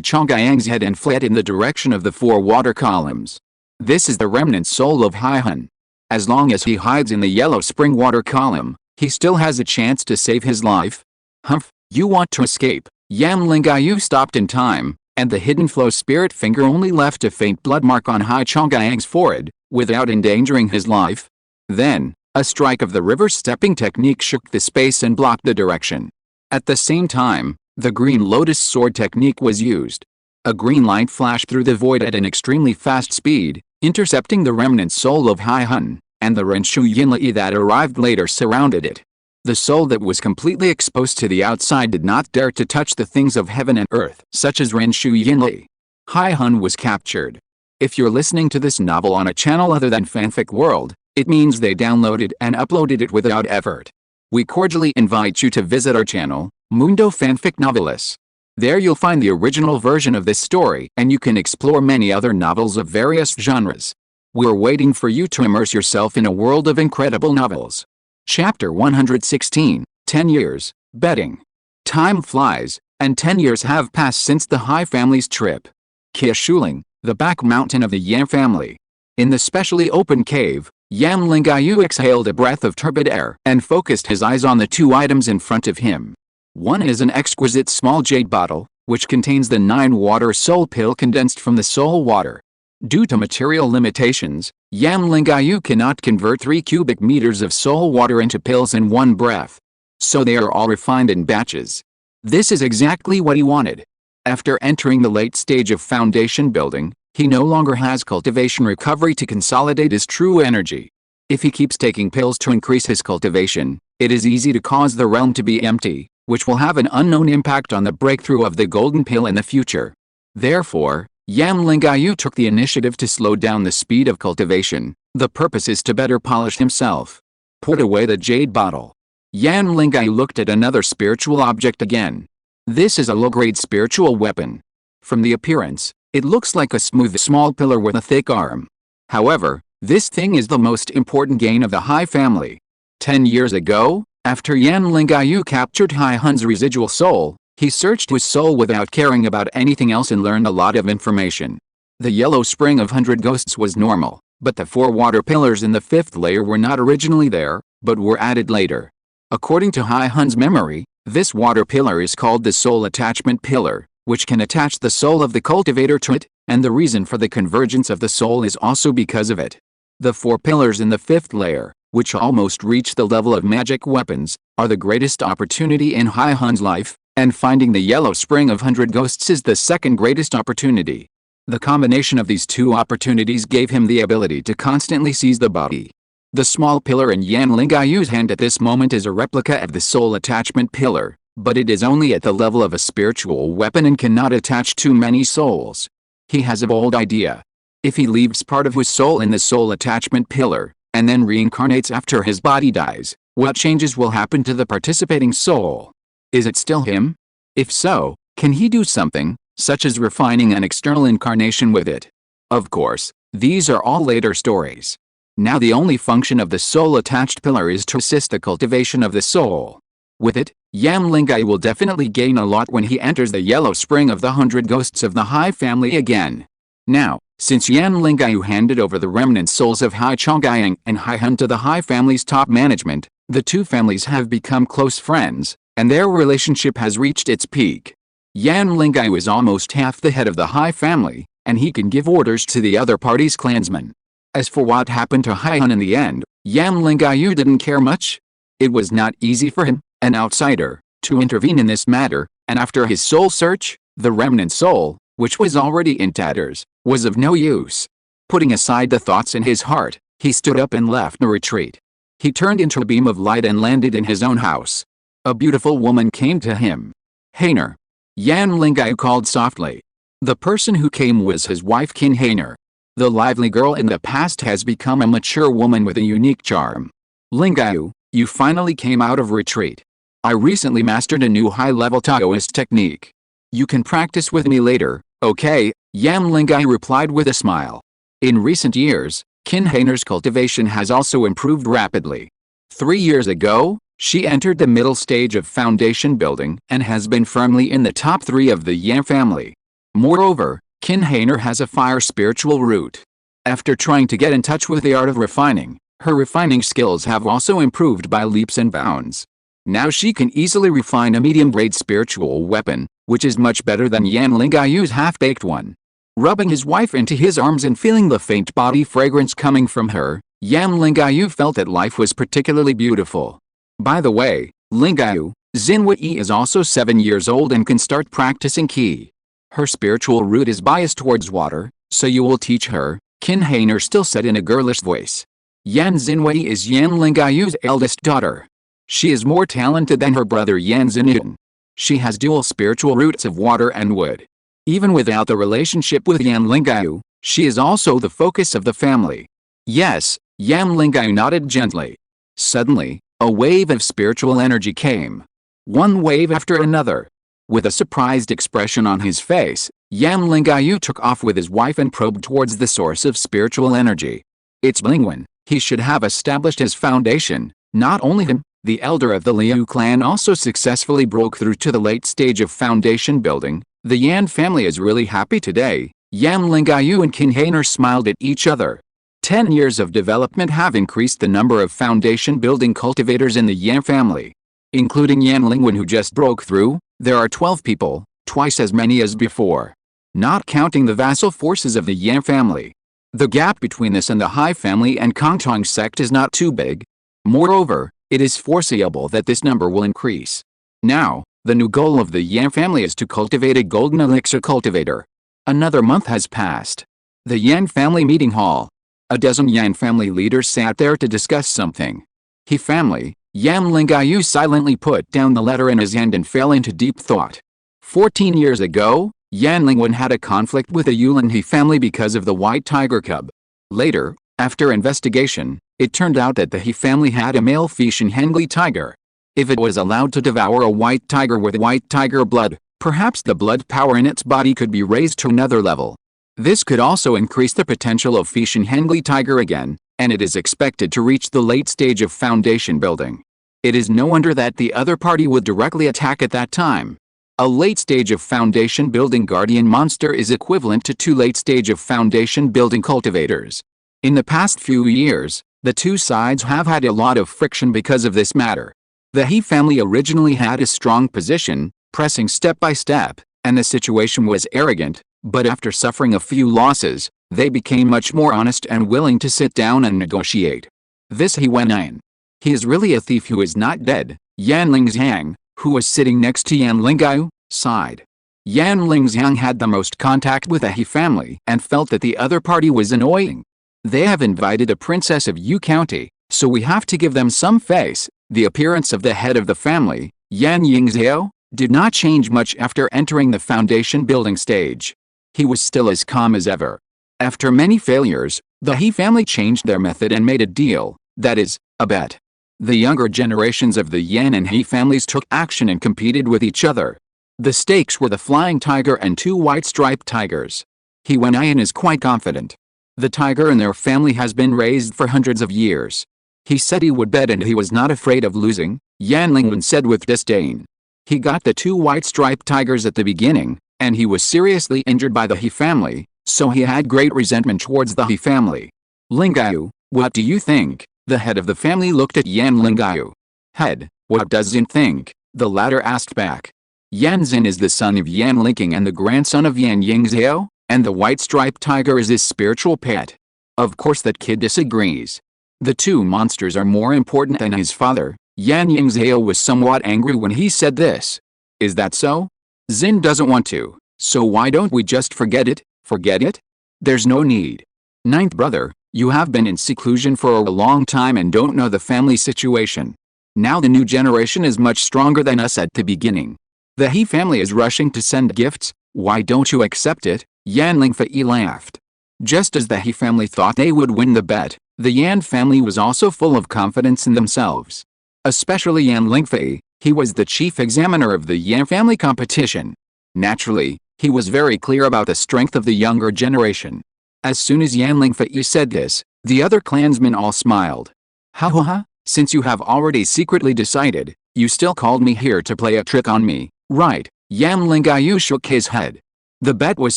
Chang'ang's head and fled in the direction of the 4 water columns. This is the remnant soul of Hai Hun. As long as he hides in the yellow spring water column, he still has a chance to save his life. Humph, you want to escape? Yan Lingyu stopped in time, and the hidden flow spirit finger only left a faint blood mark on Hai Chang'ang's forehead, without endangering his life. Then, a strike of the river stepping technique shook the space and blocked the direction. At the same time, the green lotus sword technique was used. A green light flashed through the void at an extremely fast speed, intercepting the remnant soul of Hai Hun, and the Hengshui Yinli that arrived later surrounded it. The soul that was completely exposed to the outside did not dare to touch the things of heaven and earth, such as Hengshui Yinli. Hai Hun was captured. If you're listening to this novel on a channel other than Fanfic World, it means they downloaded and uploaded it without effort. We cordially invite you to visit our channel, Mundo Fanfic Novelis. There you'll find the original version of this story and you can explore many other novels of various genres. We're waiting for you to immerse yourself in a world of incredible novels. Chapter 116, 10 years, betting. Time flies, and 10 years have passed since the Hai family's trip. Kishuling, the back mountain of the Yan family. In the specially open cave, Yan Lingyu exhaled a breath of turbid air and focused his eyes on the 2 items in front of him. One is an exquisite small jade bottle, which contains the 9-water soul pill condensed from the soul water. Due to material limitations, Yan Lingyu cannot convert 3 cubic meters of soul water into pills in one breath. So they are all refined in batches. This is exactly what he wanted. After entering the late stage of foundation building, he no longer has cultivation recovery to consolidate his true energy. If he keeps taking pills to increase his cultivation, it is easy to cause the realm to be empty, which will have an unknown impact on the breakthrough of the golden pill in the future. Therefore, Yan Lingyu took the initiative to slow down the speed of cultivation. The purpose is to better polish himself. Put away the jade bottle. Yan Lingyu looked at another spiritual object again. This is a low-grade spiritual weapon. From the appearance, it looks like a smooth small pillar with a thick arm. However, this thing is the most important gain of the Hai family. 10 years ago, after Yan Lingyu captured Hai Hun's residual soul, he searched his soul without caring about anything else and learned a lot of information. The yellow spring of 100 ghosts was normal, but the 4 water pillars in the 5th layer were not originally there, but were added later. According to Hai Hun's memory, this water pillar is called the soul attachment pillar, which can attach the soul of the cultivator to it, and the reason for the convergence of the soul is also because of it. The 4 pillars in the 5th layer, which almost reach the level of magic weapons, are the greatest opportunity in Hai Hun's life, and finding the yellow spring of 100 ghosts is the second greatest opportunity. The combination of these 2 opportunities gave him the ability to constantly seize the body. The small pillar in Yan Lingyu's hand at this moment is a replica of the soul attachment pillar, but it is only at the level of a spiritual weapon and cannot attach too many souls. He has a bold idea. If he leaves part of his soul in the soul attachment pillar, and then reincarnates after his body dies, what changes will happen to the participating soul? Is it still him? If so, can he do something, such as refining an external incarnation with it? Of course, these are all later stories. Now the only function of the soul-attached pillar is to assist the cultivation of the soul. With it, Yan Lingyu will definitely gain a lot when he enters the yellow spring of the 100 ghosts of the Hai family again. Now, since Yan Lingyu handed over the remnant souls of Hai Chongyang and Hai Hun to the Hai family's top management, the 2 families have become close friends, and their relationship has reached its peak. Yan Lingyu is almost half the head of the Hai family, and he can give orders to the other party's clansmen. As for what happened to Hai Hun in the end, Yan Lingyu didn't care much. It was not easy for him, an outsider, to intervene in this matter, and after his soul search, the remnant soul, which was already in tatters, was of no use. Putting aside the thoughts in his heart, he stood up and left the retreat. He turned into a beam of light and landed in his own house. A beautiful woman came to him. Hainer. Yan Lingyu called softly. The person who came was his wife Qin Hainer. The lively girl in the past has become a mature woman with a unique charm. Lingyu, you finally came out of retreat. I recently mastered a new high-level Taoist technique. You can practice with me later, okay? Yan Lingyu replied with a smile. In recent years, Qin Hainer's cultivation has also improved rapidly. 3 years ago, she entered the middle stage of foundation building and has been firmly in the top 3 of the Yan family. Moreover, Qin Hainer has a fire spiritual root. After trying to get in touch with the art of refining, her refining skills have also improved by leaps and bounds. Now she can easily refine a medium-grade spiritual weapon, which is much better than Yan Lingyu's half-baked one. Rubbing his wife into his arms and feeling the faint body fragrance coming from her, Yan Lingyu felt that life was particularly beautiful. By the way, Lingyu, Xinhui is also 7 years old and can start practicing Qi. Her spiritual root is biased towards water, so you will teach her, Qin Hainer still said in a girlish voice. Yan Xinhui is Yan Lingyu's eldest daughter. She is more talented than her brother Yan Xinyan. She has dual spiritual roots of water and wood. Even without the relationship with Yan Lingyu, she is also the focus of the family. Yes, Yan Lingyu nodded gently. Suddenly, a wave of spiritual energy came. One wave after another. With a surprised expression on his face, Yan Lingyu took off with his wife and probed towards the source of spiritual energy. It's Lingwen. He should have established his foundation. Not only him, the elder of the Liu clan also successfully broke through to the late stage of foundation building. The Yan family is really happy today. Yan Lingyu and Qin Hainer smiled at each other. 10 years of development have increased the number of foundation building cultivators in the Yan family. Including Yan Lingwen who just broke through, there are 12 people, twice as many as before. Not counting the vassal forces of the Yan family. The gap between this and the Hai family and Kongtong sect is not too big. Moreover, it is foreseeable that this number will increase. Now, the new goal of the Yan family is to cultivate a golden elixir cultivator. Another month has passed. The Yan family meeting hall. A dozen Yan family leaders sat there to discuss something. He family, Yan Lingyu silently put down the letter in his hand and fell into deep thought. 14 years ago, Yan Lingwen had a conflict with the Yulin He family because of the white tiger cub. Later, after investigation, it turned out that the He family had a male Fishan Hengli tiger. If it was allowed to devour a white tiger with white tiger blood, perhaps the blood power in its body could be raised to another level. This could also increase the potential of Fishin Hengli tiger again, and it is expected to reach the late stage of foundation building. It is no wonder that the other party would directly attack at that time. A late stage of foundation building guardian monster is equivalent to 2 late stage of foundation building cultivators. In the past few years, the two sides have had a lot of friction because of this matter. The He family originally had a strong position, pressing step by step, and the situation was arrogant, but after suffering a few losses, they became much more honest and willing to sit down and negotiate. This He Wenyan. He is really a thief who is not dead, Yan Lingyu, who was sitting next to Yan Lingyu, sighed. Yan Lingyu had the most contact with the He family and felt that the other party was annoying. They have invited a princess of Yu County, so we have to give them some face. The appearance of the head of the family, Yan Lingyu, did not change much after entering the foundation building stage. He was still as calm as ever. After many failures, the He family changed their method and made a deal, that is, a bet. The younger generations of the Yan and He families took action and competed with each other. The stakes were the flying tiger and 2 white-striped tigers. He Wenyan is quite confident. The tiger in their family has been raised for hundreds of years. He said he would bet and he was not afraid of losing, Yan Lingyu said with disdain. He got the 2 white-striped tigers at the beginning, and he was seriously injured by the He family, so he had great resentment towards the He family. Lingyu, what do you think? The head of the family looked at Yan Lingyu. Head, what does Zin think? The latter asked back. Yan Zin is the son of Yan Lingyu and the grandson of Yan Yingzhao, and the white-striped tiger is his spiritual pet. Of course that kid disagrees. The 2 monsters are more important than his father. Yan Yingzhao was somewhat angry when he said this. Is that so? Zin doesn't want to, so why don't we just forget it? Forget it? There's no need. 9th brother, you have been in seclusion for a long time and don't know the family situation. Now the new generation is much stronger than us at the beginning. The He family is rushing to send gifts, why don't you accept it? Yan Lingyu laughed. Just as the He family thought they would win the bet, the Yan family was also full of confidence in themselves. Especially Yan Lingyu, he was the chief examiner of the Yan family competition. Naturally, he was very clear about the strength of the younger generation. As soon as Yan Lingyu said this, the other clansmen all smiled. Ha ha ha, since you have already secretly decided, you still called me here to play a trick on me, right? Yan Lingyu shook his head. The bet was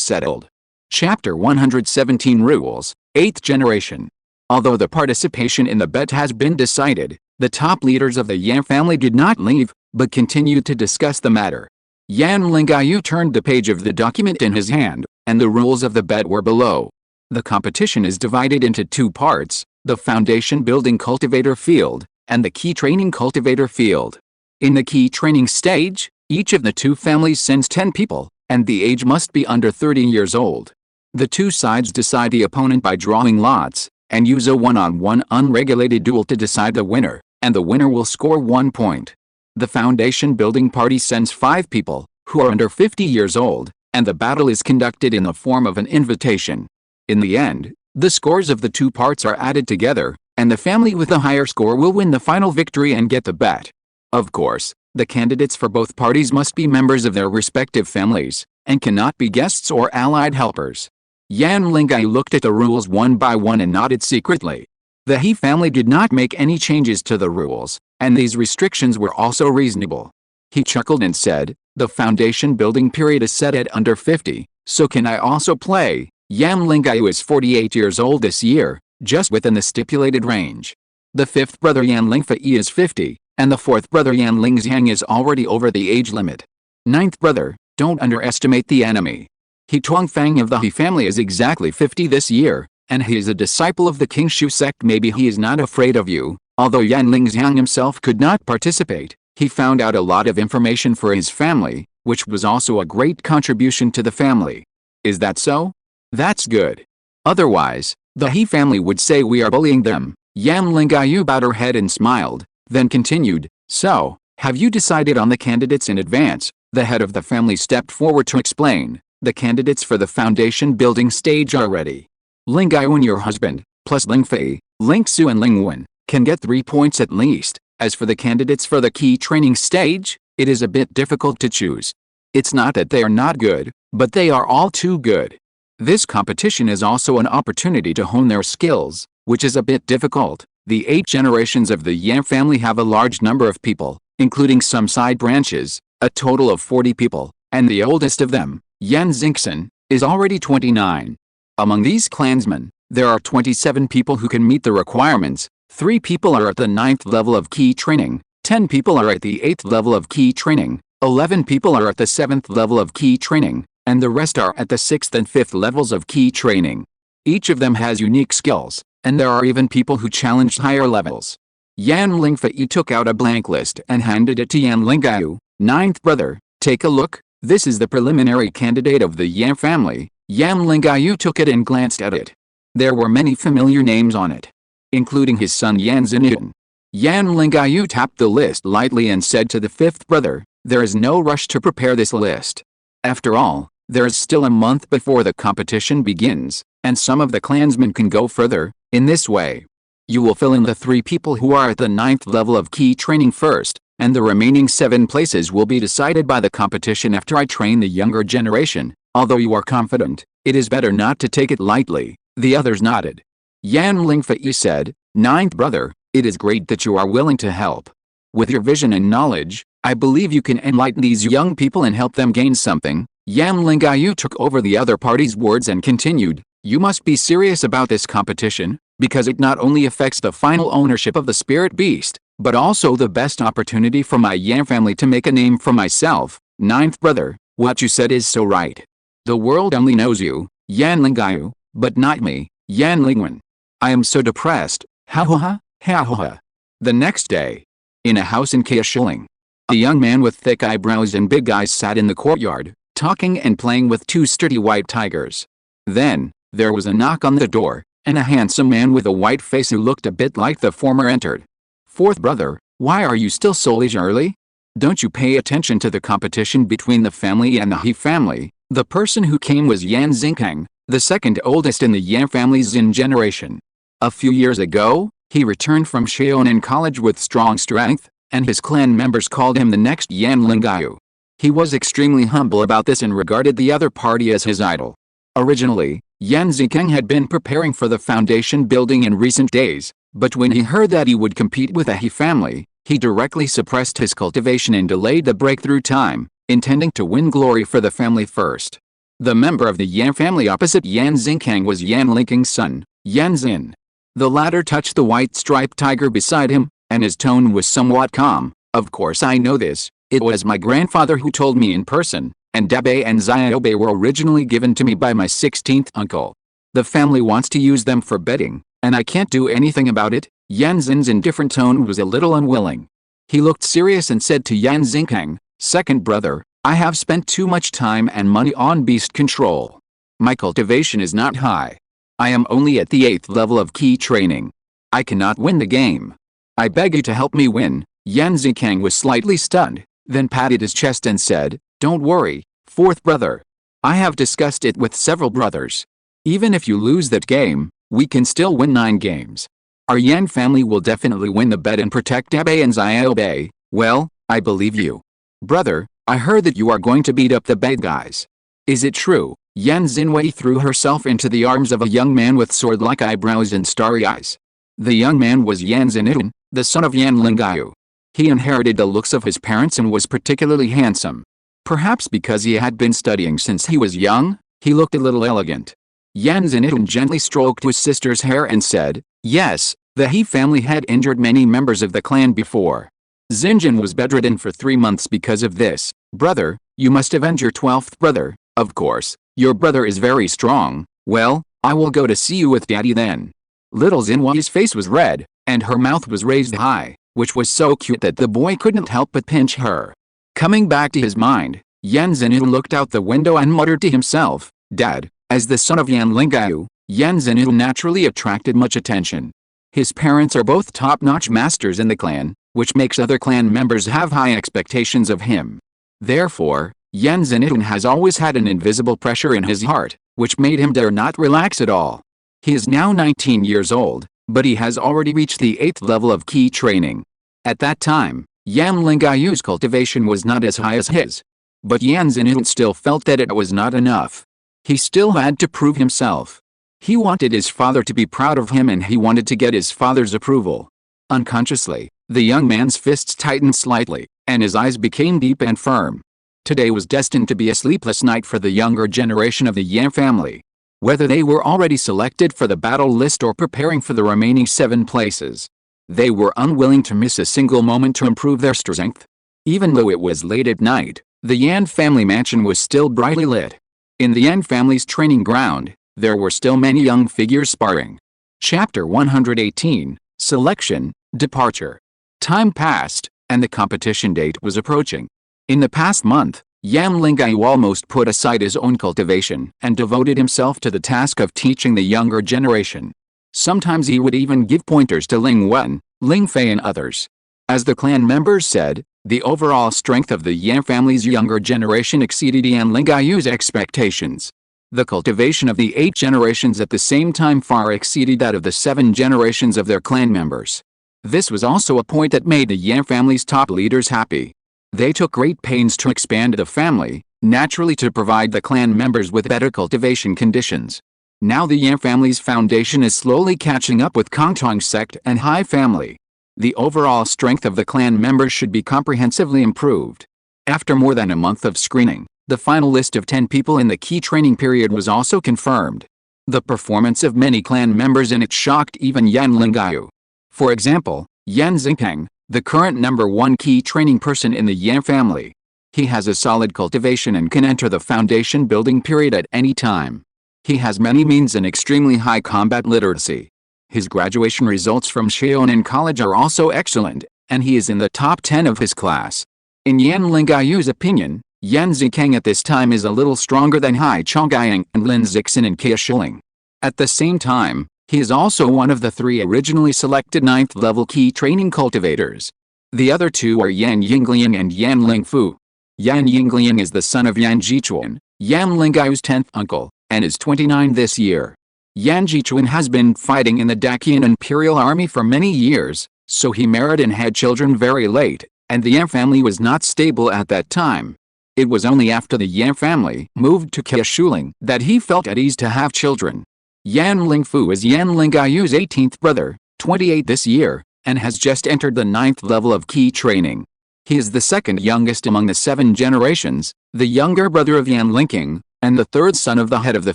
settled. Chapter 117 Rules, 8th Generation. Although the participation in the bet has been decided, the top leaders of the Yan family did not leave, but continued to discuss the matter. Yan Lingyu turned the page of the document in his hand, and the rules of the bet were below. The competition is divided into 2 parts, the foundation building cultivator field, and the key training cultivator field. In the key training stage, each of the 2 families sends 10 people, and the age must be under 30 years old. The 2 sides decide the opponent by drawing lots, and use a one-on-one unregulated duel to decide the winner, and the winner will score 1 point. The foundation building party sends 5 people, who are under 50 years old, and the battle is conducted in the form of an invitation. In the end, the scores of the 2 parts are added together, and the family with the higher score will win the final victory and get the bet. Of course, the candidates for both parties must be members of their respective families, and cannot be guests or allied helpers. Yan Lingyu looked at the rules one by one and nodded secretly. The He family did not make any changes to the rules, and these restrictions were also reasonable. He chuckled and said, the foundation building period is set at under 50, so can I also play? Yan Lingyu is 48 years old this year, just within the stipulated range. The 5th brother Yan Lingyu is 50, and the 4th brother Yan Lingyu is already over the age limit. 9th brother, don't underestimate the enemy. He Tuangfang of the He family is exactly 50 this year, and he is a disciple of the Hengshui sect. Maybe he is not afraid of you. Although Yan Lingyu himself could not participate, he found out a lot of information for his family, which was also a great contribution to the family. Is that so? That's good. Otherwise, the He family would say we are bullying them. Yan Lingyu bowed her head and smiled, then continued, so, have you decided on the candidates in advance? The head of the family stepped forward to explain. The candidates for the foundation building stage are ready. Lingyu and your husband, plus Lingfei, Lingsu and Lingwen, can get 3 points at least, As for the candidates for the key training stage, it is a bit difficult to choose. It's not that they are not good, but they are all too good. This competition is also an opportunity to hone their skills, which is a bit difficult. The 8 generations of the Yan family have a large number of people, including some side branches, a total of 40 people, and the oldest of them, Yan Xingxin, is already 29. Among these clansmen, there are 27 people who can meet the requirements. 3 people are at the 9th level of key training, 10 people are at the 8th level of key training, 11 people are at the 7th level of key training, and the rest are at the 6th and 5th levels of key training. Each of them has unique skills, and there are even people who challenged higher levels. Yan Lingyu took out a blank list and handed it to Yan Lingyu, 9th brother. Take a look, this is the preliminary candidate of the Yan family. Yan Lingyu took it and glanced at it. There were many familiar names on it, including his son Yan Xinyu. Yan Lingyu tapped the list lightly and said to the 5th brother, there is no rush to prepare this list. After all, there is still a month before the competition begins, and some of the clansmen can go further. In this way, you will fill in the 3 people who are at the 9th level of key training first, and the remaining 7 places will be decided by the competition after I train the younger generation. Although you are confident, it is better not to take it lightly. The others nodded. Yan Lingyu said, 9th brother, it is great that you are willing to help. With your vision and knowledge, I believe you can enlighten these young people and help them gain something. Yan Lingyu took over the other party's words and continued, you must be serious about this competition, because it not only affects the final ownership of the spirit beast, but also the best opportunity for my Yan family to make a name for myself. 9th brother, what you said is so right. The world only knows you, Yan Lingyu, but not me, Yan Lingyu. I am so depressed, ha ha ha, ha ha ha. The next day, in a house in Kaishiling, a young man with thick eyebrows and big eyes sat in the courtyard, talking and playing with 2 sturdy white tigers. Then, there was a knock on the door, and a handsome man with a white face who looked a bit like the former entered. 4th brother, why are you still so leisurely? Don't you pay attention to the competition between the family and the He family? The person who came was Yan Xingxin, the second oldest in the Yan family's Xin generation. A few years ago, he returned from Xiaonan College with strong strength, and his clan members called him the next Yan Lingyu. He was extremely humble about this and regarded the other party as his idol. Originally, Yan Xingxin had been preparing for the foundation building in recent days, but when he heard that he would compete with the He family, he directly suppressed his cultivation and delayed the breakthrough time, intending to win glory for the family first. The member of the Yan family opposite Yan Xingxin was Yan Lingyu's son, Yan Xin. The latter touched the white striped tiger beside him, and his tone was somewhat calm. Of course I know this, it was my grandfather who told me in person, and Dabe and Xiaobe were originally given to me by my 16th uncle. The family wants to use them for bedding, and I can't do anything about it. Yan Xin's indifferent tone was a little unwilling. He looked serious and said to Yan Xingxin, 2nd brother, I have spent too much time and money on beast control. My cultivation is not high. I am only at the 8th level of key training. I cannot win the game. I beg you to help me win. Yan Xingxin was slightly stunned, then patted his chest and said, don't worry, 4th brother. I have discussed it with several brothers. Even if you lose that game, we can still win 9 games. Our Yan family will definitely win the bet and protect Dabe and Xiaobe. Well, I believe you. Brother, I heard that you are going to beat up the bad guys. Is it true? Yan Xinwei threw herself into the arms of a young man with sword-like eyebrows and starry eyes. The young man was Yan Xinyu, the son of Yan Lingyu. He inherited the looks of his parents and was particularly handsome. Perhaps because he had been studying since he was young, he looked a little elegant. Yan Xinyu gently stroked his sister's hair and said, yes, the He family had injured many members of the clan before. Xinjin was bedridden for 3 months because of this. Brother, you must avenge your 12th brother. Of course, your brother is very strong. Well, I will go to see you with daddy then. Little Xinwei's face was red, and her mouth was raised high, which was so cute that the boy couldn't help but pinch her. Coming back to his mind, Yan Xinyu looked out the window and muttered to himself, Dad, as the son of Yan Lingyu, Yan Xinyu naturally attracted much attention. His parents are both top-notch masters in the clan, which makes other clan members have high expectations of him. Therefore, Yan Xinyu has always had an invisible pressure in his heart, which made him dare not relax at all. He is now 19 years old, but he has already reached the 8th level of key training. At that time, Yan Lingyu's cultivation was not as high as his. But Yan Zhenyu still felt that it was not enough. He still had to prove himself. He wanted his father to be proud of him and he wanted to get his father's approval. Unconsciously, the young man's fists tightened slightly, and his eyes became deep and firm. Today was destined to be a sleepless night for the younger generation of the Yan family. Whether they were already selected for the battle list or preparing for the remaining 7 places, they were unwilling to miss a single moment to improve their strength. Even though it was late at night, the Yan family mansion was still brightly lit. In the Yan family's training ground, there were still many young figures sparring. Chapter 118, Selection, Departure. Time passed, and the competition date was approaching. In the past month, Yan Lingyu almost put aside his own cultivation and devoted himself to the task of teaching the younger generation. Sometimes he would even give pointers to Ling Wen, Ling Fei and others. As the clan members said, the overall strength of the Yan family's younger generation exceeded Yan Lingyu's expectations. The cultivation of the 8 generations at the same time far exceeded that of the 7 generations of their clan members. This was also a point that made the Yan family's top leaders happy. They took great pains to expand the family, naturally to provide the clan members with better cultivation conditions. Now the Yan family's foundation is slowly catching up with Kongtong sect and Hai family. The overall strength of the clan members should be comprehensively improved. After more than a month of screening, the final list of 10 people in the key training period was also confirmed. The performance of many clan members in it shocked even Yan Lingyu. For example, Yan Zingkang, the current number 1 key training person in the Yan family. He has a solid cultivation and can enter the foundation building period at any time. He has many means and extremely high combat literacy. His graduation results from Sheonan College are also excellent, and he is in the top 10 of his class. In Yan Lingyu's opinion, Yan Zikang at this time is a little stronger than Hai Chonggyang and Lin Zixin and Kia Shiling. At the same time, he is also one of the 3 originally selected 9th level key training cultivators. The other 2 are Yan Yingliang and Yan Lingfu. Yan Yingliang is the son of Yan Jichuan, Yan Lingyu's 10th uncle, and is 29 this year. Yan Jichuan has been fighting in the Dacian Imperial Army for many years, so he married and had children very late, and the Yan family was not stable at that time. It was only after the Yan family moved to Keishuling that he felt at ease to have children. Yan Lingfu is Yan Lingyu's 18th brother, 28 this year, and has just entered the 9th level of key training. He is the second youngest among the 7 generations, the younger brother of Yan Lingking, and the 3rd son of the head of the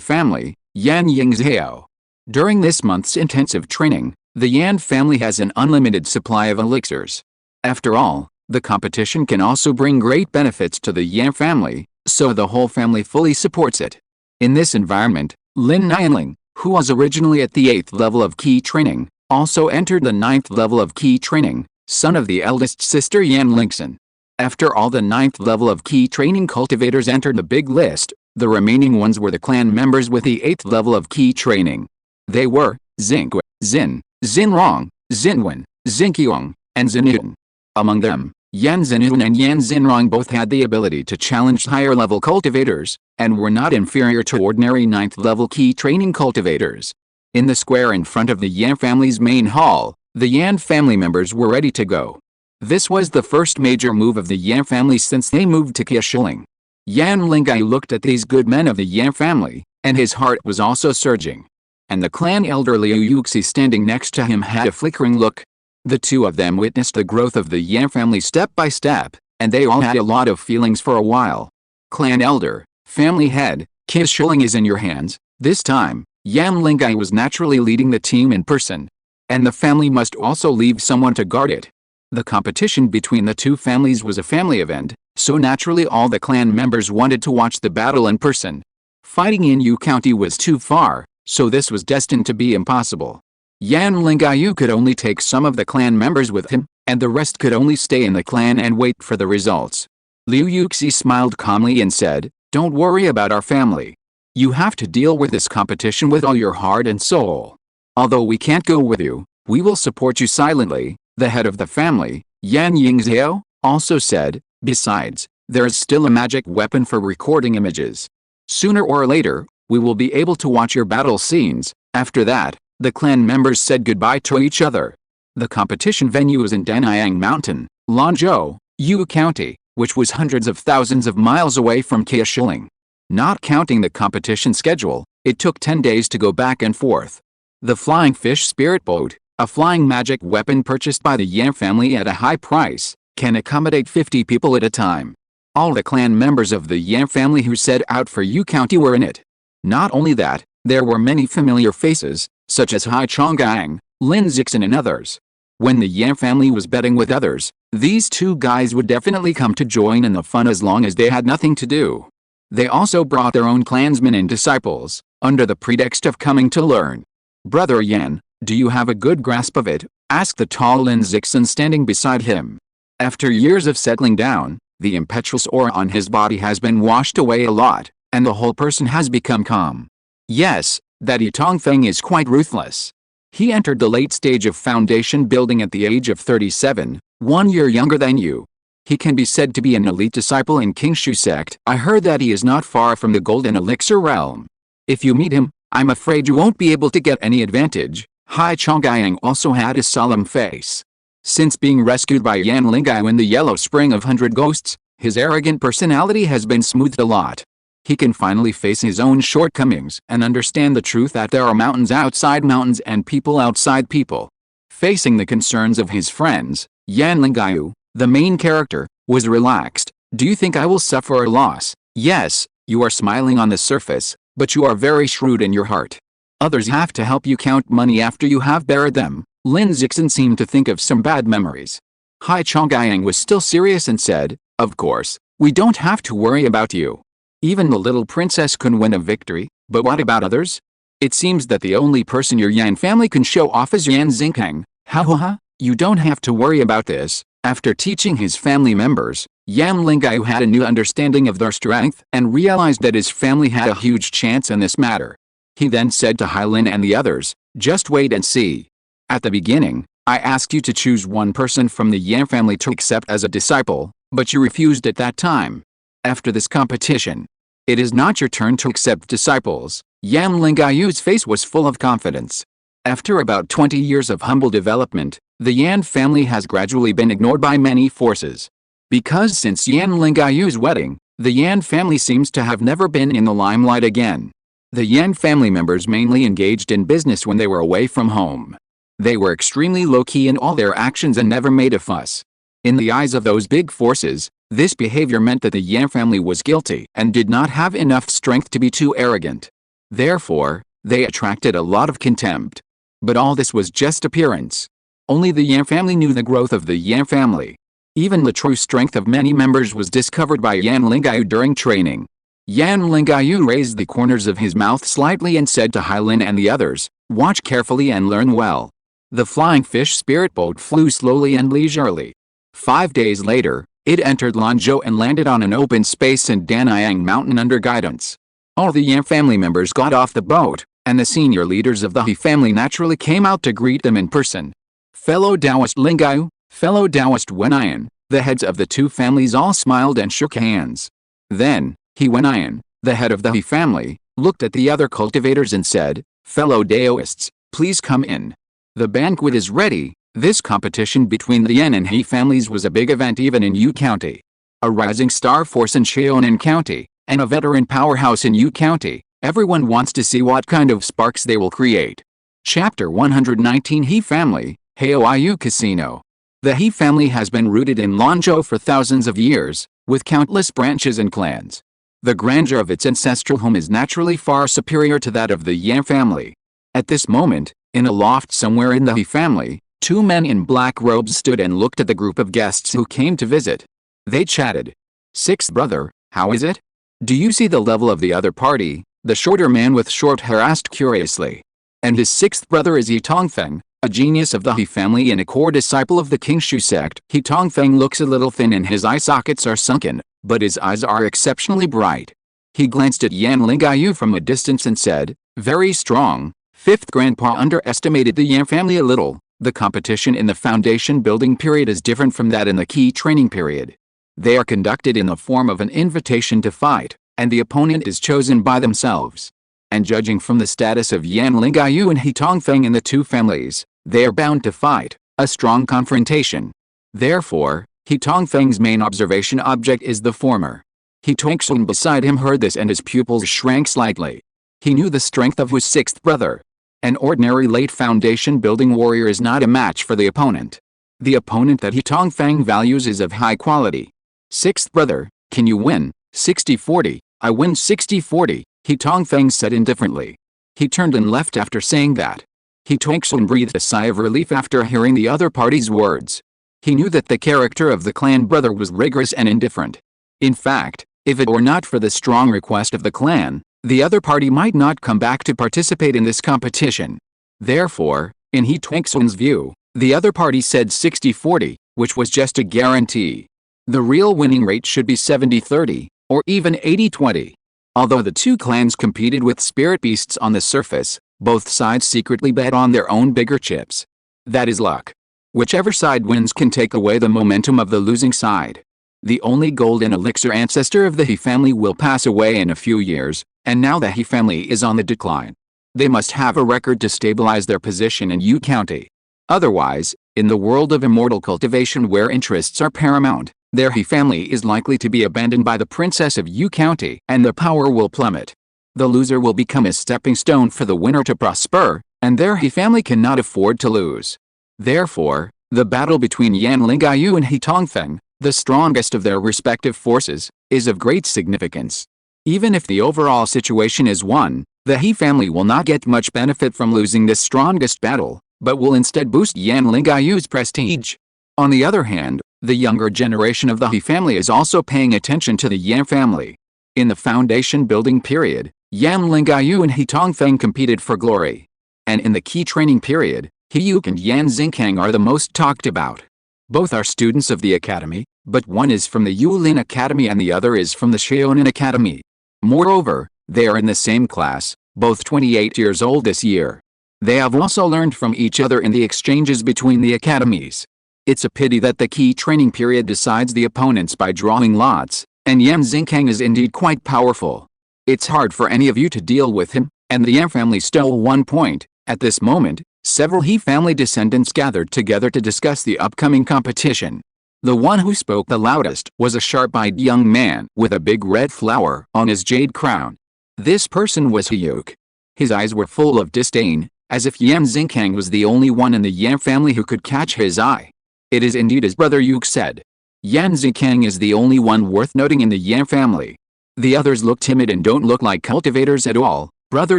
family, Yan Yingzhao. During this month's intensive training, the Yan family has an unlimited supply of elixirs. After all, the competition can also bring great benefits to the Yan family, so the whole family fully supports it. In this environment, Lin Nianling, who was originally at the 8th level of key training, also entered the 9th level of key training, son of the eldest sister Yan Lingxin. After all the 9th level of key training cultivators entered the big list, the remaining ones were the clan members with the 8th level of key training. They were Xinghui, Xin, Xinrong, Xinwen, Xinqiong, and Xinyun. Among them, Yan Xinyun and Yan Xinrong both had the ability to challenge higher-level cultivators, and were not inferior to ordinary 9th-level key training cultivators. In the square in front of the Yan family's main hall, the Yan family members were ready to go. This was the first major move of the Yan family since they moved to Keishuling. Yan Lingyu looked at these good men of the Yan family, and his heart was also surging. And the clan elder Liu Yuxi standing next to him had a flickering look. The 2 of them witnessed the growth of the Yan family step by step, and they all had a lot of feelings for a while. Clan elder, family head, Keishuling is in your hands. This time, Yan Lingyu was naturally leading the team in person. And the family must also leave someone to guard it. The competition between the 2 families was a family event, so naturally all the clan members wanted to watch the battle in person. Fighting in Yu County was too far, so this was destined to be impossible. Yan Lingyu could only take some of the clan members with him, and the rest could only stay in the clan and wait for the results. Liu Yuxi smiled calmly and said, "Don't worry about our family. You have to deal with this competition with all your heart and soul. Although we can't go with you, we will support you silently," the head of the family, Yan Yingzhao, also said. Besides, there is still a magic weapon for recording images. Sooner or later, we will be able to watch your battle scenes. After that, the clan members said goodbye to each other. The competition venue was in Daniyang Mountain, Lanzhou, Yu County, which was hundreds of thousands of miles away from Kaohsiung. Not counting the competition schedule, it took 10 days to go back and forth. The flying fish spirit boat, a flying magic weapon purchased by the Yan family at a high price, can accommodate 50 people at a time. All the clan members of the Yan family who set out for Yu County were in it. Not only that, there were many familiar faces, such as Hai Chonggang, Lin Zixin and others. When the Yan family was betting with others, these two guys would definitely come to join in the fun as long as they had nothing to do. They also brought their own clansmen and disciples, under the pretext of coming to learn. "Brother Yan, do you have a good grasp of it?" asked the tall Lin Zixin standing beside him. After years of settling down, the impetuous aura on his body has been washed away a lot, and the whole person has become calm. Yes, that Yitongfeng is quite ruthless. He entered the late stage of foundation building at the age of 37, 1 year younger than you. He can be said to be an elite disciple in Hengshui sect. I heard that he is not far from the golden elixir realm. If you meet him, I'm afraid you won't be able to get any advantage. Hai Chonggang also had a solemn face. Since being rescued by Yan Lingyu in the Yellow Spring of 100 Ghosts, his arrogant personality has been smoothed a lot. He can finally face his own shortcomings and understand the truth that there are mountains outside mountains and people outside people. Facing the concerns of his friends, Yan Lingyu, the main character, was relaxed. "Do you think I will suffer a loss? Yes, you are smiling on the surface, but you are very shrewd in your heart. Others have to help you count money after you have buried them." Lin Zixin seemed to think of some bad memories. Hai Chonggang was still serious and said, "Of course, we don't have to worry about you. Even the little princess can win a victory, but what about others? It seems that the only person your Yan family can show off is Yan Xingkang. Ha ha ha, you don't have to worry about this." After teaching his family members, Yan Lingyu had a new understanding of their strength and realized that his family had a huge chance in this matter. He then said to Hailin and the others, "Just wait and see. At the beginning, I asked you to choose one person from the Yan family to accept as a disciple, but you refused at that time. After this competition, it is not your turn to accept disciples." Yan Lingyu's face was full of confidence. After about 20 years of humble development, the Yan family has gradually been ignored by many forces. Because since Yan Lingyu's wedding, the Yan family seems to have never been in the limelight again. The Yan family members mainly engaged in business when they were away from home. They were extremely low-key in all their actions and never made a fuss. In the eyes of those big forces, this behavior meant that the Yan family was guilty and did not have enough strength to be too arrogant. Therefore, they attracted a lot of contempt. But all this was just appearance. Only the Yan family knew the growth of the Yan family. Even the true strength of many members was discovered by Yan Lingyu during training. Yan Lingyu raised the corners of his mouth slightly and said to Hailin and the others, "Watch carefully and learn well." The flying fish spirit boat flew slowly and leisurely. 5 days later, it entered Lanzhou and landed on an open space in Daniyang Mountain under guidance. All the Yan family members got off the boat, and the senior leaders of the He family naturally came out to greet them in person. Fellow Taoist Lingyu, fellow Taoist Wenyan, the heads of the two families all smiled and shook hands. Then, He Wenyan, the head of the He family, looked at the other cultivators and said, "Fellow Taoists, please come in. The banquet is ready." This competition between the Yan and He families was a big event even in Yu County. A rising star force in Cheonan County, and a veteran powerhouse in Yu County, everyone wants to see what kind of sparks they will create. Chapter 119 He Family, Heoiyu Casino. The He family has been rooted in Lanzhou for thousands of years, with countless branches and clans. The grandeur of its ancestral home is naturally far superior to that of the Yan family. At this moment, in a loft somewhere in the He family, 2 men in black robes stood and looked at the group of guests who came to visit. They chatted. "Sixth brother, how is it? Do you see the level of the other party?" The shorter man with short hair asked curiously. "And his sixth brother is Yitongfeng, a genius of the He family and a core disciple of the Hengshui sect." Yitongfeng looks a little thin and his eye sockets are sunken, but his eyes are exceptionally bright. He glanced at Yan Lingyu from a distance and said, "Very strong." Fifth grandpa underestimated the Yan family a little. The competition in the foundation building period is different from that in the key training period. They are conducted in the form of an invitation to fight, and the opponent is chosen by themselves. And judging from the status of Yan Lingyu and Yitongfeng in the two families, they are bound to fight. A strong confrontation. Therefore, He Tongfeng's main observation object is the former. He Tongxun beside him heard this and his pupils shrank slightly. He knew the strength of his sixth brother. An ordinary late foundation building warrior is not a match for the opponent. The opponent that He Tongfeng values is of high quality. Sixth brother, can you win? 60-40, I win 60-40, He Tongfeng said indifferently. He turned and left after saying that. He Tongxun breathed a sigh of relief after hearing the other party's words. He knew that the character of the clan brother was rigorous and indifferent. In fact, if it were not for the strong request of the clan, the other party might not come back to participate in this competition. Therefore, in He Tongxun's view, the other party said 60-40, which was just a guarantee. The real winning rate should be 70-30, or even 80-20. Although the two clans competed with spirit beasts on the surface, both sides secretly bet on their own bigger chips. That is luck. Whichever side wins can take away the momentum of the losing side. The only golden elixir ancestor of the He family will pass away in a few years, and now the He family is on the decline. They must have a record to stabilize their position in Yu County. Otherwise, in the world of immortal cultivation where interests are paramount, their He family is likely to be abandoned by the princess of Yu County and the power will plummet. The loser will become a stepping stone for the winner to prosper, and their He family cannot afford to lose. Therefore, the battle between Yan Lingyu and He Tongfeng, the strongest of their respective forces, is of great significance. Even if the overall situation is won, the He family will not get much benefit from losing this strongest battle, but will instead boost Yan Lingyu's prestige. On the other hand, the younger generation of the He family is also paying attention to the Yan family. In the foundation building period, Yan Lingyu and He Tongfeng competed for glory. And in the key training period, He Yuk and Yan Xingkang are the most talked about. Both are students of the academy, but one is from the Yulin Academy and the other is from the Shaonan Academy. Moreover, they are in the same class, both 28 years old this year. They have also learned from each other in the exchanges between the academies. It's a pity that the key training period decides the opponents by drawing lots, and Yan Xingkang is indeed quite powerful. It's hard for any of you to deal with him, and the Yan family stole 1 point. At this moment, several He family descendants gathered together to discuss the upcoming competition. The one who spoke the loudest was a sharp-eyed young man with a big red flower on his jade crown. This person was He Yuk. His eyes were full of disdain, as if Yan Xingkang was the only one in the Yan family who could catch his eye. It is indeed as Brother Yuk said. Yan Xingkang is the only one worth noting in the Yan family. The others look timid and don't look like cultivators at all. Brother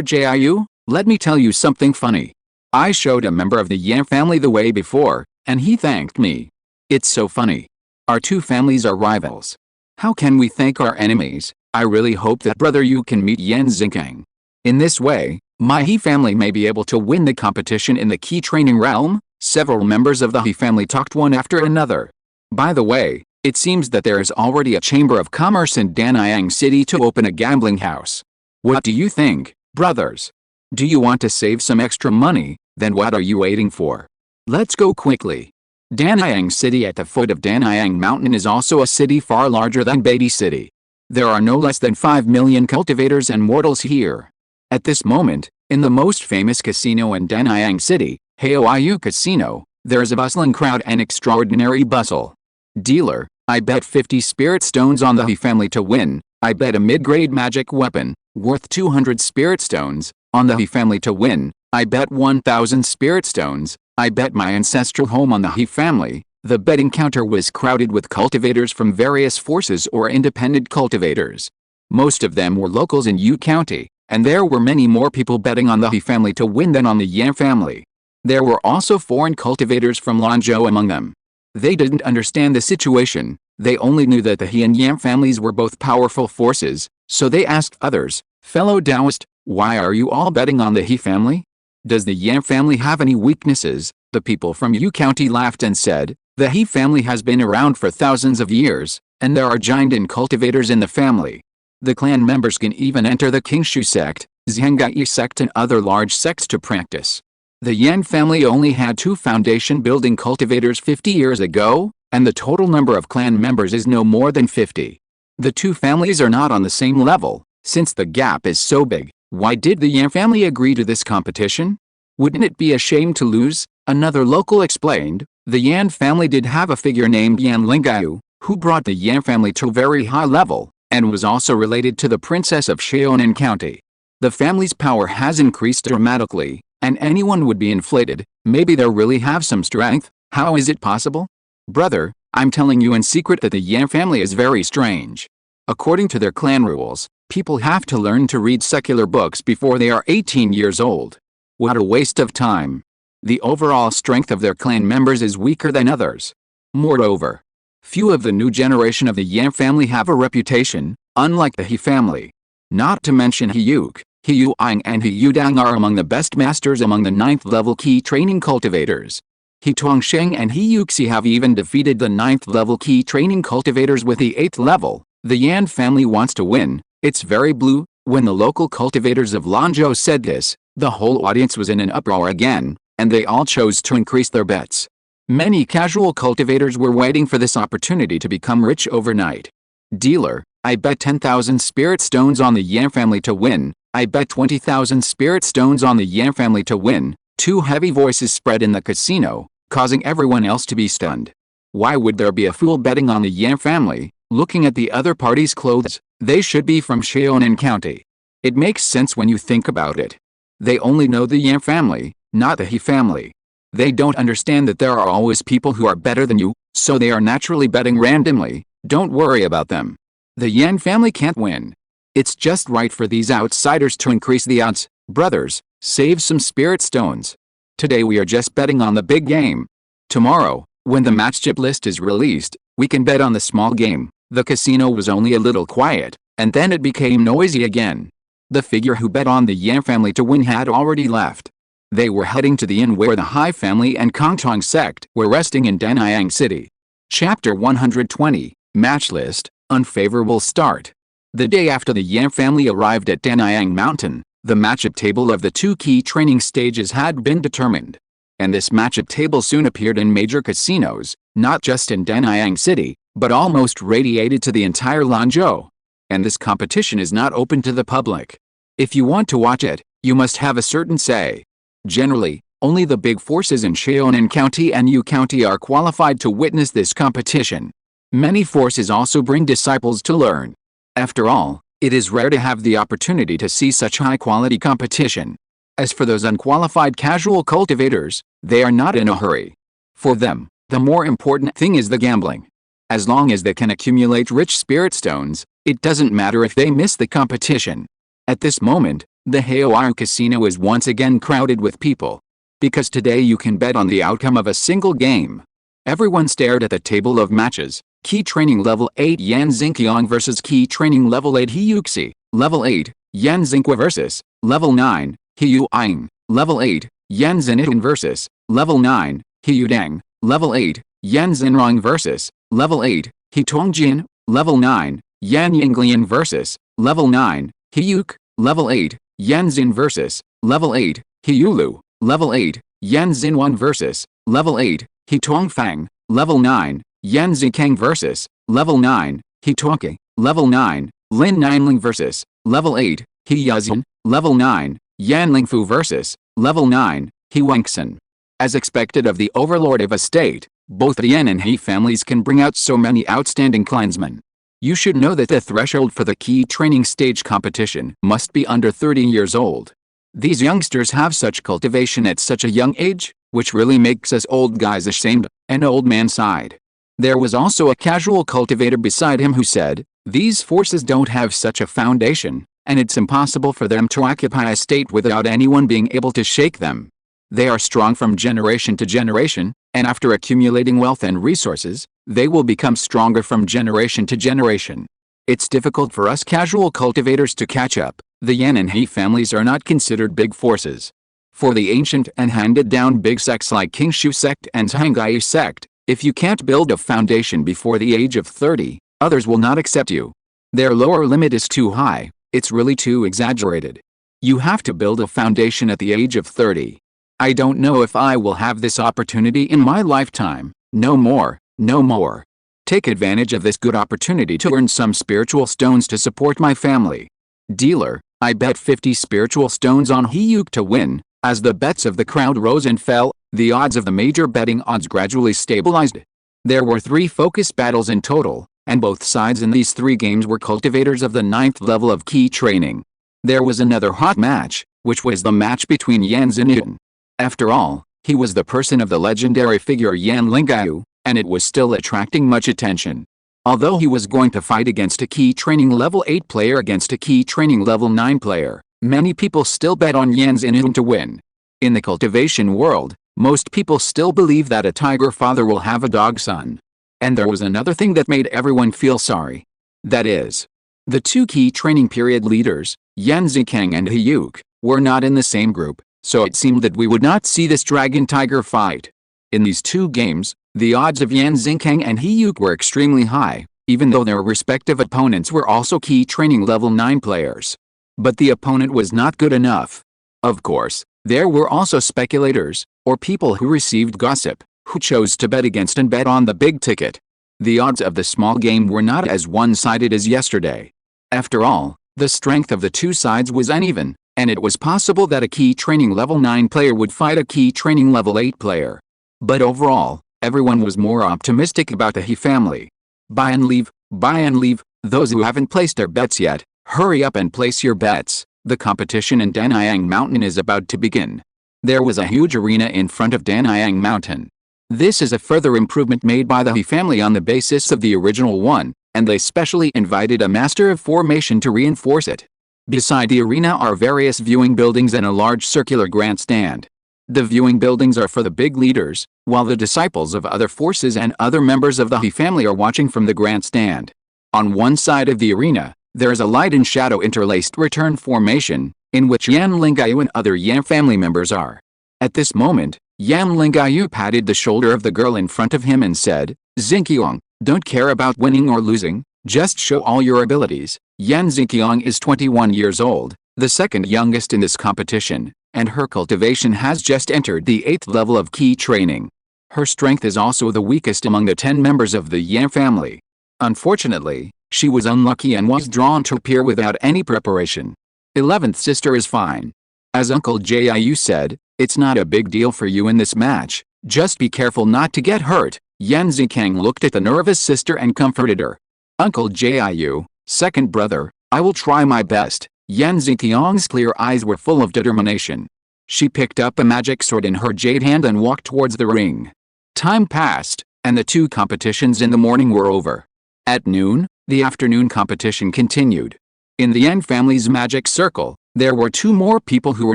Jiu, let me tell you something funny. I showed a member of the Yan family the way before, and he thanked me. It's so funny. Our two families are rivals. How can we thank our enemies? I really hope that Brother Yu can meet Yan Xingkang. In this way, my He family may be able to win the competition in the key training realm. Several members of the He family talked one after another. By the way, it seems that there is already a chamber of commerce in Daniyang City to open a gambling house. What do you think, brothers? Do you want to save some extra money? Then what are you waiting for? Let's go quickly. Daniyang City at the foot of Daniyang Mountain is also a city far larger than Beatty City. There are no less than 5 million cultivators and mortals here. At this moment, in the most famous casino in Daniyang City, Heoiyu Casino, there is a bustling crowd and extraordinary bustle. Dealer, I bet 50 spirit stones on the He family to win. I bet a mid-grade magic weapon, worth 200 spirit stones, on the He family to win. I bet 1,000 spirit stones. I bet my ancestral home on the He family. The betting counter was crowded with cultivators from various forces or independent cultivators. Most of them were locals in Yu County, and there were many more people betting on the He family to win than on the Yan family. There were also foreign cultivators from Lanzhou among them. They didn't understand the situation, they only knew that the He and Yan families were both powerful forces, so they asked others, fellow Taoist, why are you all betting on the He family? Does the Yan family have any weaknesses? The people from Yu County laughed and said, the He family has been around for thousands of years, and there are giant cultivators in the family. The clan members can even enter the Hengshui sect, Zhanggai sect and other large sects to practice. The Yan family only had 2 foundation building cultivators 50 years ago, and the total number of clan members is no more than 50. The two families are not on the same level. Since the gap is so big, why did the Yan family agree to this competition? Wouldn't it be a shame to lose? Another local explained, the Yan family did have a figure named Yan Lingyu, who brought the Yan family to a very high level, and was also related to the princess of Sheonan County. The family's power has increased dramatically, and anyone would be inflated. Maybe they really have some strength. How is it possible? Brother, I'm telling you in secret that the Yan family is very strange. According to their clan rules, people have to learn to read secular books before they are 18 years old. What a waste of time. The overall strength of their clan members is weaker than others. Moreover, few of the new generation of the Yan family have a reputation, unlike the He family. Not to mention Heyuk, Heyuang and Heyudang are among the best masters among the 9th level key training cultivators. He Tongsheng and Heyuxi have even defeated the 9th level key training cultivators with the 8th level. The Yan family wants to win. It's very blue. When the local cultivators of Lanzhou said this, the whole audience was in an uproar again, and they all chose to increase their bets. Many casual cultivators were waiting for this opportunity to become rich overnight. Dealer, I bet 10,000 spirit stones on the Yan family to win. I bet 20,000 spirit stones on the Yan family to win. Two heavy voices spread in the casino, causing everyone else to be stunned. Why would there be a fool betting on the Yan family? Looking at the other party's clothes, they should be from Sheonan County. It makes sense when you think about it. They only know the Yan family, not the He family. They don't understand that there are always people who are better than you, so they are naturally betting randomly. Don't worry about them. The Yan family can't win. It's just right for these outsiders to increase the odds. Brothers, save some spirit stones. Today we are just betting on the big game. Tomorrow, when the match chip list is released, we can bet on the small game. The casino was only a little quiet, and then it became noisy again. The figure who bet on the Yan family to win had already left. They were heading to the inn where the Hai family and Kongtong sect were resting in Daniyang City. Chapter 120, Match List, Unfavorable Start. The day after the Yan family arrived at Daniyang Mountain, the matchup table of the two key training stages had been determined. And this matchup table soon appeared in major casinos, not just in Daniyang City, but almost radiated to the entire Lanzhou. And this competition is not open to the public. If you want to watch it, you must have a certain say. Generally, only the big forces in Sheonan County and Yu County are qualified to witness this competition. Many forces also bring disciples to learn. After all, it is rare to have the opportunity to see such high-quality competition. As for those unqualified casual cultivators, they are not in a hurry. For them, the more important thing is the gambling. As long as they can accumulate rich spirit stones, it doesn't matter if they miss the competition. At this moment, the Heoan Casino is once again crowded with people. Because today you can bet on the outcome of a single game. Everyone stared at the table of matches. Key Training Level 8 Yan Xingqiang vs Key Training Level 8 Heyuxi. Level 8, Yan Xingqi vs. Level 9, Heyuang. Level 8, Yan Zenitan vs. Level 9, Heyudang. Level 8, Yan Zhenrong vs. Level 8, Hetongjian. Level 9, Yan Yinglian vs. Level 9, Heyuk. Level 8, Yan Xin vs. Level 8, Heyulu. Level 8, Yan Xinwan vs. Level 8, Hetongfang. Level 9, Yan Zikang vs. Level 9, Hetongke. Level 9, Lin Nianling vs. Level 8, Heyazan. Level 9, Yan Lingfu vs. Level 9, Hewangxin. As expected of the overlord of a state, both the Yan and He families can bring out so many outstanding clansmen. You should know that the threshold for the key training stage competition must be under 30 years old. These youngsters have such cultivation at such a young age, which really makes us old guys ashamed. An old man sighed. There was also a casual cultivator beside him who said, these forces don't have such a foundation, and it's impossible for them to occupy a state without anyone being able to shake them. They are strong from generation to generation, and after accumulating wealth and resources, they will become stronger from generation to generation. It's difficult for us casual cultivators to catch up. The Yan and He families are not considered big forces. For the ancient and handed-down big sects like Hengshui sect and Hengshui sect, if you can't build a foundation before the age of 30, others will not accept you. Their lower limit is too high. It's really too exaggerated. You have to build a foundation at the age of 30. I don't know if I will have this opportunity in my lifetime. No more, no more. Take advantage of this good opportunity to earn some spiritual stones to support my family. Dealer, I bet 50 spiritual stones on Heyuk to win. As the bets of the crowd rose and fell, the odds of the major betting odds gradually stabilized. There were 3 focus battles in total, and both sides in these 3 games were cultivators of the 9th level of key training. There was another hot match, which was the match between Yan Lingyu. After all, he was the person of the legendary figure Yan Lingyu, and it was still attracting much attention. Although he was going to fight against a key training level 8 player against a key training level 9 player, many people still bet on Yan Lingyu to win. In the cultivation world, most people still believe that a tiger father will have a dog son. And there was another thing that made everyone feel sorry. That is, the 2 key training period leaders, Yan Zikang and Hyuk, were not in the same group, so it seemed that we would not see this dragon-tiger fight. In these 2 games, the odds of Yan Zikang and Hyuk were extremely high, even though their respective opponents were also key training level 9 players. But the opponent was not good enough. Of course, there were also speculators, or people who received gossip, who chose to bet against and bet on the big ticket. The odds of the small game were not as one-sided as yesterday. After all, the strength of the 2 sides was uneven, and it was possible that a key training level 9 player would fight a key training level 8 player. But overall, everyone was more optimistic about the He family. Buy and leave, those who haven't placed their bets yet, hurry up and place your bets. The competition in Danayang Mountain is about to begin. There was a huge arena in front of Danayang Mountain. This is a further improvement made by the He family on the basis of the original one, and they specially invited a master of formation to reinforce it. Beside the arena are various viewing buildings and a large circular grandstand. The viewing buildings are for the big leaders, while the disciples of other forces and other members of the He family are watching from the grandstand. On one side of the arena, there is a light and shadow interlaced return formation, in which Yan Lingyu and other Yan family members are. At this moment, Yan Lingyu patted the shoulder of the girl in front of him and said, "Xinqiang, don't care about winning or losing, just show all your abilities." Yan Xinqiang is 21 years old, the second youngest in this competition, and her cultivation has just entered the 8th level of key training. Her strength is also the weakest among the 10 members of the Yan family. Unfortunately, she was unlucky and was drawn to appear without any preparation. 11th sister is fine. As Uncle Jiu said, it's not a big deal for you in this match, just be careful not to get hurt. Yan Zikang looked at the nervous sister and comforted her. Uncle Jiu, second brother, I will try my best. Yan Ziqiang's clear eyes were full of determination. She picked up a magic sword in her jade hand and walked towards the ring. Time passed, and the 2 competitions in the morning were over. At noon, the afternoon competition continued. In the Yan family's magic circle, there were 2 more people who were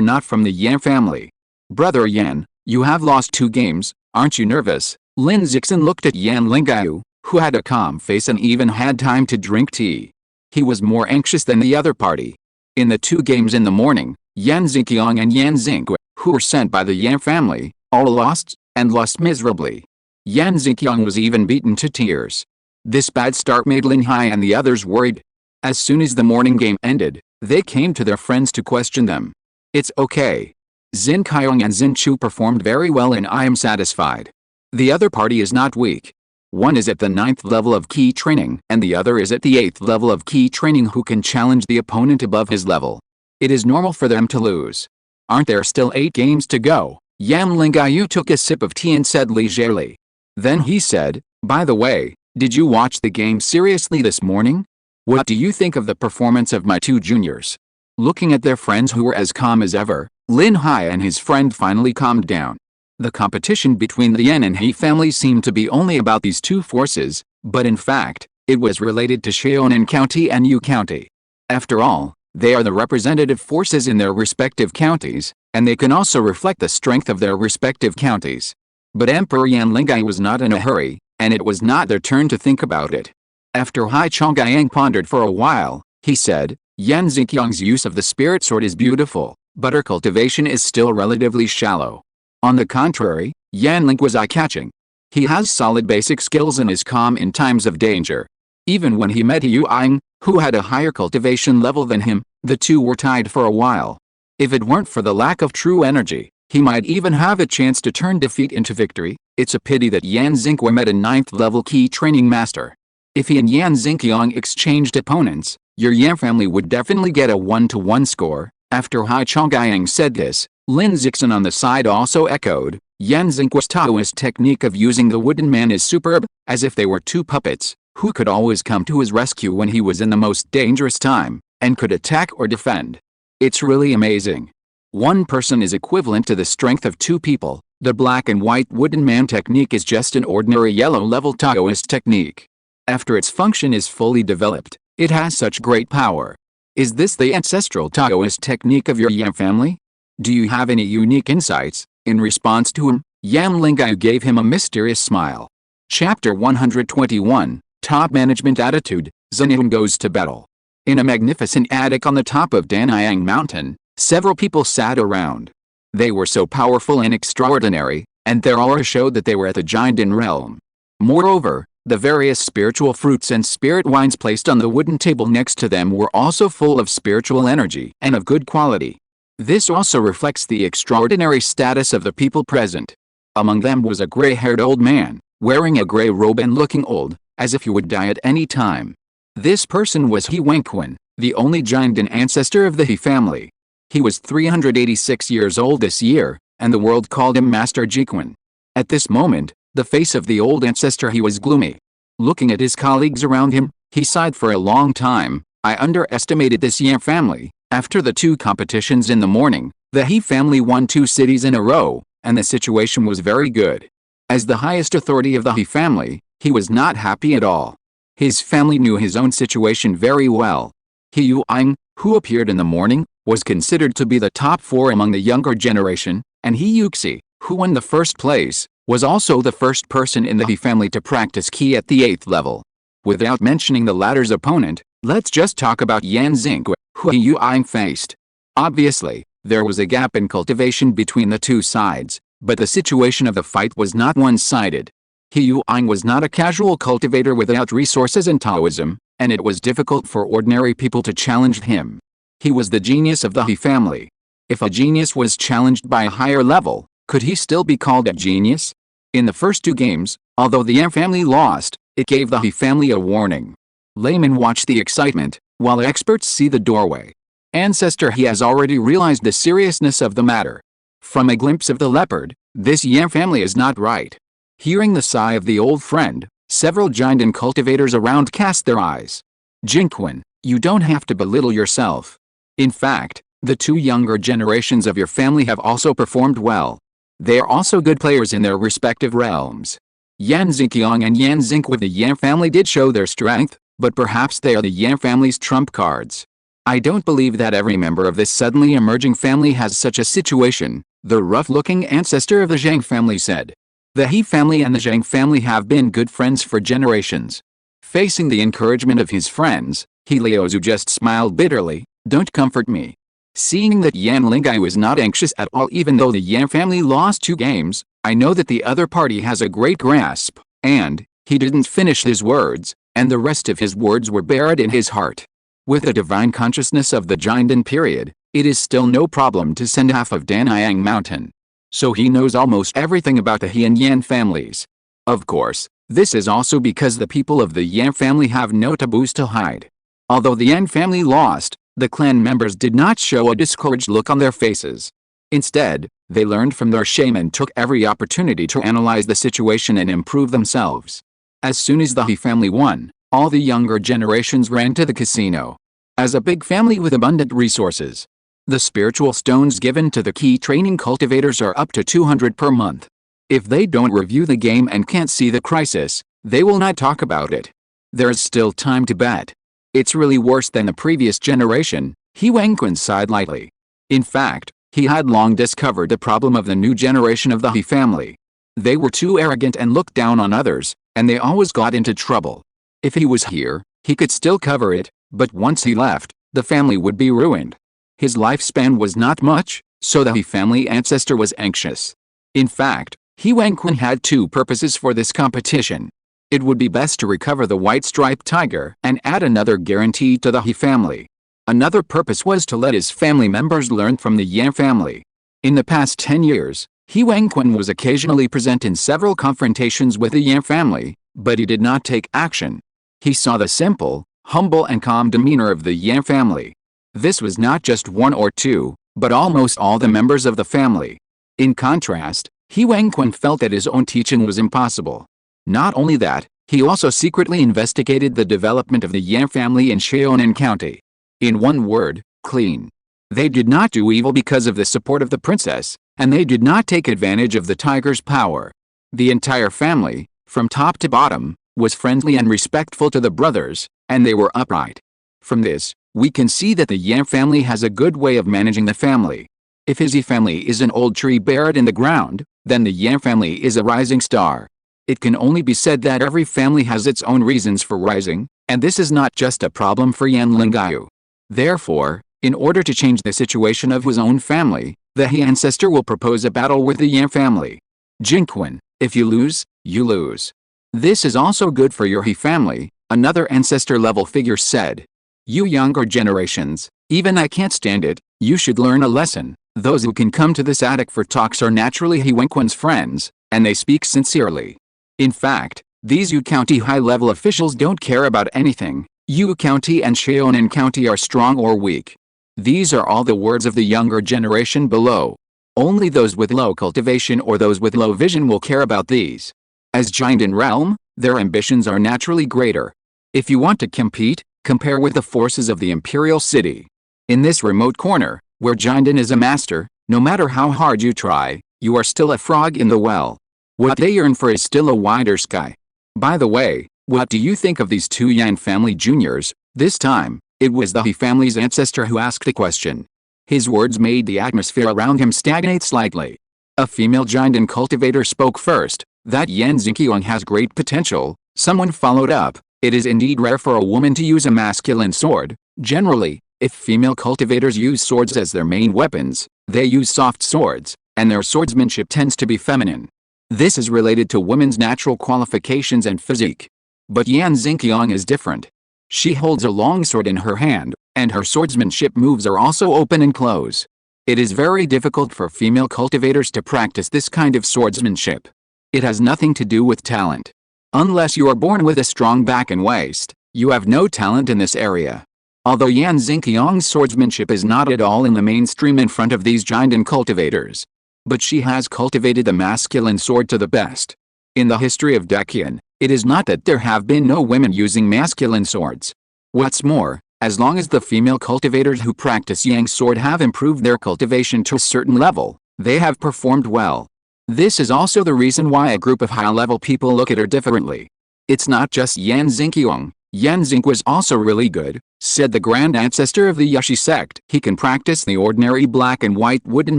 not from the Yan family. Brother Yan, you have lost 2 games, aren't you nervous? Lin Zixin looked at Yan Lingyu, who had a calm face and even had time to drink tea. He was more anxious than the other party. In the 2 games in the morning, Yan Ziqiang and Yan Xingui, who were sent by the Yan family, all lost, and lost miserably. Yan Ziqiang was even beaten to tears. This bad start made Lin Hai and the others worried. As soon as the morning game ended, they came to their friends to question them. It's okay. Xin Qiang and Xin Chu performed very well and I am satisfied. The other party is not weak. One is at the 9th level of key training and the other is at the 8th level of key training who can challenge the opponent above his level. It is normal for them to lose. Aren't there still 8 games to go? Yan Lingyu took a sip of tea and said leisurely. Then he said, by the way, did you watch the game seriously this morning? What do you think of the performance of my 2 juniors? Looking at their friends who were as calm as ever, Lin Hai and his friend finally calmed down. The competition between the Yan and He families seemed to be only about these 2 forces, but in fact, it was related to Xiaonan County and Yu County. After all, they are the representative forces in their respective counties, and they can also reflect the strength of their respective counties. But Emperor Yan Lingyu was not in a hurry, and it was not their turn to think about it. After Hai Chongyang pondered for a while, he said, Yan Ziqiang's use of the spirit sword is beautiful, but her cultivation is still relatively shallow. On the contrary, Yan Ling was eye-catching. He has solid basic skills and is calm in times of danger. Even when he met Yu Ang, who had a higher cultivation level than him, the 2 were tied for a while. If it weren't for the lack of true energy, he might even have a chance to turn defeat into victory. It's a pity that Yan Xingui met a 9th level key training master. If he and Yan Xingqiang exchanged opponents, your Yan family would definitely get a 1-to-1 score. After Hai Chongyang said this, Lin Zixan on the side also echoed, Yan Xing's Taoist technique of using the wooden man is superb, as if they were two puppets, who could always come to his rescue when he was in the most dangerous time, and could attack or defend. It's really amazing. One person is equivalent to the strength of two people. The black and white wooden man technique is just an ordinary yellow-level Taoist technique. After its function is fully developed, it has such great power. Is this the ancestral Taoist technique of your Yan family? Do you have any unique insights? In response to him, Yan Lingyu gave him a mysterious smile. Chapter 121, Top Management Attitude, Xinyan Goes to Battle. In a magnificent attic on the top of Daniyang Mountain, several people sat around. They were so powerful and extraordinary, and their aura showed that they were at the Jinden realm. Moreover, the various spiritual fruits and spirit wines placed on the wooden table next to them were also full of spiritual energy and of good quality. This also reflects the extraordinary status of the people present. Among them was a gray-haired old man, wearing a gray robe and looking old, as if he would die at any time. This person was He Wenquan, the only Jinden ancestor of the He family. He was 386 years old this year, and the world called him Master Jiquan. At this moment, the face of the old ancestor He was gloomy. Looking at his colleagues around him, he sighed for a long time. I underestimated this Yan family. After the two competitions in the morning, the He family won 2 cities in a row, and the situation was very good. As the highest authority of the He family, he was not happy at all. His family knew his own situation very well. He Yuang, who appeared in the morning, was considered to be the top 4 among the younger generation, and He Yuxi, who won the first place, was also the first person in the He family to practice Qi at the 8th level. Without mentioning the latter's opponent, let's just talk about Yan Xingui, who He Yuang faced. Obviously, there was a gap in cultivation between the two sides, but the situation of the fight was not one-sided. He Yuang was not a casual cultivator without resources in Taoism, and it was difficult for ordinary people to challenge him. He was the genius of the He family. If a genius was challenged by a higher level, could he still be called a genius? In the first 2 games, although the Yan family lost, it gave the He family a warning. Laymen watch the excitement, while experts see the doorway. Ancestor He has already realized the seriousness of the matter. From a glimpse of the leopard, this Yan family is not right. Hearing the sigh of the old friend, several Jinden cultivators around cast their eyes. Jinquan, you don't have to belittle yourself. In fact, the 2 younger generations of your family have also performed well. They are also good players in their respective realms. Yan Xinqiang and Yan Xing with the Yan family did show their strength, but perhaps they are the Yan family's trump cards. I don't believe that every member of this suddenly emerging family has such a situation, the rough-looking ancestor of the Zhang family said. The He family and the Zhang family have been good friends for generations. Facing the encouragement of his friends, He Liuzu just smiled bitterly. Don't comfort me. Seeing that Yan Lingyu is not anxious at all even though the Yan family lost 2 games, I know that the other party has a great grasp, and, he didn't finish his words, and the rest of his words were buried in his heart. With the divine consciousness of the Jinden period, it is still no problem to send half of Daniyang Mountain. So he knows almost everything about the He and Yan families. Of course, this is also because the people of the Yan family have no taboos to hide. Although the Yan family lost, the clan members did not show a discouraged look on their faces. Instead, they learned from their shame and took every opportunity to analyze the situation and improve themselves. As soon as the He family won, all the younger generations ran to the casino. As a big family with abundant resources, the spiritual stones given to the key training cultivators are up to 200 per month. If they don't review the game and can't see the crisis, they will not talk about it. There is still time to bet. It's really worse than the previous generation, He Wenquan sighed lightly. In fact, he had long discovered the problem of the new generation of the He family. They were too arrogant and looked down on others, and they always got into trouble. If he was here, he could still cover it, but once he left, the family would be ruined. His lifespan was not much, so the He family ancestor was anxious. In fact, He Wenquan had 2 purposes for this competition. It would be best to recover the white striped tiger and add another guarantee to the He family. Another purpose was to let his family members learn from the Yan family. In the past 10 years, He Wenquan was occasionally present in several confrontations with the Yan family, but he did not take action. He saw the simple, humble and calm demeanor of the Yan family. This was not just 1 or 2, but almost all the members of the family. In contrast, He Wenquan felt that his own teaching was impossible. Not only that, he also secretly investigated the development of the Yan family in Xiaonan County. In one word, clean. They did not do evil because of the support of the princess, and they did not take advantage of the tiger's power. The entire family, from top to bottom, was friendly and respectful to the brothers, and they were upright. From this, we can see that the Yan family has a good way of managing the family. If his Yi family is an old tree buried in the ground, then the Yan family is a rising star. It can only be said that every family has its own reasons for rising, and this is not just a problem for Yan Lingyu. Therefore, in order to change the situation of his own family, the He ancestor will propose a battle with the Yan family. Jinquan, if you lose, you lose. This is also good for your He family, another ancestor-level figure said. You younger generations, even I can't stand it, you should learn a lesson. Those who can come to this attic for talks are naturally He Wenquan's friends, and they speak sincerely. In fact, these Yu County high-level officials don't care about anything. Yu County and Xiaonan County are strong or weak. These are all the words of the younger generation below. Only those with low cultivation or those with low vision will care about these. As giant in realm, their ambitions are naturally greater. If you want to compete, compare with the forces of the imperial city. In this remote corner, where Jinden is a master, no matter how hard you try, you are still a frog in the well. What they yearn for is still a wider sky. By the way, what do you think of these two Yan family juniors? This time, it was the He family's ancestor who asked a question. His words made the atmosphere around him stagnate slightly. A female Jinden cultivator spoke first. That Yan Xingqiang has great potential. Someone followed up. It is indeed rare for a woman to use a masculine sword. Generally, if female cultivators use swords as their main weapons, they use soft swords, and their swordsmanship tends to be feminine. This is related to women's natural qualifications and physique. But Yan Xingqiang is different. She holds a long sword in her hand, and her swordsmanship moves are also open and close. It is very difficult for female cultivators to practice this kind of swordsmanship. It has nothing to do with talent. Unless you are born with a strong back and waist, you have no talent in this area. Although Yan Xingqiang's swordsmanship is not at all in the mainstream in front of these Jinden cultivators. But she has cultivated the masculine sword to the best. In the history of Dekian, it is not that there have been no women using masculine swords. What's more, as long as the female cultivators who practice Yang sword have improved their cultivation to a certain level, they have performed well. This is also the reason why a group of high-level people look at her differently. It's not just Yan Xingqiang. Yan Xing was also really good, said the grand ancestor of the Yushi sect. He can practice the ordinary black and white wooden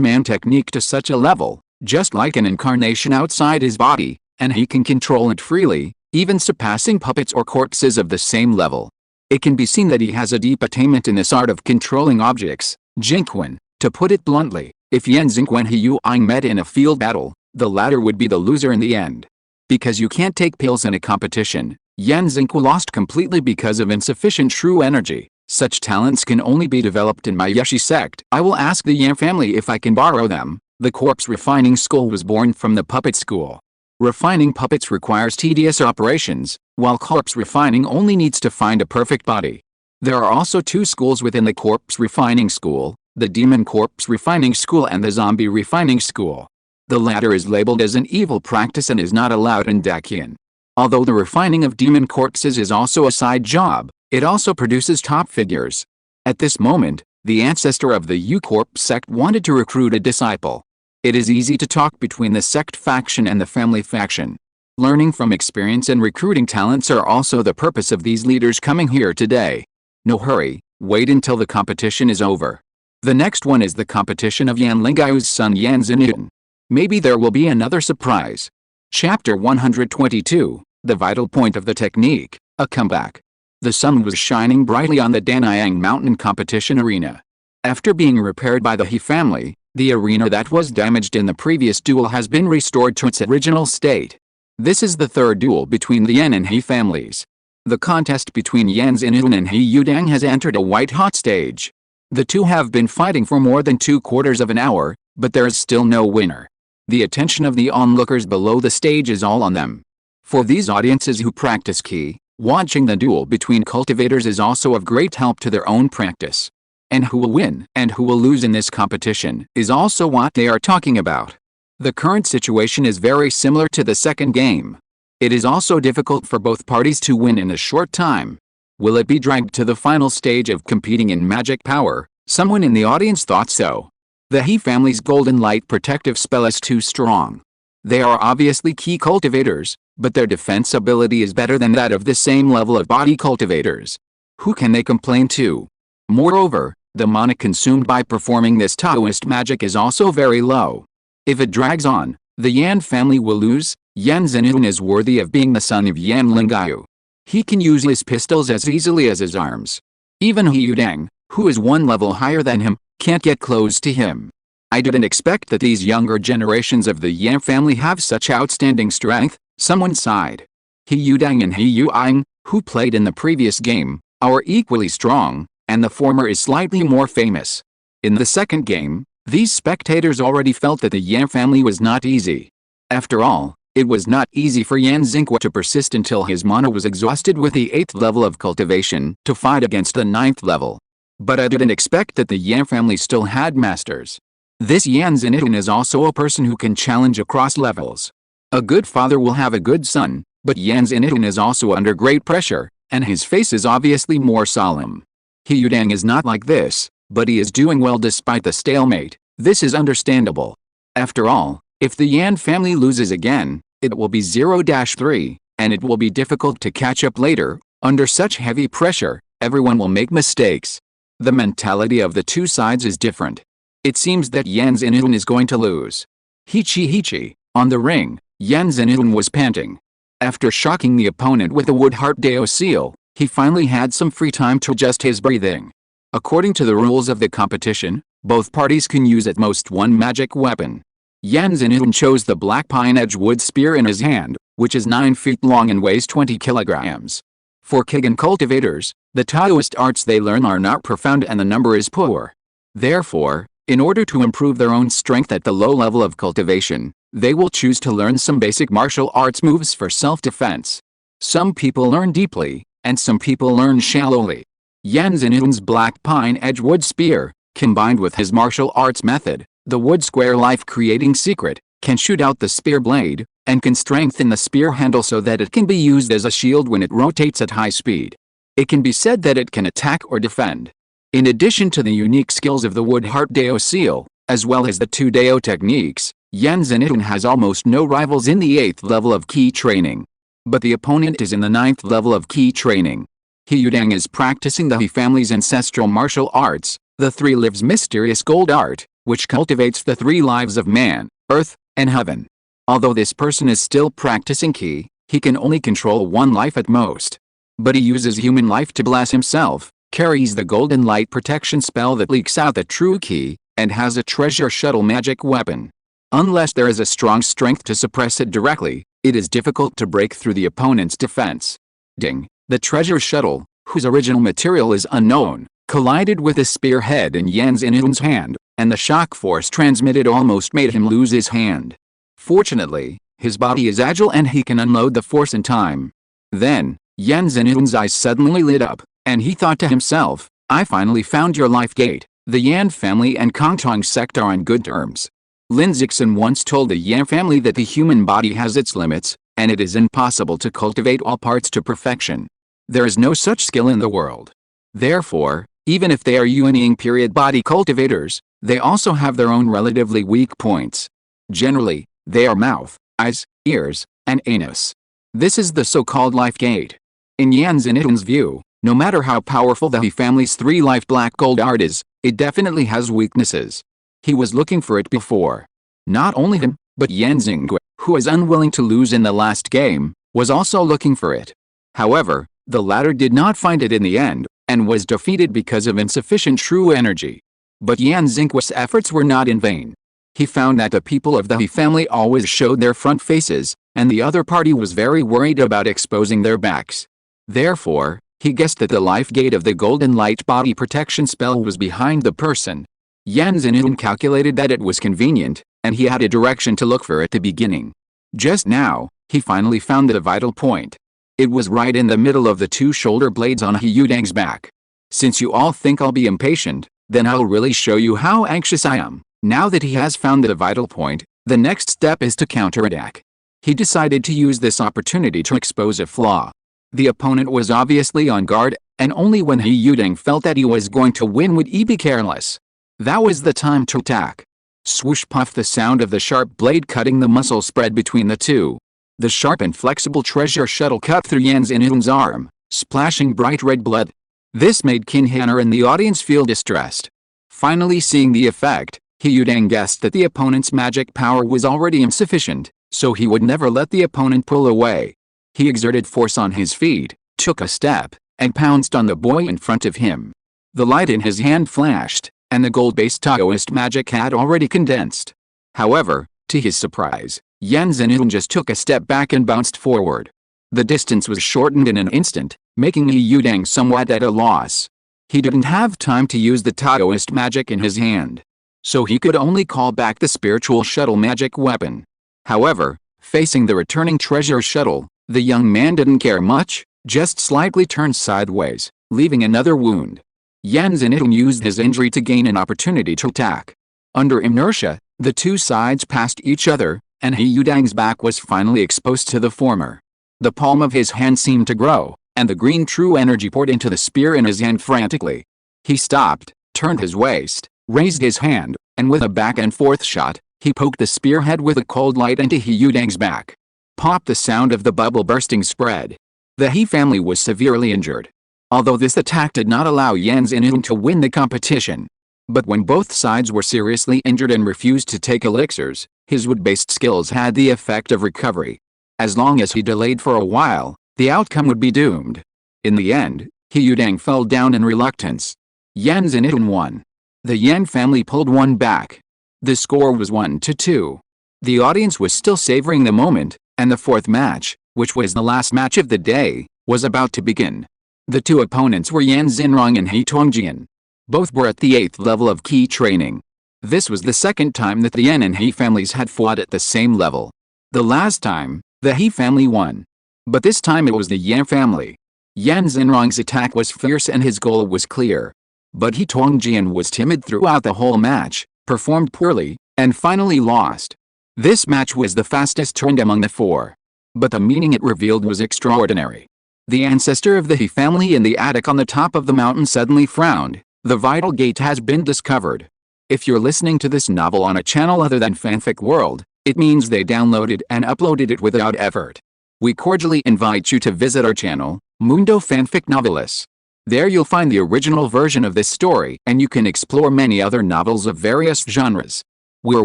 man technique to such a level, just like an incarnation outside his body, and he can control it freely, even surpassing puppets or corpses of the same level. It can be seen that he has a deep attainment in this art of controlling objects. Jinquan, to put it bluntly, if Yan Xing and He Yuang met in a field battle, the latter would be the loser in the end. Because you can't take pills in a competition, Yan Xingqiang lost completely because of insufficient true energy. Such talents can only be developed in my Yushi sect. I will ask the Yan family if I can borrow them. The corpse refining school was born from the puppet school. Refining puppets requires tedious operations, while corpse refining only needs to find a perfect body. There are also two schools within the corpse refining school, the demon corpse refining school and the zombie refining school. The latter is labeled as an evil practice and is not allowed in Dakian. Although the refining of demon corpses is also a side job, it also produces top figures. At this moment, the ancestor of the U-Corp sect wanted to recruit a disciple. It is easy to talk between the sect faction and the family faction. Learning from experience and recruiting talents are also the purpose of these leaders coming here today. No hurry, wait until the competition is over. The next one is the competition of Yan Lingyu's son Yan Xinyu. Maybe there will be another surprise. Chapter 122, the vital point of the technique, a comeback. The sun was shining brightly on the Daniyang Mountain competition arena. After being repaired by the He family, the arena that was damaged in the previous duel has been restored to its original state. This is the third duel between the Yan and He families. The contest between Yan Xinyu and He Yudang has entered a white-hot stage. The two have been fighting for more than 2/4 of an hour, but there is still no winner. The attention of the onlookers below the stage is all on them. For these audiences who practice Qi, watching the duel between cultivators is also of great help to their own practice. And who will win and who will lose in this competition is also what they are talking about. The current situation is very similar to the second game. It is also difficult for both parties to win in a short time. Will it be dragged to the final stage of competing in magic power? Someone in the audience thought so. The He family's golden light protective spell is too strong. They are obviously key cultivators, but their defense ability is better than that of the same level of body cultivators. Who can they complain to? Moreover, the mana consumed by performing this Taoist magic is also very low. If it drags on, the Yan family will lose. Yan Zhenhun is worthy of being the son of Yan Lingyu. He can use his pistols as easily as his arms. Even He Yudang, who is one level higher than him, can't get close to him. I didn't expect that these younger generations of the Yan family have such outstanding strength, someone sighed. He Yudang and He Yuang, who played in the previous game, are equally strong, and the former is slightly more famous. In the second game, these spectators already felt that the Yan family was not easy. After all, it was not easy for Yan Xingque to persist until his mana was exhausted with the 8th level of cultivation to fight against the 9th level. But I didn't expect that the Yan family still had masters. This Yan Zhenhun is also a person who can challenge across levels. A good father will have a good son, but Yan Zhenhun is also under great pressure, and his face is obviously more solemn. He Yudang is not like this, but he is doing well despite the stalemate. This is understandable. After all, if the Yan family loses again, it will be 0-3, and it will be difficult to catch up later. Under such heavy pressure, everyone will make mistakes. The mentality of the two sides is different. It seems that Yan Zhenhun is going to lose. Hichi. On the ring, Yan Zhenhun was panting. After shocking the opponent with the Woodheart Dao seal, he finally had some free time to adjust his breathing. According to the rules of the competition, both parties can use at most one magic weapon. Yan Zhenhun chose the black pine edge wood spear in his hand, which is 9 feet long and weighs 20 kilograms. For Kigan cultivators, the Taoist arts they learn are not profound and the number is poor. Therefore, in order to improve their own strength at the low level of cultivation, they will choose to learn some basic martial arts moves for self-defense. Some people learn deeply, and some people learn shallowly. Yan Zhenhun's black pine edge wood spear, combined with his martial arts method, the wood square life-creating secret, can shoot out the spear blade, and can strengthen the spear handle so that it can be used as a shield when it rotates at high speed. It can be said that it can attack or defend. In addition to the unique skills of the Woodheart Dao seal, as well as the 2 Dao techniques, Yan Zhenhun has almost no rivals in the 8th level of key training. But the opponent is in the 9th level of key training. He Yudang is practicing the He family's ancestral martial arts, the 3 lives mysterious gold art, which cultivates the 3 lives of man, earth, and heaven. Although this person is still practicing Qi, he can only control 1 life at most. But he uses human life to bless himself, carries the golden light protection spell that leaks out the true Qi, and has a treasure shuttle magic weapon. Unless there is a strong strength to suppress it directly, it is difficult to break through the opponent's defense. Ding! The treasure shuttle, whose original material is unknown, collided with a spearhead in Yan Zhenhun's hand, and the shock force transmitted almost made him lose his hand. Fortunately, his body is agile and he can unload the force in time. Then, Yan Zhenhun's eyes suddenly lit up, and he thought to himself, I finally found your life gate. The Yan family and Kongtong sect are on good terms. Lin Zixin once told the Yan family that the human body has its limits, and it is impossible to cultivate all parts to perfection. There is no such skill in the world. Therefore, even if they are Yuanying period body cultivators, they also have their own relatively weak points. Generally, they are mouth, eyes, ears, and anus. This is the so-called life gate. In Yan Zhenhun's view, no matter how powerful the He family's 3-life black gold art is, it definitely has weaknesses. He was looking for it before. Not only him, but Yan Xingque, who was unwilling to lose in the last game, was also looking for it. However, the latter did not find it in the end, and was defeated because of insufficient true energy. But Yan Xingque's efforts were not in vain. He found that the people of the He family always showed their front faces, and the other party was very worried about exposing their backs. Therefore, he guessed that the life gate of the golden light body protection spell was behind the person. Yan Zhenhun calculated that it was convenient, and he had a direction to look for at the beginning. Just now, he finally found the vital point. It was right in the middle of the 2 shoulder blades on He Yudang's back. Since you all think I'll be impatient, Then I'll really show you how anxious I am. Now that he has found the vital point, the next step is to counterattack. He decided to use this opportunity to expose a flaw. The opponent was obviously on guard, and only when He Yudang felt that he was going to win would he be careless. That was the time to attack. Swoosh puff, the sound of the sharp blade cutting the muscle spread between the two. The sharp and flexible treasure shuttle cut through Yan Ling's arm, splashing bright red blood. This made Qin Hanner and the audience feel distressed. Finally seeing the effect, He Yudang guessed that the opponent's magic power was already insufficient, so he would never let the opponent pull away. He exerted force on his feet, took a step, and pounced on the boy in front of him. The light in his hand flashed, and the gold-based Taoist magic had already condensed. However, to his surprise, Yan Lingyu just took a step back and bounced forward. The distance was shortened in an instant, making He Yudang somewhat at a loss. He didn't have time to use the Taoist magic in his hand, so he could only call back the spiritual shuttle magic weapon. However, facing the returning treasure shuttle, the young man didn't care much, just slightly turned sideways, leaving another wound. Yan Lingyu used his injury to gain an opportunity to attack. Under inertia, the two sides passed each other, and He Yudang's back was finally exposed to the former. The palm of his hand seemed to grow, and the green true energy poured into the spear in his hand frantically. He stopped, turned his waist, raised his hand, and with a back and forth shot, he poked the spearhead with a cold light into He Yudang's back. Pop, the sound of the bubble bursting spread. The He family was severely injured. Although this attack did not allow Yan Lingyu to win the competition. But when both sides were seriously injured and refused to take elixirs, his wood-based skills had the effect of recovery. As long as he delayed for a while, the outcome would be doomed. In the end, He Yudang fell down in reluctance. Yan Lingyu won. The Yan family pulled one back. The score was 1-2. The audience was still savoring the moment, and the fourth match, which was the last match of the day, was about to begin. The two opponents were Yan Xinrong and He Tongjian. Both were at the 8th level of key training. This was the second time that the Yan and He families had fought at the same level. The last time, the He family won. But this time it was the Yan family. Yan Xinrong's attack was fierce and his goal was clear. But He Tongjian was timid throughout the whole match, performed poorly, and finally lost. This match was the fastest turned among the four. But the meaning it revealed was extraordinary. The ancestor of the He family in the attic on the top of the mountain suddenly frowned. The vital gate has been discovered. If you're listening to this novel on a channel other than Fanfic World, it means they downloaded and uploaded it without effort. We cordially invite you to visit our channel, Mundo Fanfic Novelis. There you'll find the original version of this story and you can explore many other novels of various genres. We're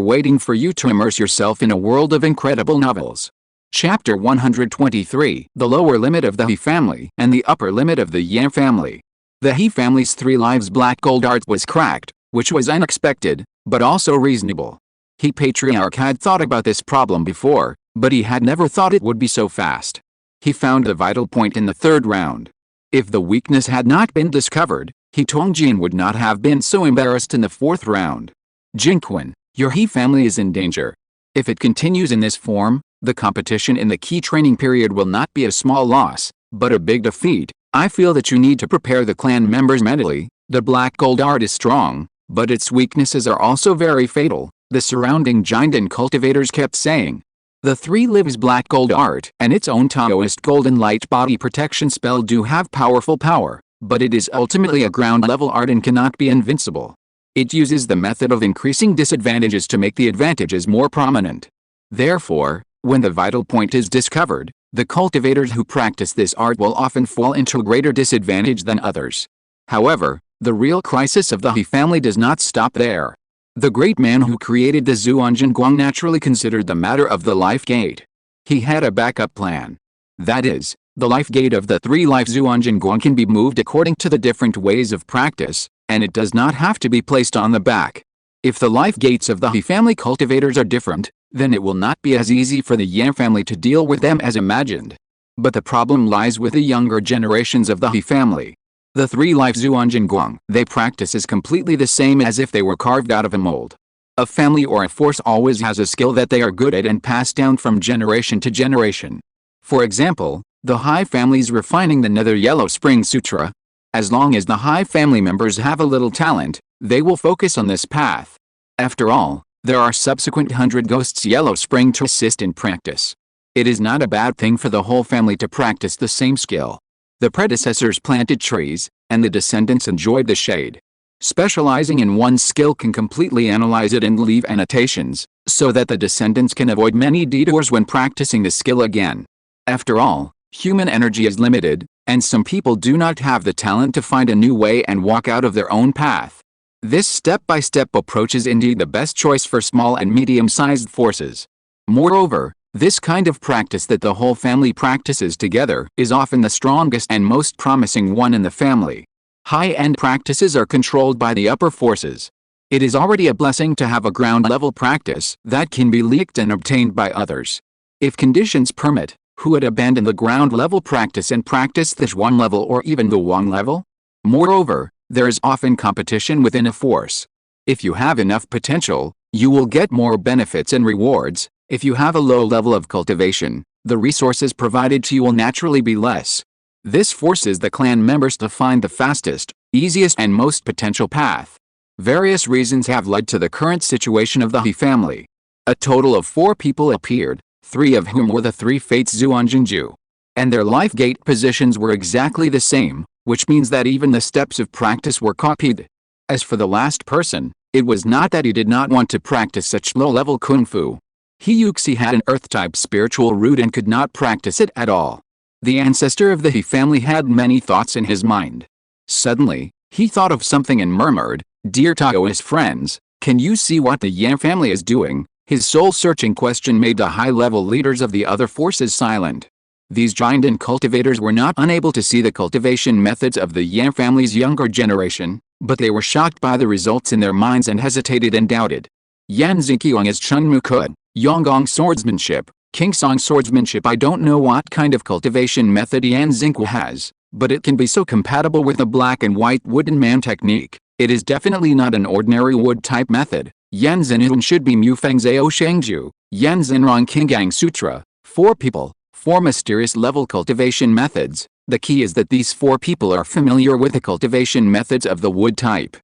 waiting for you to immerse yourself in a world of incredible novels. Chapter 123, the lower limit of the He family and the upper limit of the Yan family. The He family's 3 lives black gold art was cracked, which was unexpected, but also reasonable. He patriarch had thought about this problem before, but he had never thought it would be so fast. He found the vital point in the 3rd round. If the weakness had not been discovered, He Tongjian would not have been so embarrassed in the 4th round. Jinquan, your He family is in danger. If it continues in this form, the competition in the key training period will not be a small loss, but a big defeat. I feel that you need to prepare the clan members mentally. The black gold art is strong, but its weaknesses are also very fatal, the surrounding giant and cultivators kept saying. The 3 lives black gold art and its own Taoist golden light body protection spell do have powerful power, but it is ultimately a ground level art and cannot be invincible. It uses the method of increasing disadvantages to make the advantages more prominent. Therefore, when the vital point is discovered, the cultivators who practice this art will often fall into a greater disadvantage than others. However, the real crisis of the He family does not stop there. The great man who created the Zhuangjian Guang naturally considered the matter of the life gate. He had a backup plan. That is, the life gate of the 3-life Zhuangjian Guang can be moved according to the different ways of practice, and it does not have to be placed on the back. If the life gates of the He family cultivators are different, then it will not be as easy for the Yan family to deal with them as imagined. But the problem lies with the younger generations of the He family. The 3-life Zhuangjian Guang they practice is completely the same as if they were carved out of a mold. A family or a force always has a skill that they are good at and passed down from generation to generation. For example, the Hai family's refining the Nether Yellow Spring Sutra. As long as the Hai family members have a little talent, they will focus on this path. After all, there are subsequent 100 ghosts Yellow Spring to assist in practice. It is not a bad thing for the whole family to practice the same skill. The predecessors planted trees, and the descendants enjoyed the shade. Specializing in one skill can completely analyze it and leave annotations, so that the descendants can avoid many detours when practicing the skill again. After all, human energy is limited, and some people do not have the talent to find a new way and walk out of their own path. This step-by-step approach is indeed the best choice for small and medium-sized forces. Moreover, this kind of practice that the whole family practices together is often the strongest and most promising one in the family. High-end practices are controlled by the upper forces. It is already a blessing to have a ground-level practice that can be leaked and obtained by others. If conditions permit, who would abandon the ground-level practice and practice the Zhuang level or even the Wang level? Moreover, there is often competition within a force. If you have enough potential, you will get more benefits and rewards. If you have a low level of cultivation, the resources provided to you will naturally be less. This forces the clan members to find the fastest, easiest and most potential path. Various reasons have led to the current situation of the He family. A total of 4 people appeared, 3 of whom were the 3 fates Zhuanjinju. And their life gate positions were exactly the same, which means that even the steps of practice were copied. As for the last person, it was not that he did not want to practice such low-level kung fu. He Yuxi had an earth-type spiritual root and could not practice it at all. The ancestor of the He family had many thoughts in his mind. Suddenly, he thought of something and murmured, "Dear Taoist friends, can you see what the Yan family is doing?" His soul-searching question made the high-level leaders of the other forces silent. These giant cultivators were not unable to see the cultivation methods of the Yan family's younger generation, but they were shocked by the results in their minds and hesitated and doubted. Yan Ziqiang is Chunmu Kud, Yonggong swordsmanship, Kingsong swordsmanship. I don't know what kind of cultivation method Yan Xingqiu has, but it can be so compatible with the black and white wooden man technique. It is definitely not an ordinary wood-type method. Yan Zhenhun should be Mufeng Zhao Shengju, Yan Zhenrong Qinggang Sutra. 4 people, 4 mysterious level cultivation methods. The key is that these 4 people are familiar with the cultivation methods of the wood type.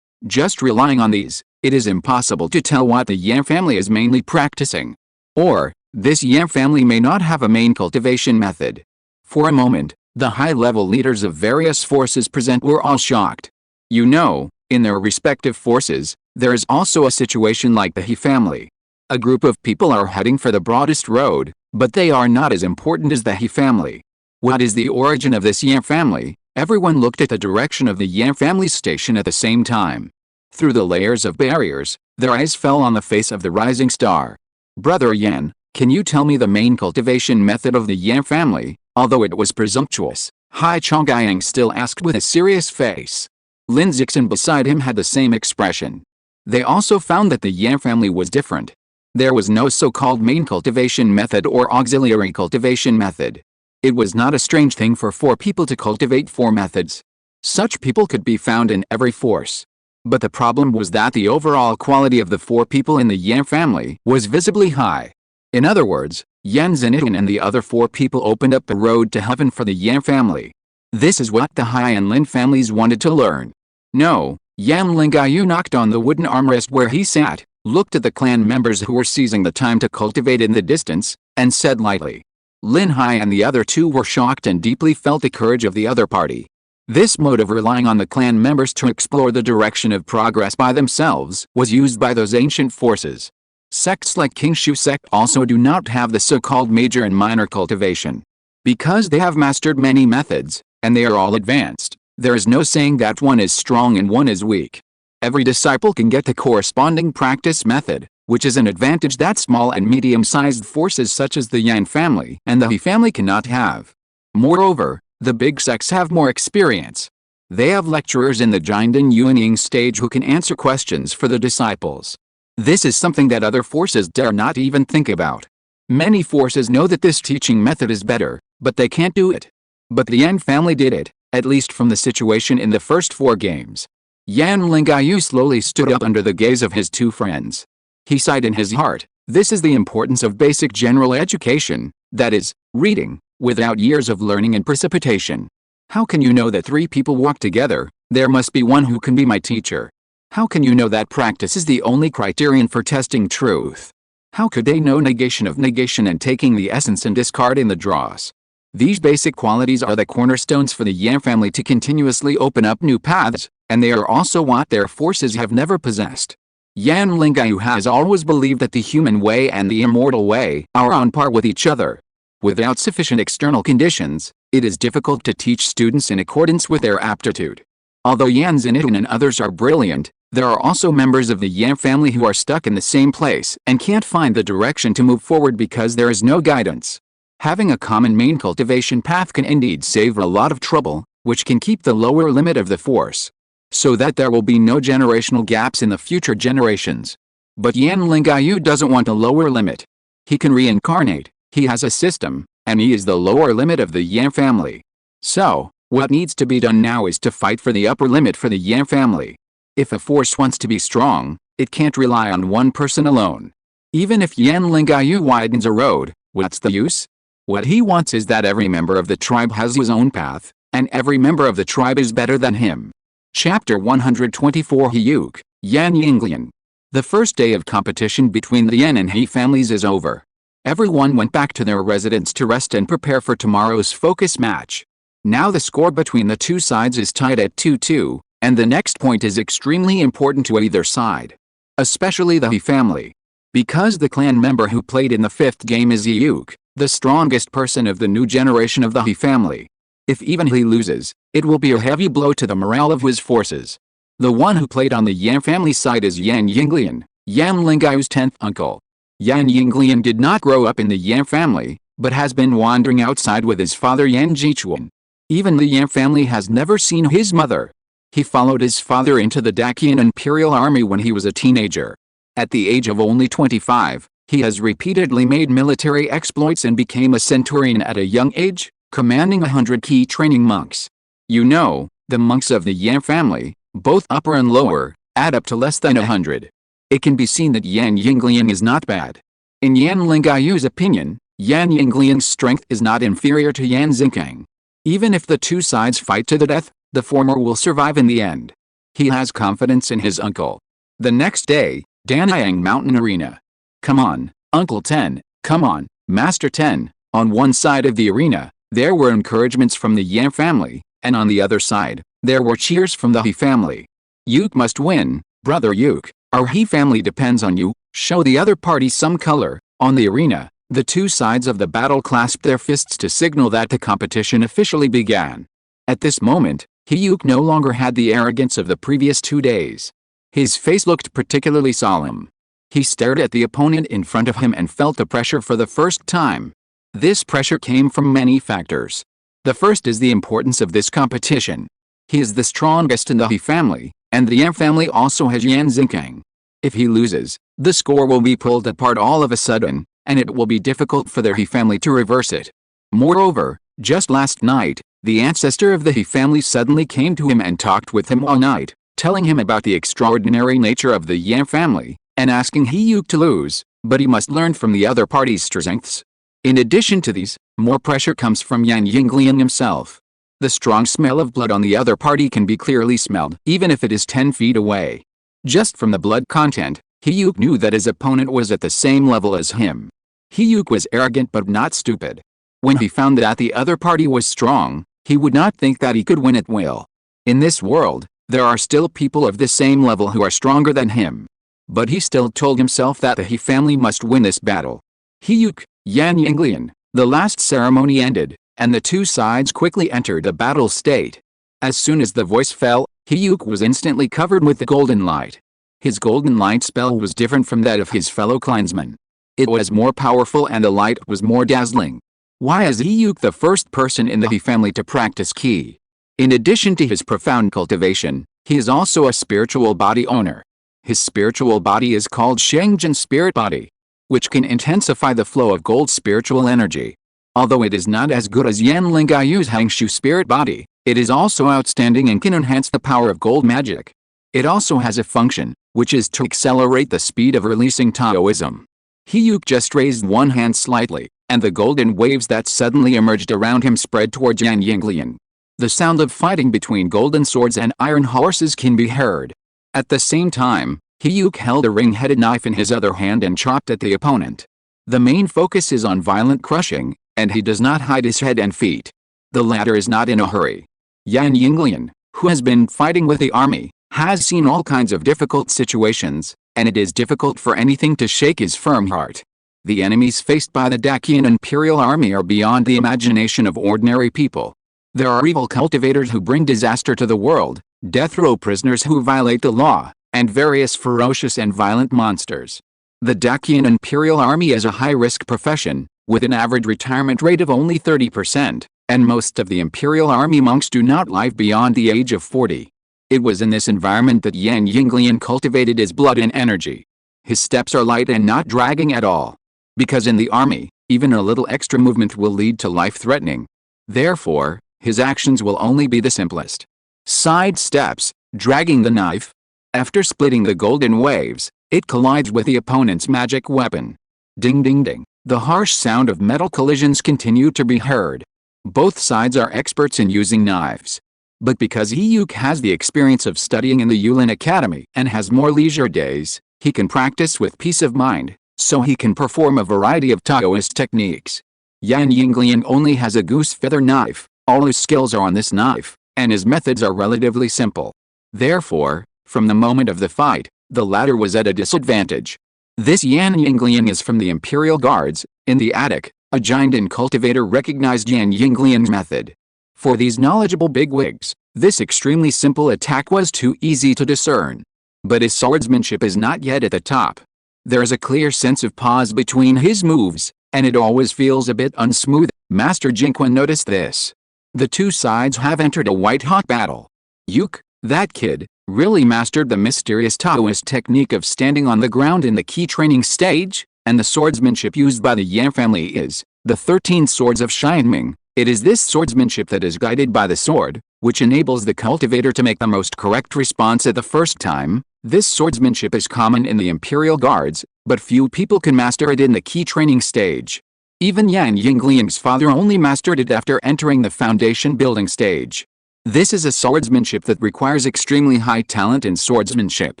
Just relying on these, it is impossible to tell what the Yan family is mainly practicing. Or, this Yan family may not have a main cultivation method. For a moment, the high-level leaders of various forces present were all shocked. You know, in their respective forces, there is also a situation like the He family. A group of people are heading for the broadest road, but they are not as important as the He family. What is the origin of this Yan family? Everyone looked at the direction of the Yan family's station at the same time. Through the layers of barriers, their eyes fell on the face of the rising star. Brother Yan, can you tell me the main cultivation method of the Yan family? Although it was presumptuous, Hai Chongyang still asked with a serious face. Lin Zixin beside him had the same expression. They also found that the Yan family was different. There was no so-called main cultivation method or auxiliary cultivation method. It was not a strange thing for 4 people to cultivate 4 methods. Such people could be found in every force. But the problem was that the overall quality of the 4 people in the Yan family was visibly high. In other words, Yan Zhenhun and the other 4 people opened up the road to heaven for the Yan family. This is what the Hai and Lin families wanted to learn. No, Yan Lingyu knocked on the wooden armrest where he sat, looked at the clan members who were seizing the time to cultivate in the distance, and said lightly. Lin Hai and the other 2 were shocked and deeply felt the courage of the other party. This mode of relying on the clan members to explore the direction of progress by themselves was used by those ancient forces. Sects like Hengshui sect also do not have the so-called major and minor cultivation. Because they have mastered many methods, and they are all advanced, there is no saying that one is strong and one is weak. Every disciple can get the corresponding practice method, which is an advantage that small and medium-sized forces such as the Yan family and the He family cannot have. Moreover, the big sects have more experience. They have lecturers in the Jinden Yuanying stage who can answer questions for the disciples. This is something that other forces dare not even think about. Many forces know that this teaching method is better, but they can't do it. But the Yan family did it, at least from the situation in the first 4 games. Yan Lingyu slowly stood up under the gaze of his 2 friends. He sighed in his heart. This is the importance of basic general education, that is, reading, without years of learning and precipitation. How can you know that 3 people walk together? There must be one who can be my teacher. How can you know that practice is the only criterion for testing truth? How could they know negation of negation and taking the essence and discarding the dross? These basic qualities are the cornerstones for the Yan family to continuously open up new paths, and they are also what their forces have never possessed. Yan Lingyu has always believed that the human way and the immortal way are on par with each other. Without sufficient external conditions, it is difficult to teach students in accordance with their aptitude. Although Yan Zinitan and others are brilliant, there are also members of the Yan family who are stuck in the same place and can't find the direction to move forward because there is no guidance. Having a common main cultivation path can indeed save a lot of trouble, which can keep the lower limit of the force, so that there will be no generational gaps in the future generations. But Yan Lingyu doesn't want a lower limit. He can reincarnate, he has a system, and he is the lower limit of the Yan family. So, what needs to be done now is to fight for the upper limit for the Yan family. If a force wants to be strong, it can't rely on one person alone. Even if Yan Lingyu widens a road, what's the use? What he wants is that every member of the tribe has his own path, and every member of the tribe is better than him. Chapter 124 Hyuk, Yan Yinglian. The first day of competition between the Yan and He families is over. Everyone went back to their residence to rest and prepare for tomorrow's focus match. Now the score between the two sides is tied at 2-2, and the next point is extremely important to either side. Especially the He family. Because the clan member who played in the fifth game is Hyuk, the strongest person of the new generation of the He family. If even he loses, it will be a heavy blow to the morale of his forces. The one who played on the Yan family side is Yan Yinglian, Yan Lingyu's 10th uncle. Yan Yinglian did not grow up in the Yan family, but has been wandering outside with his father Yan Jichuan. Even the Yan family has never seen his mother. He followed his father into the Dacian Imperial Army when he was a teenager. At the age of only 25, he has repeatedly made military exploits and became a centurion at a young age, commanding 100 key training monks. You know, the monks of the Yan family, both upper and lower, add up to less than 100. It can be seen that Yan Yinglian is not bad. In Yan Lingyu's opinion, Yan Yinglian's strength is not inferior to Yan Zinkang. Even if the two sides fight to the death, the former will survive in the end. He has confidence in his uncle. The next day, Danayang Mountain Arena. Come on, Uncle 10, come on, Master 10. On one side of the arena, there were encouragements from the Yan family, and on the other side, there were cheers from the He family. Yuk must win, brother Yuk, our He family depends on you, show the other party some color. On the arena, the two sides of the battle clasped their fists to signal that the competition officially began. At this moment, Hyuk no longer had the arrogance of the previous 2 days. His face looked particularly solemn. He stared at the opponent in front of him and felt the pressure for the first time. This pressure came from many factors. The first is the importance of this competition. He is the strongest in the He family, and the Yan family also has Yan Zinkang. If he loses, the score will be pulled apart all of a sudden, and it will be difficult for their He family to reverse it. Moreover, just last night, the ancestor of the He family suddenly came to him and talked with him all night, telling him about the extraordinary nature of the Yan family, and asking Hyuk to lose, but he must learn from the other party's strengths. In addition to these, more pressure comes from Yan Yinglian himself. The strong smell of blood on the other party can be clearly smelled, even if it is 10 feet away. Just from the blood content, Hyuk knew that his opponent was at the same level as him. Hyuk was arrogant but not stupid. When he found that the other party was strong, he would not think that he could win at will. In this world, there are still people of the same level who are stronger than him. But he still told himself that the He family must win this battle. Hyuk, Yan Yinglian. The last ceremony ended, and the two sides quickly entered a battle state. As soon as the voice fell, Hyuk was instantly covered with the golden light. His golden light spell was different from that of his fellow clansmen. It was more powerful and the light was more dazzling. Why is Hyuk the first person in the He family to practice Ki? In addition to his profound cultivation, he is also a spiritual body owner. His spiritual body is called Shengjin Spirit Body, which can intensify the flow of gold spiritual energy. Although it is not as good as Yan Lingyu's Hengshui Spirit Body, it is also outstanding and can enhance the power of gold magic. It also has a function, which is to accelerate the speed of releasing Taoism. Hyuk just raised one hand slightly, and the golden waves that suddenly emerged around him spread towards Yan Yinglian. The sound of fighting between golden swords and iron horses can be heard. At the same time, Hyuk held a ring-headed knife in his other hand and chopped at the opponent. The main focus is on violent crushing, and he does not hide his head and feet. The latter is not in a hurry. Yan Lingyu, who has been fighting with the army, has seen all kinds of difficult situations, and it is difficult for anything to shake his firm heart. The enemies faced by the Dacian Imperial Army are beyond the imagination of ordinary people. There are evil cultivators who bring disaster to the world, death row prisoners who violate the law, and various ferocious and violent monsters. The Dacian Imperial Army is a high-risk profession, with an average retirement rate of only 30%, and most of the Imperial Army monks do not live beyond the age of 40. It was in this environment that Yan Lingyu cultivated his blood and energy. His steps are light and not dragging at all. Because in the army, even a little extra movement will lead to life-threatening. Therefore, his actions will only be the simplest. Side steps, dragging the knife. After splitting the golden waves, it collides with the opponent's magic weapon. Ding ding ding. The harsh sound of metal collisions continue to be heard. Both sides are experts in using knives. But because Hyuk has the experience of studying in the Yulin Academy and has more leisure days, he can practice with peace of mind, so he can perform a variety of Taoist techniques. Yan Lingyu only has a goose feather knife, all his skills are on this knife, and his methods are relatively simple. Therefore, from the moment of the fight, the latter was at a disadvantage. This Yan Lingyu is from the Imperial Guards. In the attic, a giant and cultivator recognized Yan Yinglian's method. For these knowledgeable bigwigs, this extremely simple attack was too easy to discern. But his swordsmanship is not yet at the top. There is a clear sense of pause between his moves, and it always feels a bit unsmooth. Master Jinquan noticed this. The two sides have entered a white-hot battle. Hyuk, that kid, really mastered the mysterious Taoist technique of standing on the ground in the key training stage, and the swordsmanship used by the Yan family is the 13 Swords of Shinming. It is this swordsmanship that is guided by the sword, which enables the cultivator to make the most correct response at the first time. This swordsmanship is common in the Imperial Guards, but few people can master it in the key training stage. Even Yan Yingliang's father only mastered it after entering the foundation building stage. This is a swordsmanship that requires extremely high talent in swordsmanship.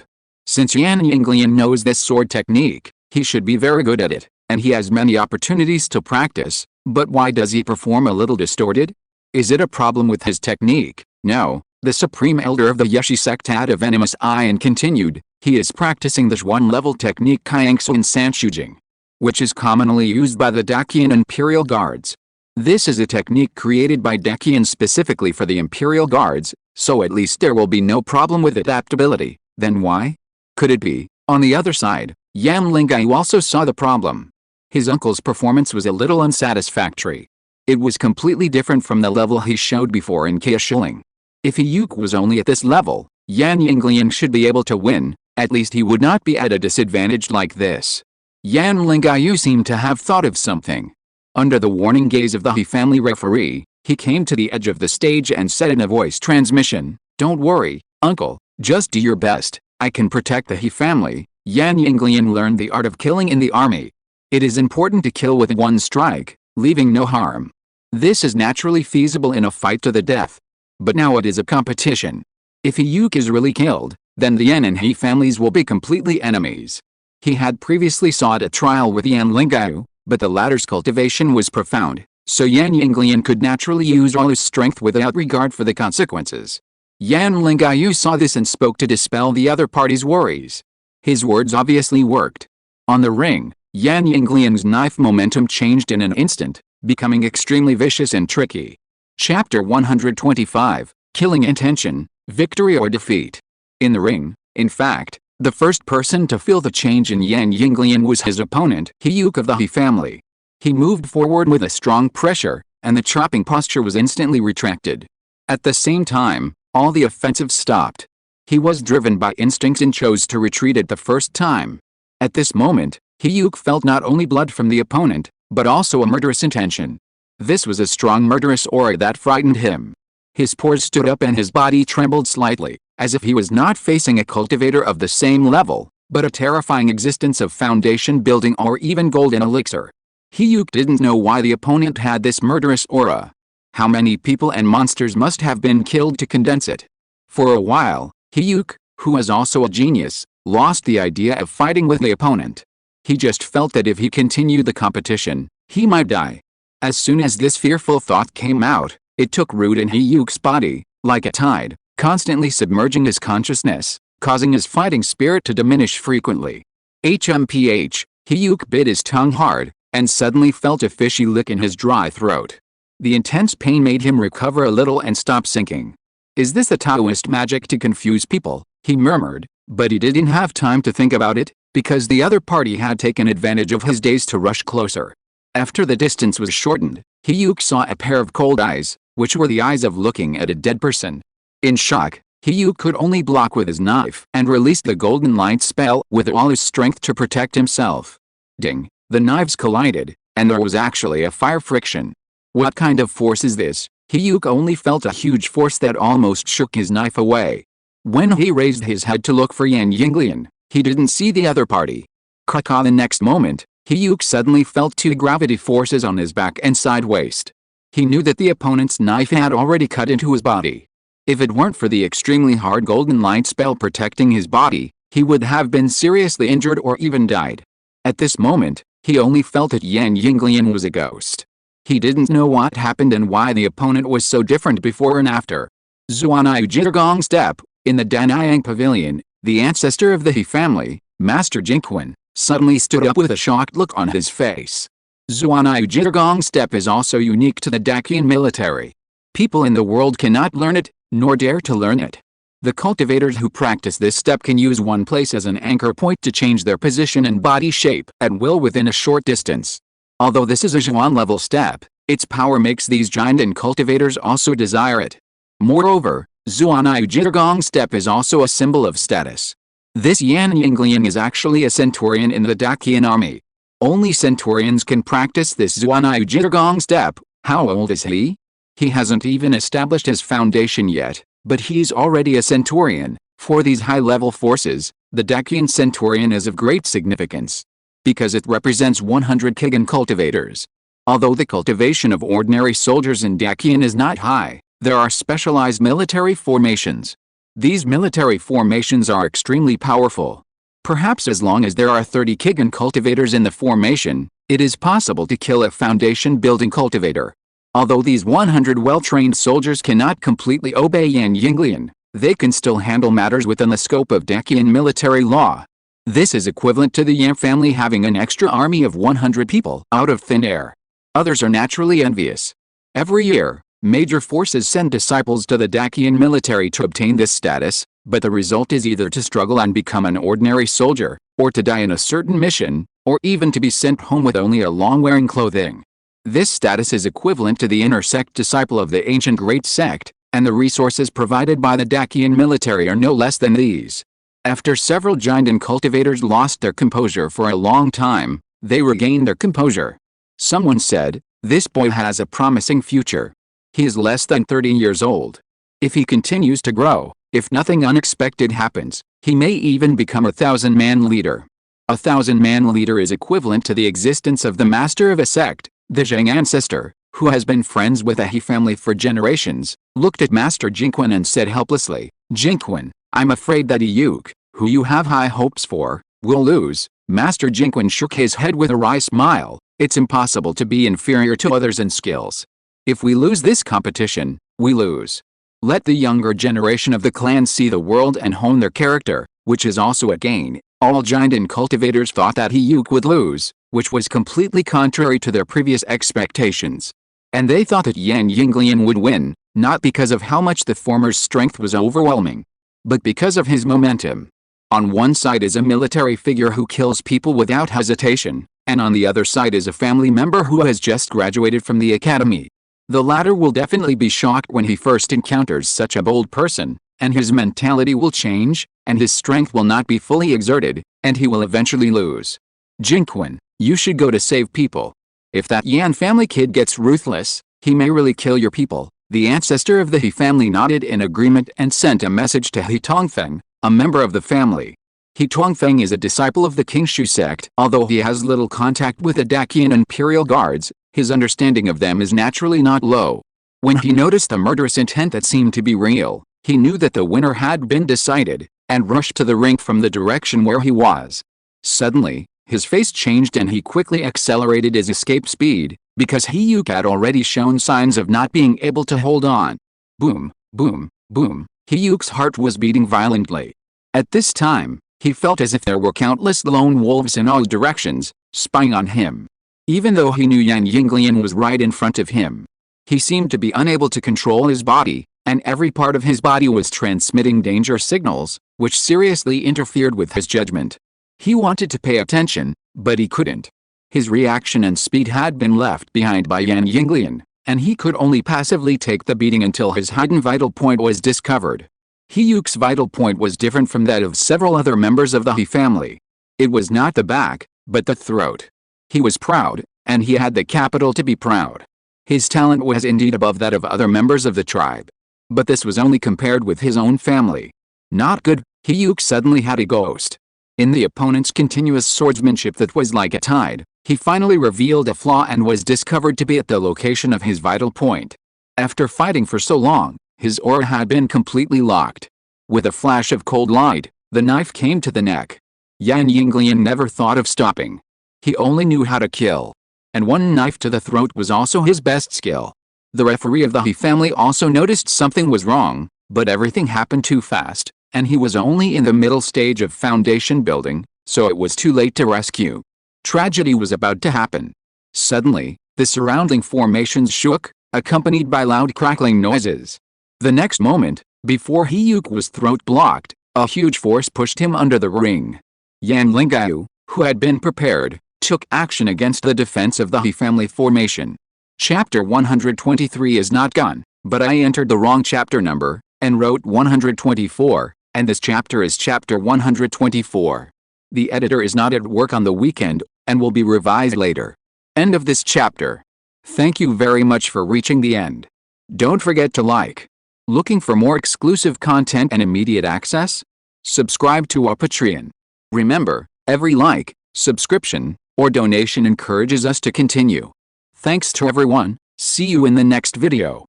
Since Yan Yingliang knows this sword technique, he should be very good at it, and he has many opportunities to practice. But why does he perform a little distorted? Is it a problem with his technique? No, the supreme elder of the Yeshi sect had a venomous eye and continued, he is practicing the Zhuan-level technique Hengshui Sanshujing, which is commonly used by the Dacian Imperial Guards. This is a technique created by Dacian specifically for the Imperial Guards, so at least there will be no problem with adaptability. Then why? Could it be, on the other side, Yan Lingyu also saw the problem. His uncle's performance was a little unsatisfactory. It was completely different from the level he showed before in Kaishiling. If Hyuk was only at this level, Yan Yingliang should be able to win, at least he would not be at a disadvantage like this. Yan Lingyu seemed to have thought of something. Under the warning gaze of the He family referee, he came to the edge of the stage and said in a voice transmission, "Don't worry, uncle, just do your best, I can protect the He family." Yan Yingliang learned the art of killing in the army. It is important to kill with one strike, leaving no harm. This is naturally feasible in a fight to the death. But now it is a competition. If Hyuk is really killed, then the Yan and He families will be completely enemies. He had previously sought a trial with Yan Lingyu, but the latter's cultivation was profound, so Yan Yingliang could naturally use all his strength without regard for the consequences. Yan Lingyu saw this and spoke to dispel the other party's worries. His words obviously worked. On the ring, Yan Yingliang's knife momentum changed in an instant, becoming extremely vicious and tricky. Chapter 125, Killing Intention, Victory or Defeat. In the ring, in fact, the first person to feel the change in Yan Yingliang was his opponent, Hyuk of the He family. He moved forward with a strong pressure, and the chopping posture was instantly retracted. At the same time, all the offensive stopped. He was driven by instincts and chose to retreat at the first time. At this moment, Hyuk felt not only blood from the opponent, but also a murderous intention. This was a strong murderous aura that frightened him. His pores stood up and his body trembled slightly, as if he was not facing a cultivator of the same level, but a terrifying existence of foundation building or even golden elixir. Hyuk didn't know why the opponent had this murderous aura. How many people and monsters must have been killed to condense it? For a while, Hyuk, who was also a genius, lost the idea of fighting with the opponent. He just felt that if he continued the competition, he might die. As soon as this fearful thought came out, it took root in Hiyuk's body, like a tide, constantly submerging his consciousness, causing his fighting spirit to diminish frequently. HMPH, Hiyuk bit his tongue hard, and suddenly felt a fishy lick in his dry throat. The intense pain made him recover a little and stop sinking. "Is this a Taoist magic to confuse people?" he murmured, but he didn't have time to think about it, because the other party had taken advantage of his daze to rush closer. After the distance was shortened, Hiyuk saw a pair of cold eyes, which were the eyes of looking at a dead person. In shock, Hiyuk could only block with his knife and released the golden light spell with all his strength to protect himself. Ding! The knives collided, and there was actually a fire friction. What kind of force is this? Hiyuk only felt a huge force that almost shook his knife away. When he raised his head to look for Yan Lingyu, he didn't see the other party. Kaka! The next moment, Hiyuk suddenly felt two gravity forces on his back and side waist. He knew that the opponent's knife had already cut into his body. If it weren't for the extremely hard golden light spell protecting his body, he would have been seriously injured or even died. At this moment, he only felt that Yan Lingyu was a ghost. He didn't know what happened and why the opponent was so different before and after. Zuanai Jittergong step. In the Danayang Pavilion, the ancestor of the He family, Master Jinquan, suddenly stood up with a shocked look on his face. Zuanai Jittergong step is also unique to the Dacian military. People in the world cannot learn it, nor dare to learn it. The cultivators who practice this step can use one place as an anchor point to change their position and body shape at will within a short distance. Although this is a Zhuan level step, its power makes these giant and cultivators also desire it. Moreover, Zuanai Jittergong step is also a symbol of status. This Yan Lingyu is actually a centurion in the Dacian army. Only centurions can practice this Zuanai Jittergong step. How old is he? He hasn't even established his foundation yet, but he's already a centurion. For these high-level forces, the Dacian centurion is of great significance, because it represents 100 Kigan cultivators. Although the cultivation of ordinary soldiers in Dacian is not high, there are specialized military formations. These military formations are extremely powerful. Perhaps as long as there are 30 Kigan cultivators in the formation, it is possible to kill a foundation-building cultivator. Although these 100 well-trained soldiers cannot completely obey Yan Lingyu, they can still handle matters within the scope of Dacian military law. This is equivalent to the Yan family having an extra army of 100 people out of thin air. Others are naturally envious. Every year, major forces send disciples to the Dacian military to obtain this status, but the result is either to struggle and become an ordinary soldier, or to die in a certain mission, or even to be sent home with only a long-wearing clothing. This status is equivalent to the inner sect disciple of the ancient great sect, and the resources provided by the Dacian military are no less than these. After several giant and cultivators lost their composure for a long time, they regained their composure. Someone said, "This boy has a promising future. He is less than 30 years old. If he continues to grow, if nothing unexpected happens, he may even become a 1,000-man leader." A 1,000-man leader is equivalent to the existence of the master of a sect. The Zhang ancestor, who has been friends with the He family for generations, looked at Master Jinquan and said helplessly, "Jinquan, I'm afraid that Hiyuk, who you have high hopes for, will lose." Master Jinquan shook his head with a wry smile. "It's impossible to be inferior to others in skills. If we lose this competition, we lose. Let the younger generation of the clan see the world and hone their character, which is also a gain." All giant and cultivators thought that Hiyuk would lose, which was completely contrary to their previous expectations. And they thought that Yan Lingyu would win, not because of how much the former's strength was overwhelming, but because of his momentum. On one side is a military figure who kills people without hesitation, and on the other side is a family member who has just graduated from the academy. The latter will definitely be shocked when he first encounters such a bold person, and his mentality will change, and his strength will not be fully exerted, and he will eventually lose. "Jinquan, you should go to save people. If that Yan family kid gets ruthless, he may really kill your people." The ancestor of the He family nodded in agreement and sent a message to He Tongfeng, a member of the family. He Tongfeng is a disciple of the Hengshui sect. Although he has little contact with the Dacian imperial guards, his understanding of them is naturally not low. When he noticed the murderous intent that seemed to be real, he knew that the winner had been decided. and rushed to the rink from the direction where he was. Suddenly, his face changed and he quickly accelerated his escape speed, because Henyuk had already shown signs of not being able to hold on. Boom, boom, boom, Henyuk's heart was beating violently. At this time, he felt as if there were countless lone wolves in all directions, spying on him. Even though he knew Yan Lingyu was right in front of him, he seemed to be unable to control his body, and every part of his body was transmitting danger signals, which seriously interfered with his judgment. He wanted to pay attention, but he couldn't. His reaction and speed had been left behind by Yan Lingyu, and he could only passively take the beating until his hidden vital point was discovered. Henyuk's vital point was different from that of several other members of the He family. It was not the back, but the throat. He was proud, and he had the capital to be proud. His talent was indeed above that of other members of the tribe. But this was only compared with his own family. Not good, Henyuk suddenly had a ghost. In the opponent's continuous swordsmanship that was like a tide, he finally revealed a flaw and was discovered to be at the location of his vital point. After fighting for so long, his aura had been completely locked. With a flash of cold light, the knife came to the neck. Yan Lingyu never thought of stopping. He only knew how to kill. And one knife to the throat was also his best skill. The referee of the He family also noticed something was wrong, but everything happened too fast, and he was only in the middle stage of foundation building, so it was too late to rescue. Tragedy was about to happen. Suddenly, the surrounding formations shook, accompanied by loud crackling noises. The next moment, before Henyuk was throat blocked, a huge force pushed him under the ring. Yan Lingyu, who had been prepared, took action against the defense of the He family formation. Chapter 123 is not gone, but I entered the wrong chapter number, and wrote 124, and this chapter is chapter 124. The editor is not at work on the weekend, and will be revised later. End of this chapter. Thank you very much for reaching the end. Don't forget to like. Looking for more exclusive content and immediate access? Subscribe to our Patreon. Remember, every like, subscription, or donation encourages us to continue. Thanks to everyone, see you in the next video.